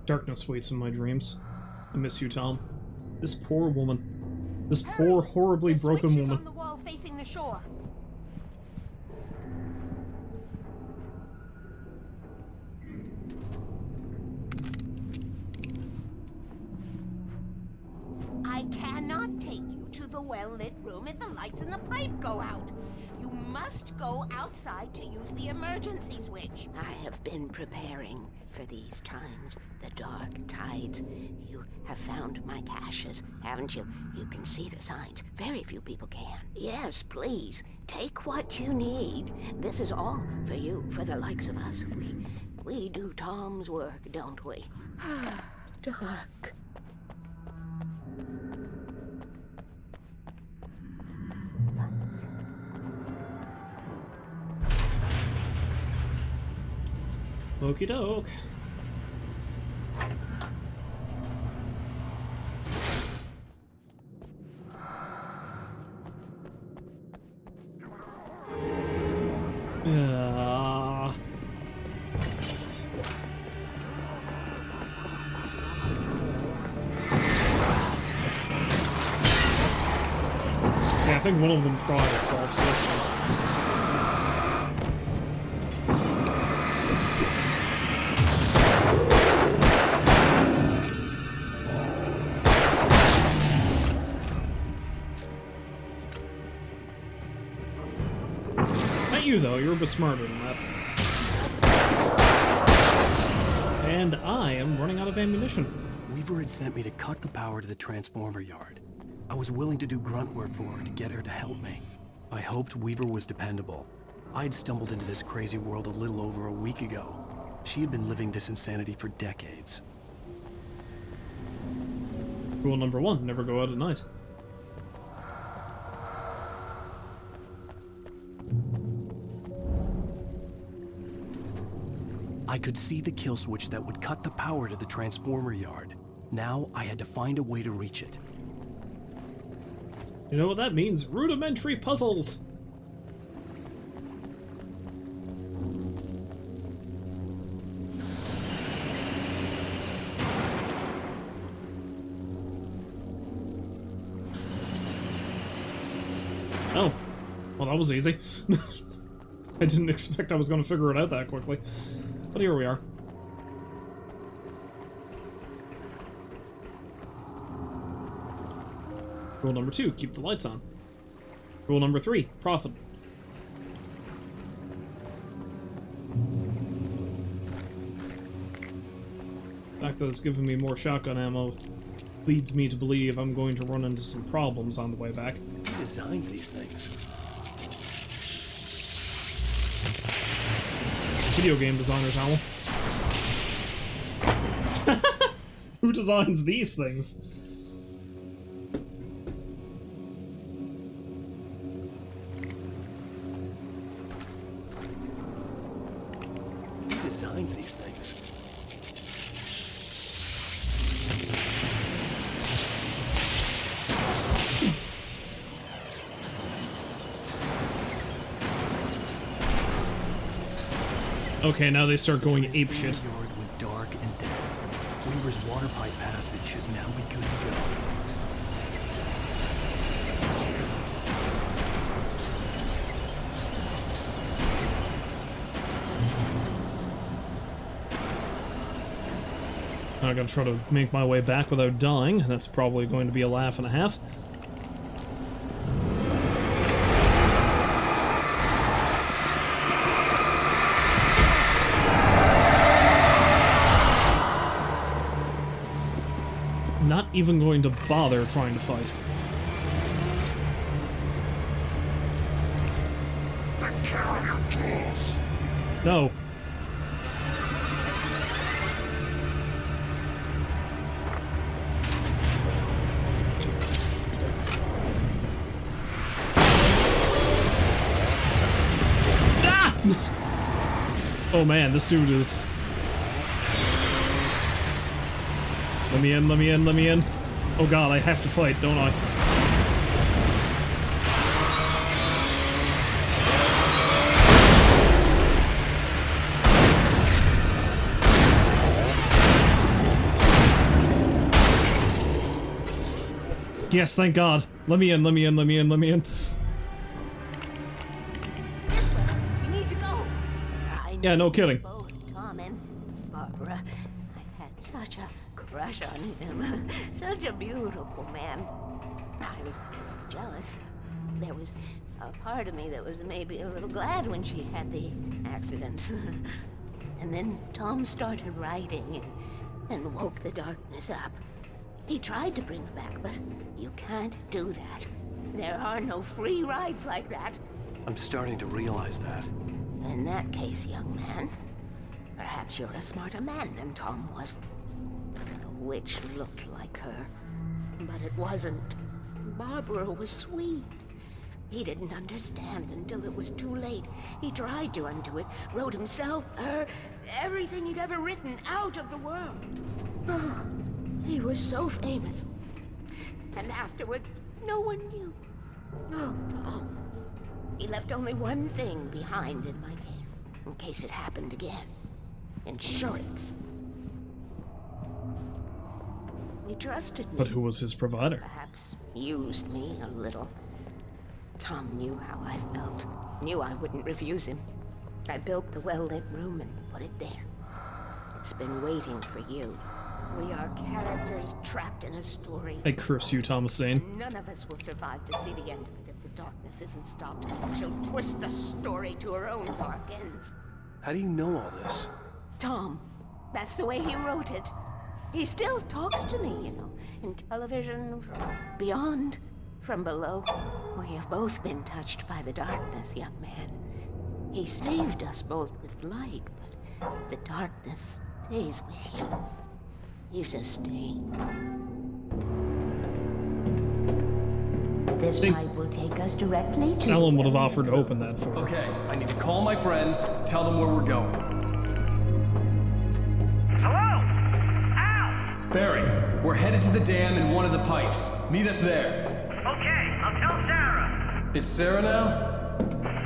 Darkness waits in my dreams. I miss you, Tom. This poor woman. This poor, horribly broken woman. On the wall facing the shore. I cannot take you to the well-lit room if the lights in the pipe go out. You must go outside to use the emergency switch. I have been preparing for these times. The dark tides. You have found my caches, haven't you? You can see the signs. Very few people can. Yes, please. Take what you need. This is all for you, for the likes of us. We do Tom's work, don't we? Dark. Okie doke. Yeah, I think one of them fried itself, so that's fine. Not you, though. You're a bit smarter than that. And I am running out of ammunition. Weaver had sent me to cut the power to the transformer yard. I was willing to do grunt work for her to get her to help me. I hoped Weaver was dependable. I'd stumbled into this crazy world a little over a week ago. She had been living this insanity for decades. Rule number 1, never go out at night. I could see the kill switch that would cut the power to the transformer yard. Now I had to find a way to reach it. You know what that means? Rudimentary puzzles! Oh. Well, that was easy. I didn't expect I was going to figure it out that quickly. But here we are. Rule number 2, keep the lights on. Rule number 3, profit. The fact that it's giving me more shotgun ammo leads me to believe I'm going to run into some problems on the way back. Who designs these things? Video game designers, Owl. Who designs these things? Who designs these things? Okay, now they start going apeshit. The yard went dark and dead. Weaver's water pipe passage should now be good to go. I'm gonna try to make my way back without dying. That's probably going to be a laugh and a half. Not even going to bother trying to fight. No. Ah! Oh man, this dude is... Let me in, let me in, let me in. Oh god, I have to fight, don't I? Yes, thank god. Let me in, let me in, let me in, let me in. You need to go. Yeah, no kidding. Both Tom and Barbara. I had such a crush on him. Such a beautiful man. I was jealous. There was a part of me that was maybe a little glad when she had the accident. And then Tom started writing and woke the darkness up. He tried to bring her back, but you can't do that. There are no free rides like that. I'm starting to realize that. In that case, young man, perhaps you're a smarter man than Tom was. The witch looked like her, but it wasn't. Barbara was sweet. He didn't understand until it was too late. He tried to undo it, wrote himself, her, everything he'd ever written out of the world. Oh, he was so famous. And afterward, no one knew. Oh, Tom. He left only one thing behind in my care, in case it happened again. Insurance. He trusted me. But who was his provider? Perhaps used me a little. Tom knew how I felt. Knew I wouldn't refuse him. I built the well-lit room and put it there. It's been waiting for you. We are characters trapped in a story. I curse you, Thomas Zane. None of us will survive to see the end of it if the darkness isn't stopped. She'll twist the story to her own dark ends. How do you know all this? Tom, that's the way he wrote it. He still talks to me, you know, in television, from beyond, from below. We have both been touched by the darkness, young man. He saved us both with light, but the darkness stays with you. Leaves a stain. This pipe will take us directly to... Alan would have offered to open that for me. Okay, I need to call my friends, tell them where we're going. Hello? Al! Barry, we're headed to the dam in one of the pipes. Meet us there. Okay, I'll tell Sarah. It's Sarah now?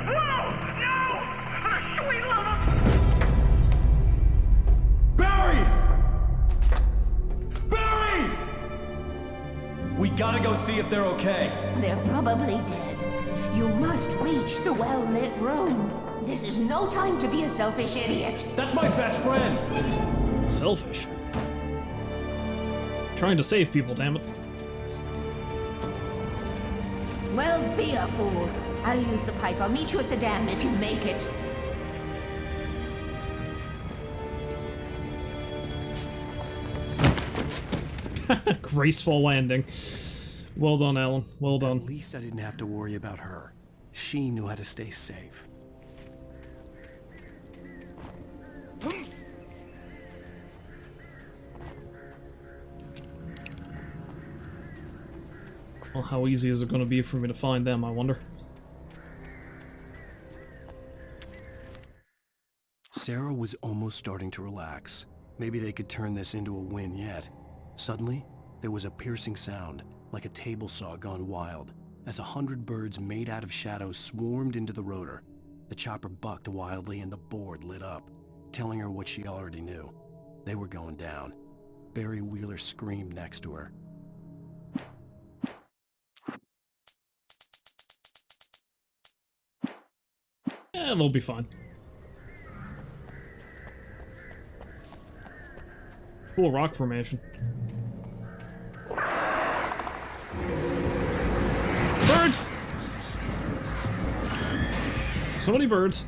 Whoa! No! For the sweet love of... Barry! Barry! We gotta go see if they're okay. They're probably dead. You must reach the well-lit room. This is no time to be a selfish idiot. That's my best friend. Selfish? Trying to save people, damn it. Well, be a fool. I'll use the pipe. I'll meet you at the dam if you make it. Graceful landing. Well done, Alan. Well done. At least I didn't have to worry about her. She knew how to stay safe. Well, how easy is it going to be for me to find them, I wonder? Sarah was almost starting to relax. Maybe they could turn this into a win yet. Suddenly, there was a piercing sound, like a table saw gone wild, as 100 birds made out of shadows swarmed into the rotor. The chopper bucked wildly and the board lit up, telling her what she already knew. They were going down. Barry Wheeler screamed next to her. They'll be fine. Cool rock formation. Birds! So many birds.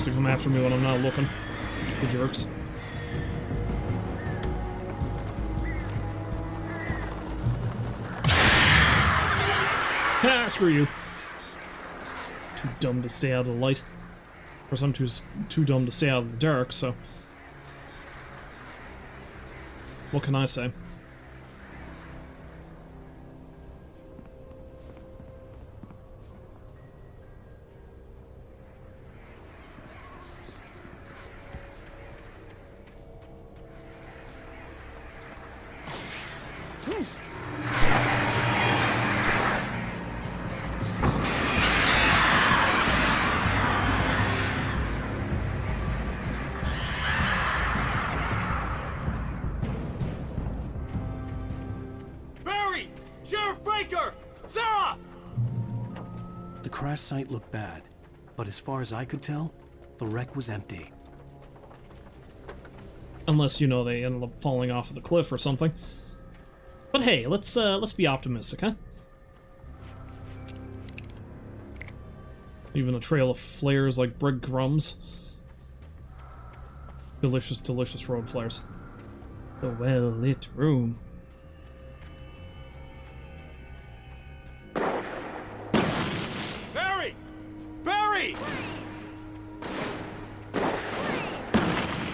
To come after me when I'm not looking. The jerks. Ah, screw you. Too dumb to stay out of the light. Of course, I'm too dumb to stay out of the dark, so... What can I say? The crash site looked bad, but as far as I could tell, the wreck was empty. Unless, you know, they ended up falling off of the cliff or something. But hey, let's be optimistic, huh? Even a trail of flares like breadcrumbs. Delicious, delicious road flares. The well-lit room. Barry!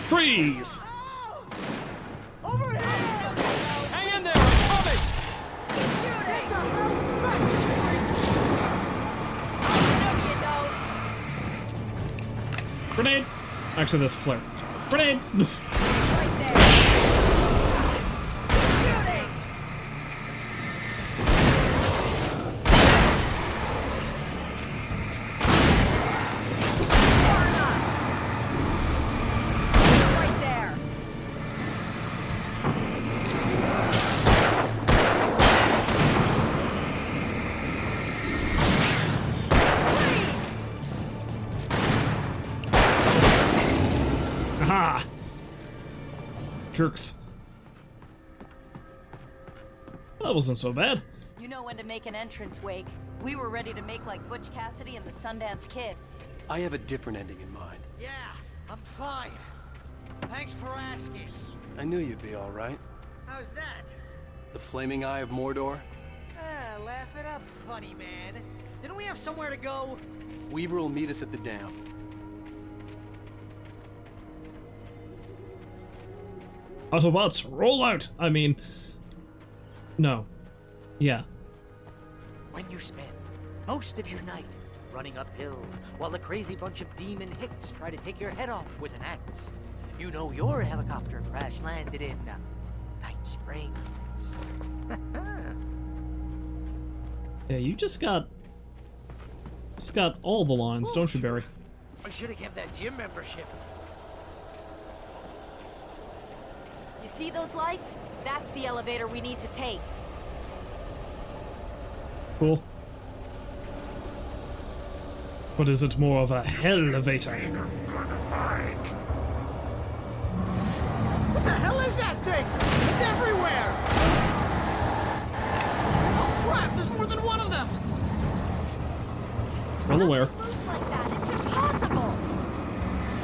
Freeze! Over here! Hang in there, I'm coming! Grenade! Actually, that's a flare. Grenade! Aha! Jerks. That wasn't so bad. You know when to make an entrance, Wake. We were ready to make like Butch Cassidy and the Sundance Kid. I have a different ending in mind. Yeah, I'm fine. Thanks for asking. I knew you'd be all right. How's that? The flaming eye of Mordor? Laugh it up, funny man. Didn't we have somewhere to go? Weaver will meet us at the dam. Autobots, roll out! I mean... No. Yeah. When you spend most of your night running uphill while the crazy bunch of demon hicks try to take your head off with an axe, you know your helicopter crash landed in Night Springs. Yeah, you just got all the lines, don't you, Barry? I should have kept that gym membership. You see those lights? That's the elevator we need to take. Cool. But is it more of a hell-elevator? What the hell is that thing? It's everywhere! Oh crap, there's more than one of them! Well aware. Moves like that, it's impossible!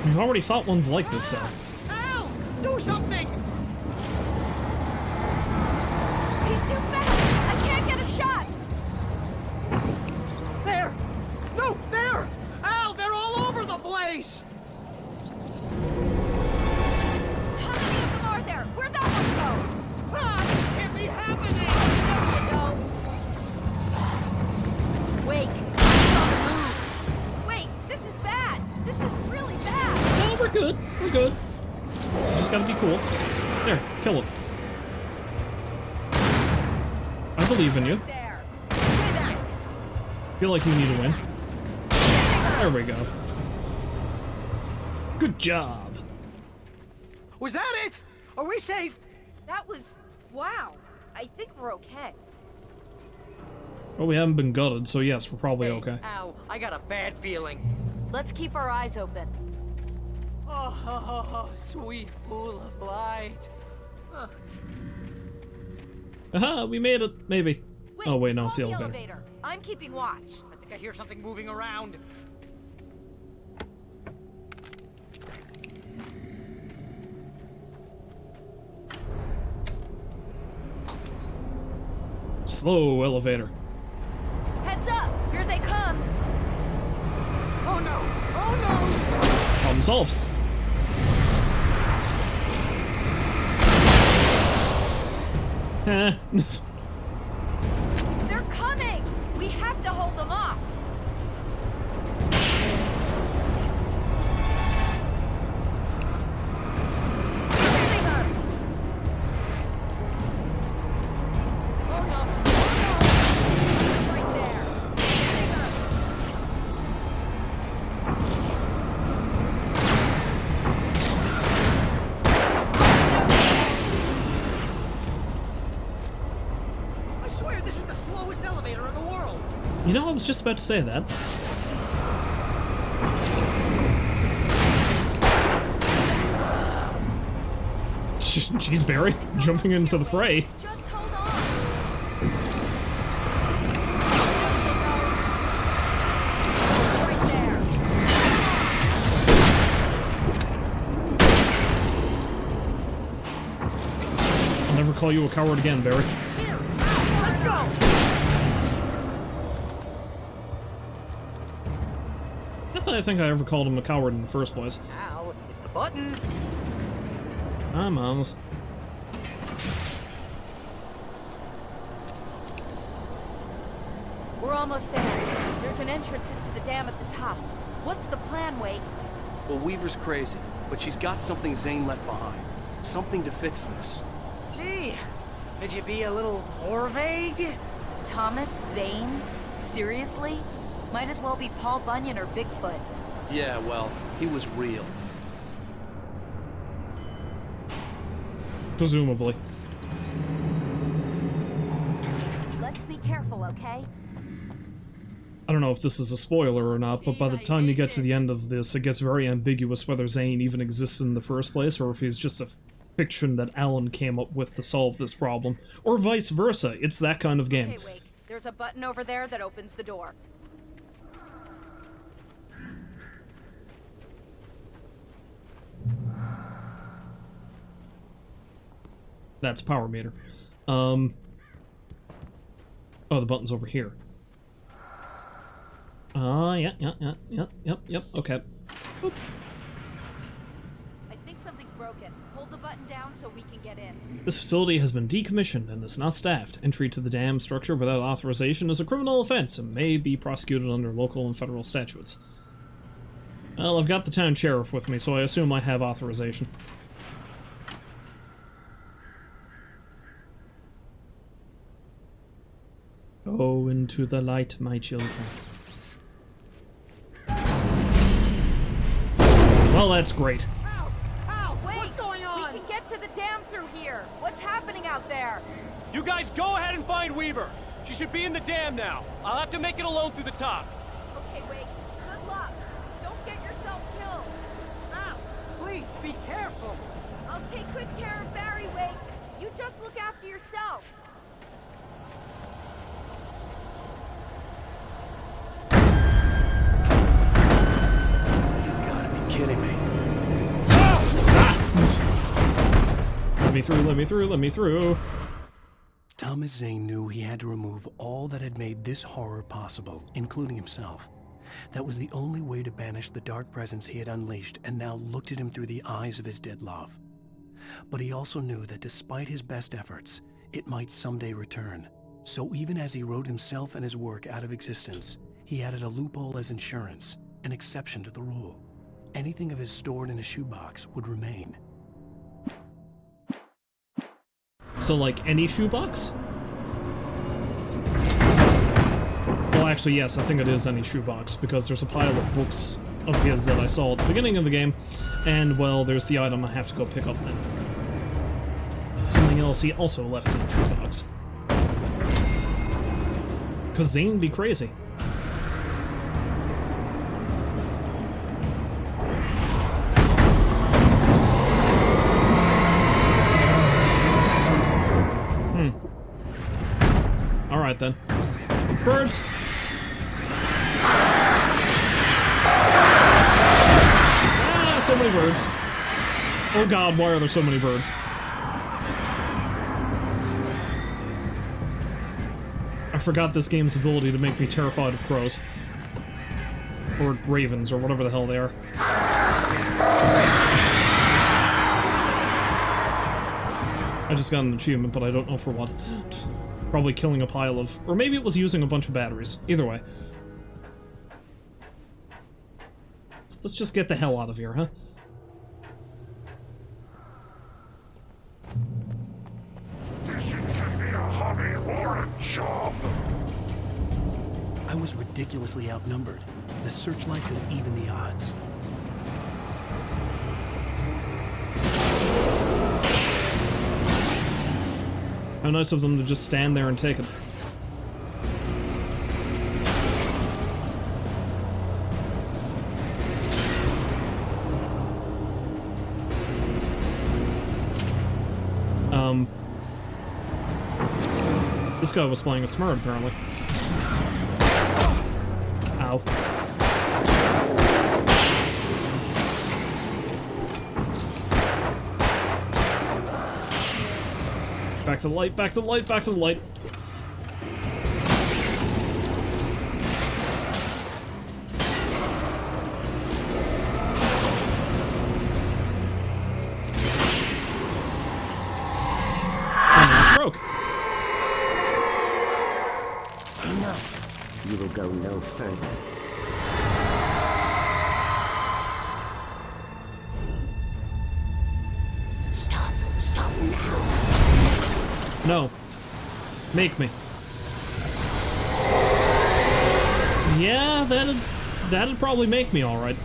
We've already fought ones like this, though. Al! Do something! He's too fast! I can't get a shot! There! No, there! Al, they're all over the place! How many of them are there? Where'd that one go? Ah, this can't be happening! Wake! Wait, this is bad! This is really bad! No, we're good. We're good. Just gotta be cool. There, kill him. I believe in you. Feel like you need to win. There we go. Good job. Was that it? Are we safe? That was... wow. I think we're okay. Well, we haven't been gutted, so yes, we're probably okay. Ow, I got a bad feeling. Let's keep our eyes open. Oh, sweet pool of light. Aha, we made it. Maybe. Wait, Oh, wait, no, it's the call elevator. I'm keeping watch. I think I hear something moving around. Slow elevator. Heads up! Here they come! Oh no! Oh no! Problem solved. They're coming! We have to hold them off! I swear this is the slowest elevator in the world! You know, I was just about to say that. Jeez, Barry, jumping into the fray. Just hold on! Right there! I'll never call you a coward again, Barry. Let's go! I think I ever called him a coward in the first place. Ow, hit the button. Hi, Moms. We're almost there. There's an entrance into the dam at the top. What's the plan, Wake? Well, Weaver's crazy, but she's got something Zane left behind. Something to fix this. Gee, could you be a little more vague? Thomas Zane? Seriously? Might as well be Paul Bunyan or Bigfoot. Yeah, well, he was real. Presumably. Let's be careful, okay? I don't know if this is a spoiler or not, but by the time you get to the end of this, it gets very ambiguous whether Zane even existed in the first place, or if he's just a fiction that Alan came up with to solve this problem. Or vice versa. It's that kind of game. Okay, Wake. There's a button over there that opens the door. That's power meter. Oh, the button's over here. Yep, okay. Boop. I think something's broken. Hold the button down so we can get in. This facility has been decommissioned and is not staffed. Entry to the dam structure without authorization is a criminal offense and may be prosecuted under local and federal statutes. Well, I've got the town sheriff with me, so I assume I have authorization. Go into the light, my children. Well, that's great. Ow! Ow! Wait! What's going on? We can get to the dam through here. What's happening out there? You guys go ahead and find Weaver. She should be in the dam now. I'll have to make it alone through the top. Okay, Wake. Good luck. Don't get yourself killed. Ow! Please, be careful. I'll take good care of Barry, Wake. You just look after yourself. Kidding me. Let me through, let me through, let me through. Thomas Zane knew he had to remove all that had made this horror possible, including himself. That was the only way to banish the dark presence he had unleashed and now looked at him through the eyes of his dead love. But he also knew that despite his best efforts, it might someday return. So even as he wrote himself and his work out of existence, he added a loophole as insurance, an exception to the rule. Anything of his stored in a shoebox would remain. So, like, any shoebox? Well, actually, yes, I think it is any shoebox, because there's a pile of books of his that I saw at the beginning of the game, and, well, there's the item I have to go pick up then. Something else he also left in the shoebox. Cause Zane be crazy. Alright then. Birds! Ah, so many birds. Oh god, why are there so many birds? I forgot this game's ability to make me terrified of crows. Or ravens, or whatever the hell they are. I just got an achievement, but I don't know for what. Probably killing a pile of... Or maybe it was using a bunch of batteries. Either way. Let's just get the hell out of here, huh? I was ridiculously outnumbered. The searchlight could even the odds. How nice of them to just stand there and take it. This guy was playing a smurf, apparently. Ow. Back to the light, back to the light, back to the light. I you will go no further. Stop now. No. Make me. Yeah, that'd probably make me alright.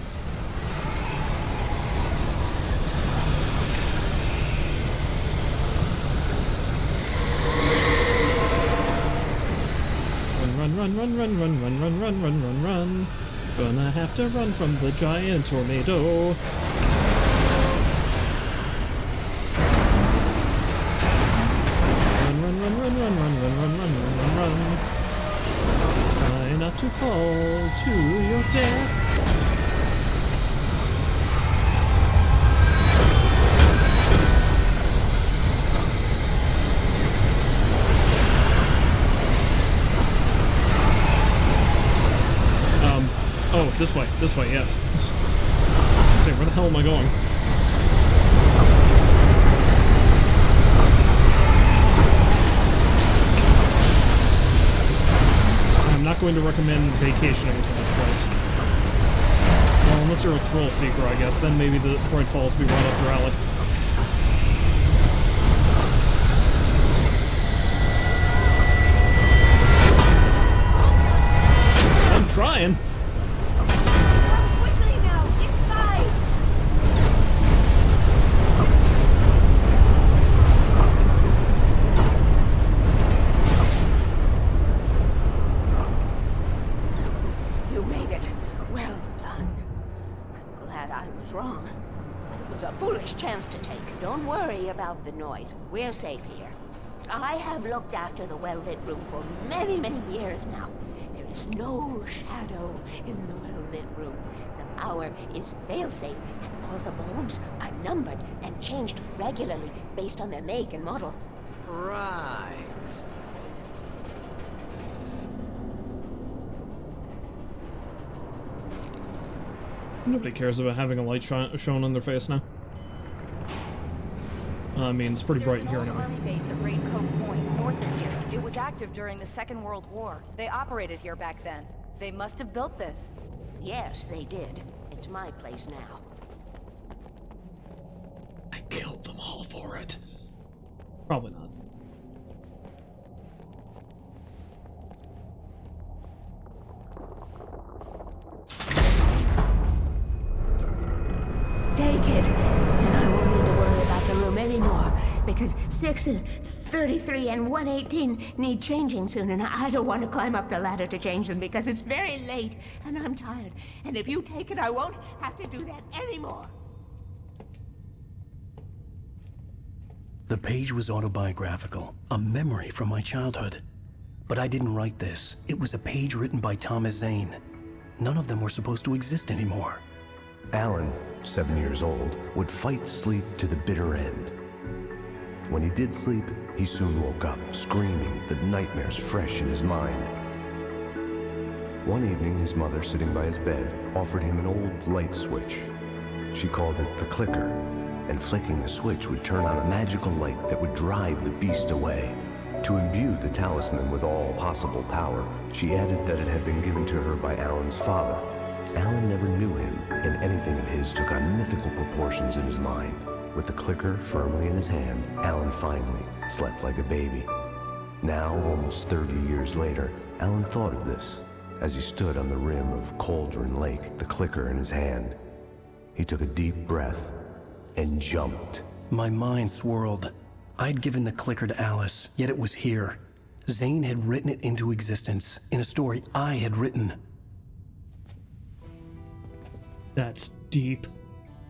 Run. Gonna have to run from the giant tornado. Run. Try not to fall to your death. Oh, this way, yes. Say, where the hell am I going? I'm not going to recommend vacationing to this place. Well, unless you're a thrill seeker, I guess, then maybe the Bright Falls will be right up your alley. I'm trying. Chance to take. Don't worry about the noise. We're safe here. I have looked after the well-lit room for many, many years now. There is no shadow in the well-lit room. The power is fail-safe, and all the bulbs are numbered and changed regularly based on their make and model. Right. Nobody cares about having a light shown on their face now. I mean, it's pretty bright in here anyway. There's an old army base at Raincoat Point, north of here. It was active during the Second World War. They operated here back then. They must have built this. Yes, they did. It's my place now. I killed them all for it. Probably not. Take it, and I won't need to worry about the room anymore, because 6 and 33 and 118 need changing soon, and I don't want to climb up the ladder to change them because it's very late, and I'm tired. And if you take it, I won't have to do that anymore. The page was autobiographical, a memory from my childhood. But I didn't write this. It was a page written by Thomas Zane. None of them were supposed to exist anymore. Alan, 7 years old, would fight sleep to the bitter end. When he did sleep, he soon woke up, screaming, the nightmares fresh in his mind. One evening, his mother, sitting by his bed, offered him an old light switch. She called it the clicker, and flicking the switch would turn on a magical light that would drive the beast away. To imbue the talisman with all possible power, she added that it had been given to her by Alan's father. Alan never knew him, and anything of his took on mythical proportions in his mind. With the clicker firmly in his hand, Alan finally slept like a baby. Now, almost 30 years later, Alan thought of this as he stood on the rim of Cauldron Lake, the clicker in his hand. He took a deep breath and jumped. My mind swirled. I'd given the clicker to Alice, yet it was here. Zane had written it into existence in a story I had written. That's deep.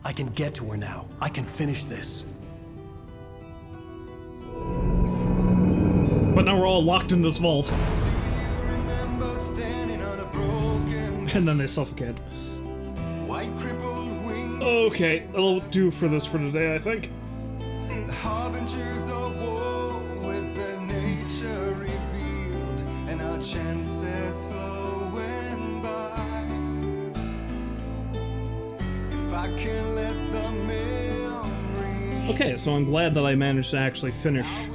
I can get to her now. I can finish this. But now we're all locked in this vault. And then they suffocate. Okay, that'll do for this for today, I think. The harbingers of war with their nature revealed, and our chances flowing by. If I can let the memory Okay, so I'm glad that I managed to actually finish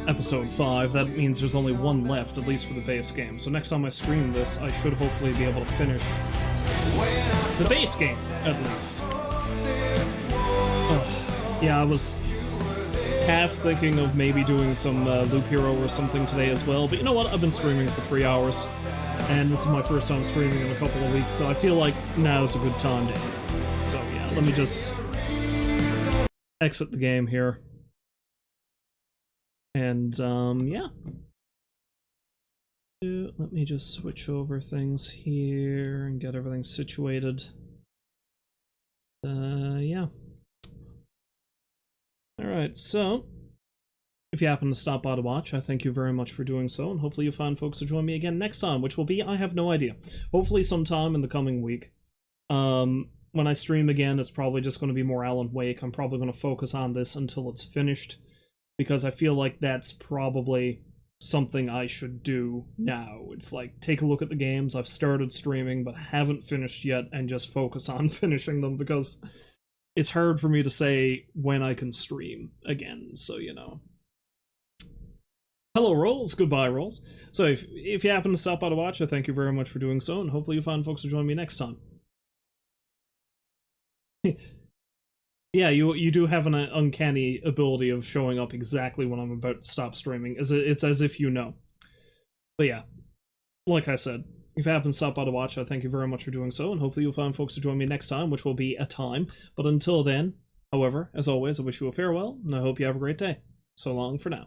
episode 5. That means there's only one left, at least for the base game. So next time I stream this, I should hopefully be able to finish the base game, at least. Yeah, I was half thinking of maybe doing some Loop Hero or something today as well, but you know what? I've been streaming for 3 hours, and this is my first time streaming in a couple of weeks, so I feel like now's a good time to end. So yeah, let me just exit the game here. And, yeah. Let me just switch over things here and get everything situated. Yeah. Alright, so, if you happen to stop by to watch, I thank you very much for doing so, and hopefully you find folks to join me again next time, which will be, I have no idea. Hopefully sometime in the coming week. When I stream again, it's probably just going to be more Alan Wake. I'm probably going to focus on this until it's finished, because I feel like that's probably something I should do now. It's like, take a look at the games I've started streaming but haven't finished yet, and just focus on finishing them, because it's hard for me to say when I can stream again, so you know. Hello, Rolls. Goodbye, Rolls. So if you happen to stop by to watch, I thank you very much for doing so, and hopefully you find folks to join me next time. Yeah, you do have an uncanny ability of showing up exactly when I'm about to stop streaming. It's as if you know. But yeah, like I said, if you happen to stop by to watch, I thank you very much for doing so, and hopefully you'll find folks to join me next time, which will be a time. But until then, however, as always, I wish you a farewell, and I hope you have a great day. So long for now.